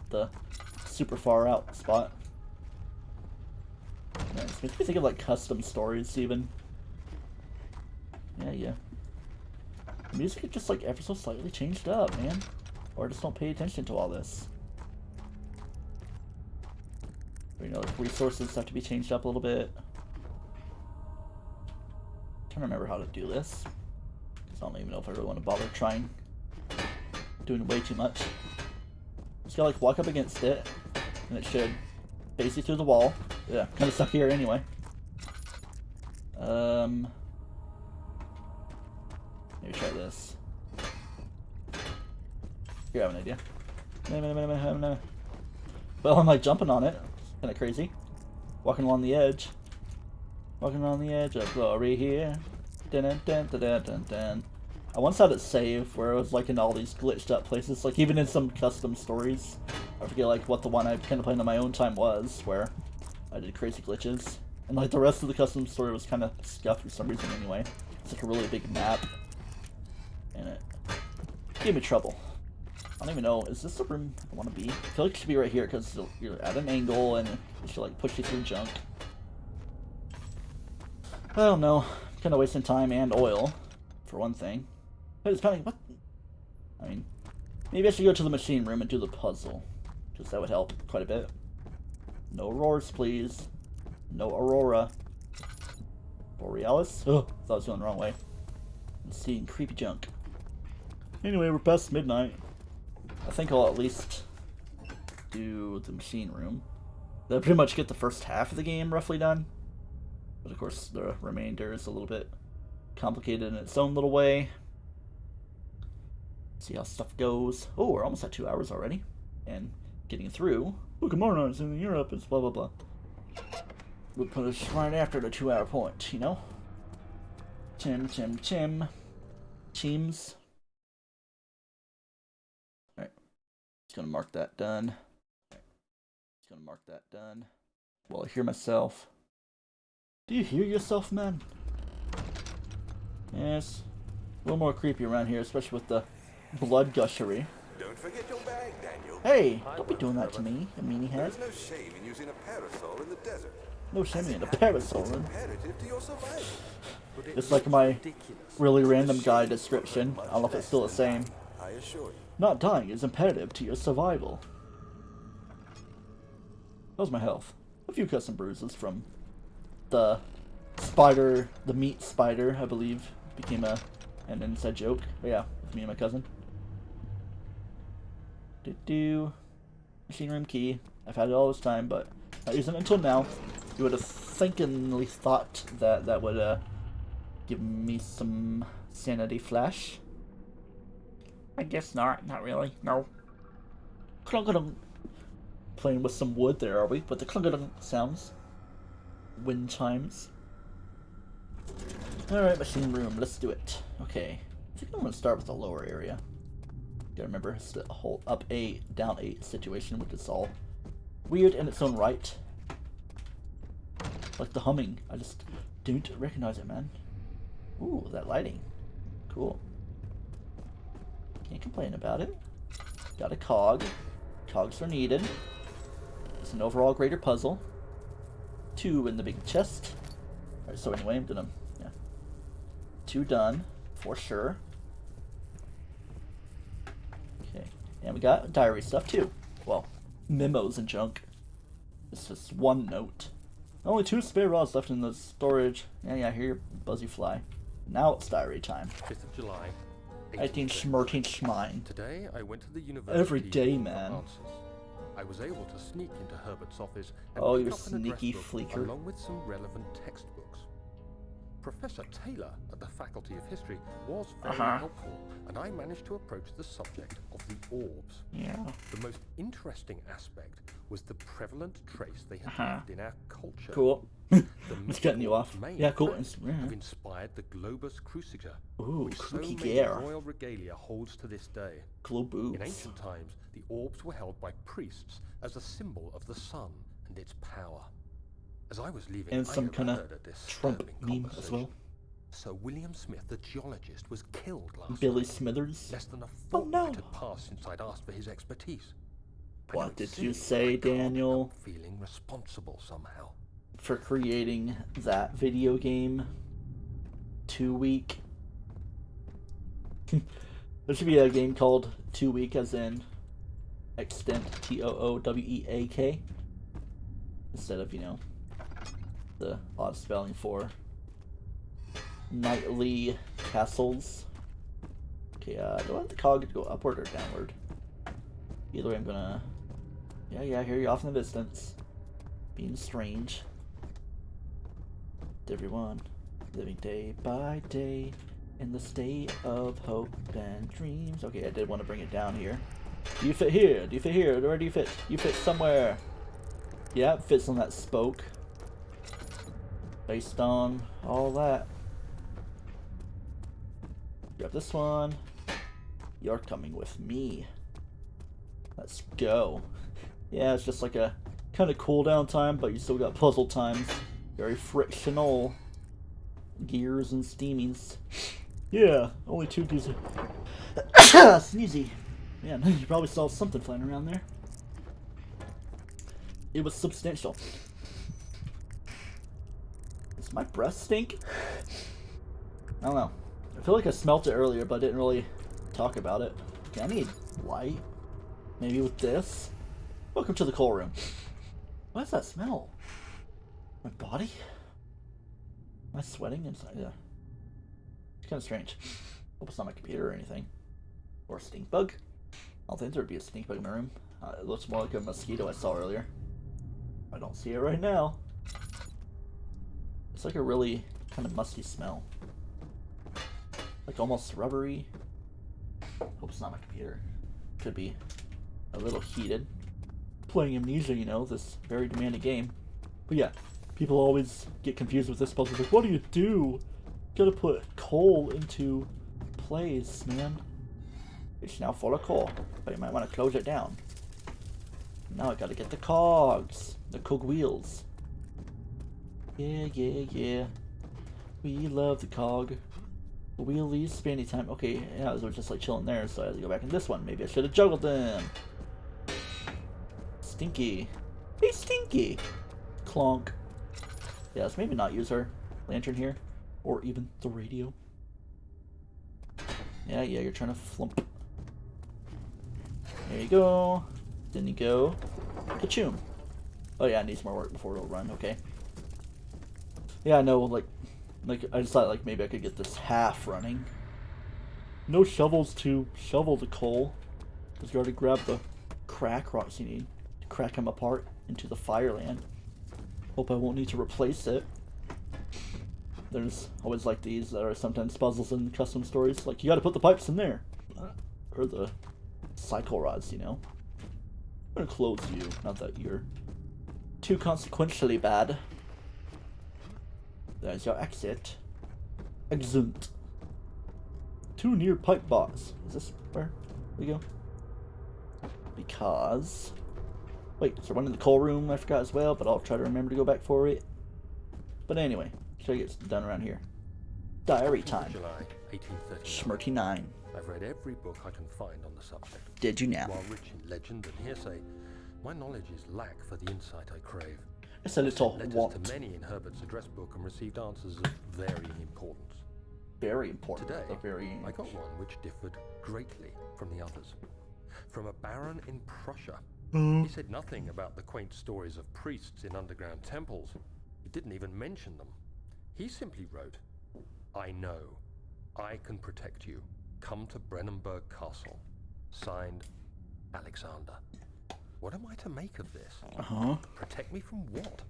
the super far out spot. Man, this makes me think of like custom stories even. Yeah. The music is just like ever so slightly changed up, man. Or just don't pay attention to all this. Or, you know, like resources have to be changed up a little bit. I'm trying to remember how to do this. Because I don't even know if I really want to bother trying. Doing way too much. Just gotta like walk up against it. And it should face you through the wall. Yeah, kind of stuck here anyway. Maybe try this. Here, I have an idea. Well, I'm like jumping on it. It's kind of crazy. Walking along the edge. Walking along the edge of glory here. Dun dun dun dun dun dun dun. I once had it saved where it was like in all these glitched up places, like even in some custom stories. I forget like what the one I kind of played on my own time was, where I did crazy glitches. And like the rest of the custom story was kind of scuffed for some reason anyway. It's like a really big map. And it gave me trouble. I don't even know, is this the room I want to be? I feel like it should be right here because you're at an angle and it should like push you through junk. I don't know. Kind of wasting time and oil, for one thing. But it's kind of, what? I mean, maybe I should go to the machine room and do the puzzle. Because that would help quite a bit. No roars, please. No Aurora. Borealis? Oh, thought I was going the wrong way. I'm seeing creepy junk. Anyway, we're past midnight. I think I'll at least do the machine room. That'll pretty much get the first half of the game roughly done. But of course, the remainder is a little bit complicated in its own little way. See how stuff goes. Oh, we're almost at 2 hours already. And getting through. Look at Morons in Europe, it's blah blah blah. We'll put us right after the 2 hour point, you know? Chim. Teams. Alright. Just gonna mark that done. Just gonna mark that done. Well, I hear myself. Do you hear yourself, man? Yes. A little more creepy around here, especially with the blood gushery. Don't forget your bag, Daniel. Hey, don't be doing that to me, you meanie head. There's no shame in using a parasol in the desert. No shame in a parasol. Imperative to your survival. It's like my really random guy description. I don't know if it's still the same. I assure you. Not dying is imperative to your survival. How's my health? A few cuts and bruises from the spider, the meat spider, I believe, became an inside joke. But yeah, with me and my cousin. Machine room key. I've had it all this time, but not using it until now. You would have thinkingly thought that that would give me some sanity flash. I guess not. Not really. No. Clunk-a-dunk. Playing with some wood there, are we? With the clunk-a-dunk sounds. Wind chimes. Alright, machine room. Let's do it. Okay. I think I'm going to start with the lower area. Gotta remember, it's the whole up 8, down 8 situation, which is all weird in its own right. Like the humming. I just don't recognize it, man. Ooh, that lighting. Cool. Can't complain about it. Got a cog. Cogs are needed. It's an overall greater puzzle. 2 in the big chest. Alright, so anyway, I'm gonna... yeah. 2 done. For sure. Okay. And we got diary stuff, too. Well, memos and junk. It's just 1 note. Only 2 spare rods left in the storage. Yeah, I hear your buzzy fly. Now it's diary time. 5th of July, 18 1830. Schmine. Today, I went to the university Every day, for man. answers. I was able to sneak into Herbert's office and Oh, pick you up an address sneaky book fleeker. along with some relevant textbooks. Professor Taylor at the Faculty of History was very helpful, and I managed to approach the subject of the orbs. Yeah. The most interesting aspect was the prevalent trace they had left in our culture. Cool. The It's cutting you off. main Yeah, cool. fact Yeah. have inspired the Globus Cruciger, Ooh, which so many Cruciger. royal regalia holds to this day. Globus. In ancient times, the orbs were held by priests as a symbol of the sun and its power. As I was leaving, And some I kind of overheard a Trump disturbing meme as well. Sir William Smith, the geologist, was killed last Billy night. Smithers. Less than a Oh, fortnight no. had passed since I'd asked for his expertise. I know What it's did you silly, say, but I can't Daniel? help feeling responsible somehow. For creating that video game 2 week. There should be a game called 2 Week, as in extent, TOOWEAK, instead of, you know, the odd spelling for nightly castles. Okay, do I want the cog to go upward or downward? Either way, I'm gonna. Yeah, I hear you off in the distance. Being strange. Everyone living day by day in the state of hope and dreams. Okay, I did want to bring it down here. Do you fit here? Do you fit here? Where do you fit? You fit somewhere. Yeah, it fits on that spoke. Based on all that. Grab this one. You're coming with me. Let's go. Yeah, it's just like a kind of cooldown time, but you still got puzzle times. Very frictional. Gears and steamies. Yeah, only 2 gears. Sneezy. Man, you probably saw something flying around there. It was substantial. Does my breath stink? I don't know. I feel like I smelt it earlier, but I didn't really talk about it. Okay, I need light. Maybe with this. Welcome to the coal room. What does that smell? My body? Am I sweating inside? Yeah. It's kind of strange. Hope it's not my computer or anything. Or a stink bug. I don't think there'd be a stink bug in my room. It looks more like a mosquito I saw earlier. I don't see it right now. It's like a really kind of musty smell. Like almost rubbery. Hope it's not my computer. Could be a little heated. Playing Amnesia, you know, this very demanding game. But yeah, people always get confused with this puzzle. Like, what do you do? Gotta put coal into place, man. It's now full of coal, but you might want to close it down. Now I gotta get the cogs, the cog wheels. Yeah. We love the cog. Wheelies, spinny time. Okay, yeah, I was just like chilling there, so I had to go back in this one. Maybe I should have juggled them. Stinky. Hey, Stinky! Clonk. Yeah, let's maybe not use our lantern here. Or even the radio. Yeah, you're trying to flump. There you go. Then you go. Ka-choom. Oh yeah, it needs more work before it'll run, okay. Yeah, I know, like I just thought like maybe I could get this half running. No shovels to shovel the coal. Because you already grabbed the crack rocks you need to crack them apart into the fireland. Hope I won't need to replace it. There's always like these that are sometimes puzzles in custom stories. Like, you gotta put the pipes in there. Or the cycle rods, you know. I'm gonna close you. Not that you're too consequentially bad. There's your exit. Exit. 2 near pipe box. Is this where we go? Because... Wait, is there one in the coal room? I forgot as well, but I'll try to remember to go back for it. But anyway, should I get done around here? Diary time. July 1839. Schmirty9. I've read every book I can find on the subject. Did you now? While rich in legend and hearsay, my knowledge is lack for the insight I crave. I said it's all Letters want. to many in Herbert's address book and received answers of varying importance. Very important. Today, But very... I got one which differed greatly from the others. From a baron in Prussia. He said nothing about the quaint stories of priests in underground temples. He didn't even mention them. He simply wrote, I know. I can protect you. Come to Brennenburg Castle. Signed, Alexander. What am I to make of this? Protect me from what?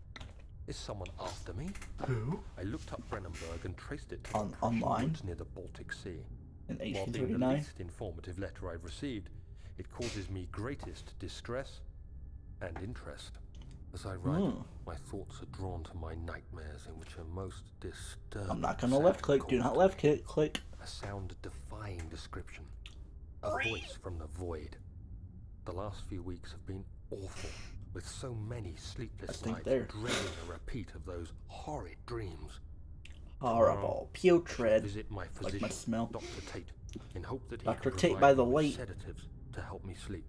Is someone after me? Who? I looked up Brennenburg and traced it to the online? woods near the Baltic Sea. In While being the 1839? least informative letter I've received, it causes me greatest distress and interest. As I write, my thoughts are drawn to my nightmares in which are most disturbing. I'm not gonna left click. Do not left click. A sound-defying description. A voice from the void. The last few weeks have been awful, with so many sleepless nights, dreading a repeat of those horrid dreams. Horrible, putrid, Visit my physician, like my smell. Dr. Tate, in hope that he Dr. can Tate provide by the me with lake. sedatives to help me sleep.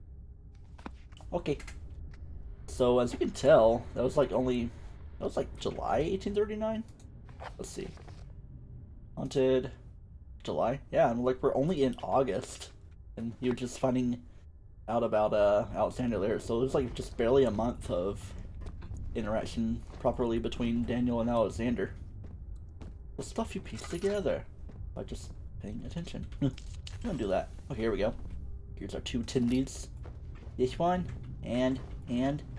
Okay. So as you can tell, that was like July 1839. Let's see. Haunted July. Yeah, and like we're only in August, and you're just finding out about Alexander there. So it was like just barely a month of interaction properly between Daniel and Alexander. The stuff you piece together by just paying attention. I'm gonna do that. Okay, here we go. Here's our 2 Tindies. This one, and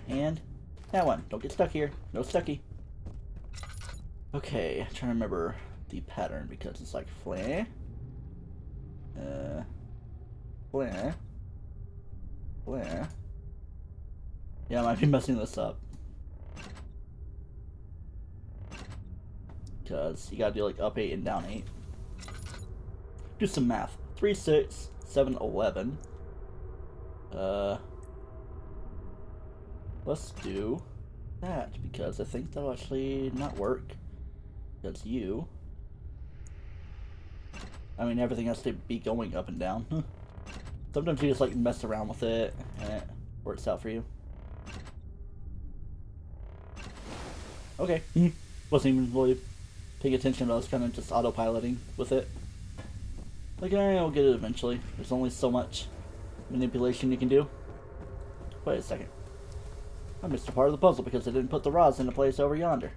that one. Don't get stuck here. No stucky. Okay, I'm trying to remember the pattern because it's like flare, flare. Yeah, I might be messing this up. Because you gotta do like up 8 and down 8. Do some math. 3, 6, 7, 11. Let's do that because I think that'll actually not work. Because everything has to be going up and down. Sometimes you just like mess around with it and it works out for you. Okay. Wasn't even really paying attention, but I was kind of just autopiloting with it. Like, I'll get it eventually. There's only so much manipulation you can do. Wait a second. I missed a part of the puzzle because I didn't put the rods into place over yonder.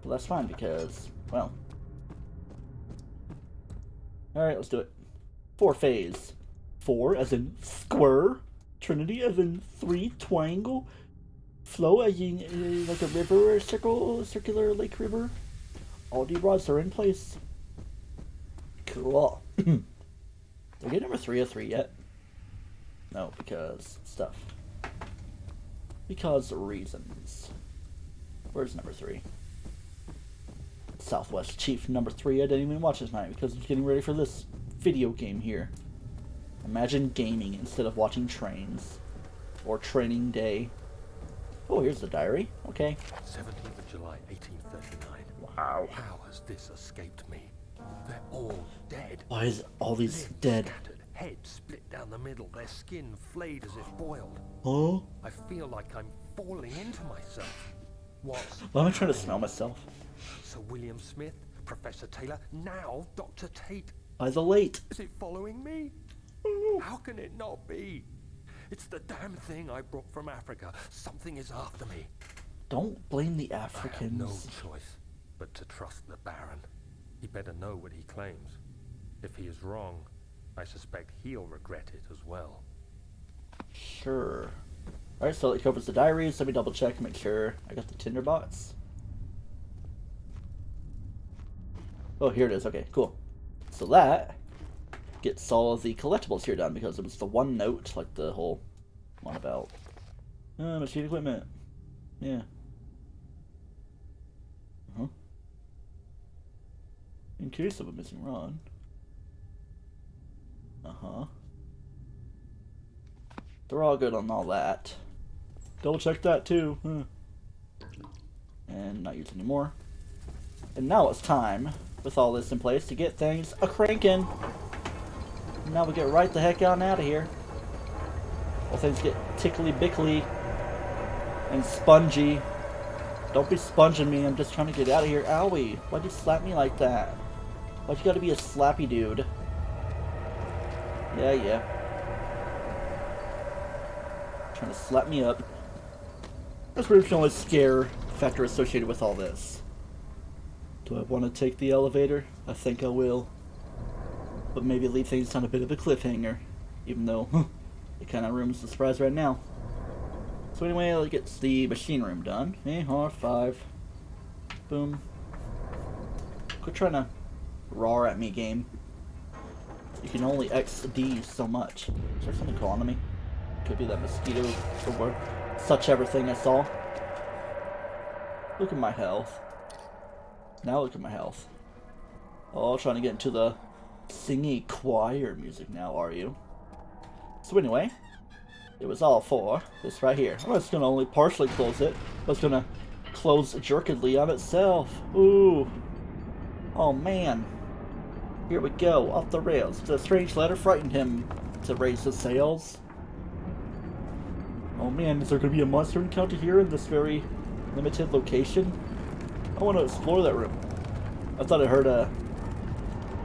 But that's fine because, well. Alright, let's do it. 4 phase. 4 as in square. Trinity as in 3 triangle. Flow as in like a river, circular lake river. All the rods are in place. Cool. Did I get number 3 of 3 yet? No, because stuff. Because reasons. Where's number 3? Southwest Chief number 3. I didn't even watch it tonight because I was getting ready for this video game here. Imagine gaming instead of watching trains. Or training day. Oh, here's the diary. Okay. 17th of July, 1839. Wow. How has this escaped me? They're all dead. Why is all these Limbs dead? Scattered, heads split down the middle, their skin flayed as if boiled. Huh? I feel like I'm falling into myself. What's Why am I trying to smell myself? Sir William Smith, Professor Taylor, now Dr. Tate. By the late. Is it following me? How can it not be? It's the damn thing I brought from Africa. Something is after me. Don't blame the I have Africans. no choice but to trust the Baron. He better know what he claims. If he is wrong, I suspect he'll regret it as well. Sure. Alright, so it covers the diaries. Let me double check and make sure I got the tinderbox. Oh, here it is. Okay, cool. So that gets all of the collectibles here done because it was the one note, like the whole one about machine equipment. Yeah. In case of a missing rod. They're all good on all that. Double check that too. And not use anymore. And now it's time, with all this in place, to get things a-crankin'. Now we get right the heck on out of here. While things get tickly-bickly and spongy. Don't be sponging me, I'm just trying to get out of here. Owie, why'd you slap me like that? Why'd you gotta be a slappy dude? Yeah. Trying to slap me up. That's pretty much the only scare factor associated with all this. Do I want to take the elevator? I think I will. But maybe leave things on a bit of a cliffhanger. Even though it kind of ruins the surprise right now. So anyway, let's get the machine room done. R5. Boom. Quit trying to roar at me, game. You can only XD so much. Is there something calling to me? Could be that mosquito or such everything I saw. Look at my health. Now look at my health. Oh, trying to get into the singy choir music now, are you? So anyway, it was all for this right here. I'm just gonna only partially close it. I was gonna close jerkedly on itself. Ooh. Oh man. Here we go, off the rails. The strange letter frightened him to raise his sails. Oh man, is there gonna be a monster encounter here in this very limited location? I want to explore that room. I thought I heard a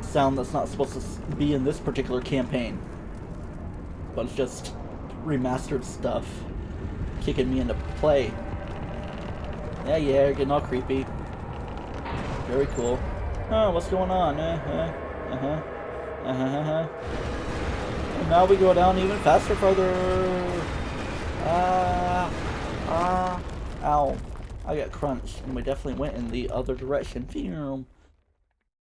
sound that's not supposed to be in this particular campaign. But it's just remastered stuff kicking me into play. Yeah, you're getting all creepy. Very cool. Oh, what's going on? And now we go down even faster, further. Ow. I got crunched, and we definitely went in the other direction. Phew.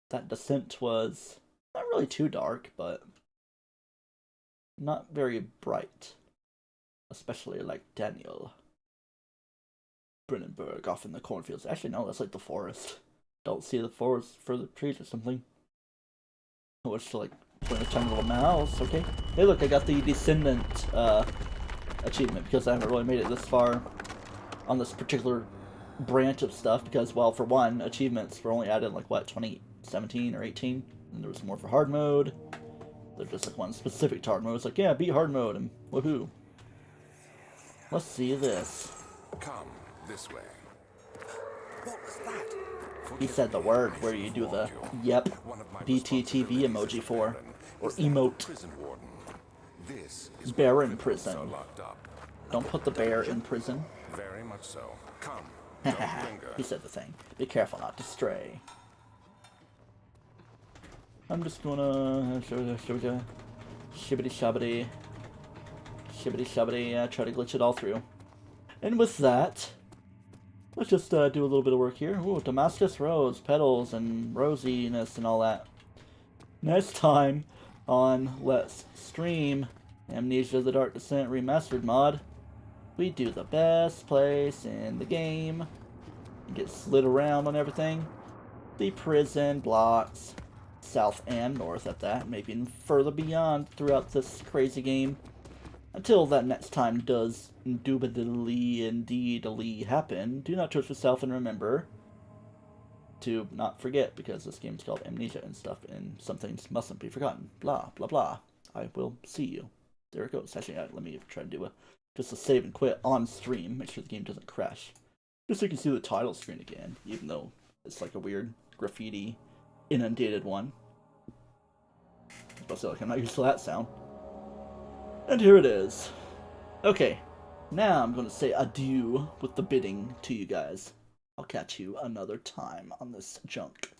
That descent was not really too dark, but not very bright. Especially like Daniel Brennenberg off in the cornfields. Actually, no, that's like the forest. Don't see the forest for the trees or something. I wish to like point a tiny little mouse. Okay. Hey, look, I got the Descendant achievement because I haven't really made it this far on this particular branch of stuff. Because, well, for one, achievements were only added like what, 2017 or 18, and there was more for hard mode. There's just like one specific to hard mode. It's like, yeah, beat hard mode and woohoo. Let's see this. Come this way. What was that? He said the word where you do the yep BTTV emoji for, or emote. This is Bear in prison. locked up. Don't put the bear in prison. Very much so. Come. Don't linger. He said the thing. Be careful not to stray. I'm just gonna shibbity shabbity try to glitch it all through. And with that, let's just do a little bit of work here. Ooh, Damascus Rose, petals, and rosiness and all that. Next time on Let's Stream Amnesia the Dark Descent Remastered mod, we do the best place in the game. Get slid around on everything. The prison blocks, south and north at that, maybe even further beyond throughout this crazy game. Until that next time does indubitably indeedly happen, do not torture yourself and remember to not forget, because this game is called Amnesia and stuff, and some things mustn't be forgotten. Blah, blah, blah. I will see you. There it goes. Actually, let me try to do just a save and quit on stream. Make sure the game doesn't crash. Just so you can see the title screen again, even though it's like a weird graffiti inundated one. But like, I'm not used to that sound. And here it is. Okay, now I'm going to say adieu with the bidding to you guys. I'll catch you another time on this junk.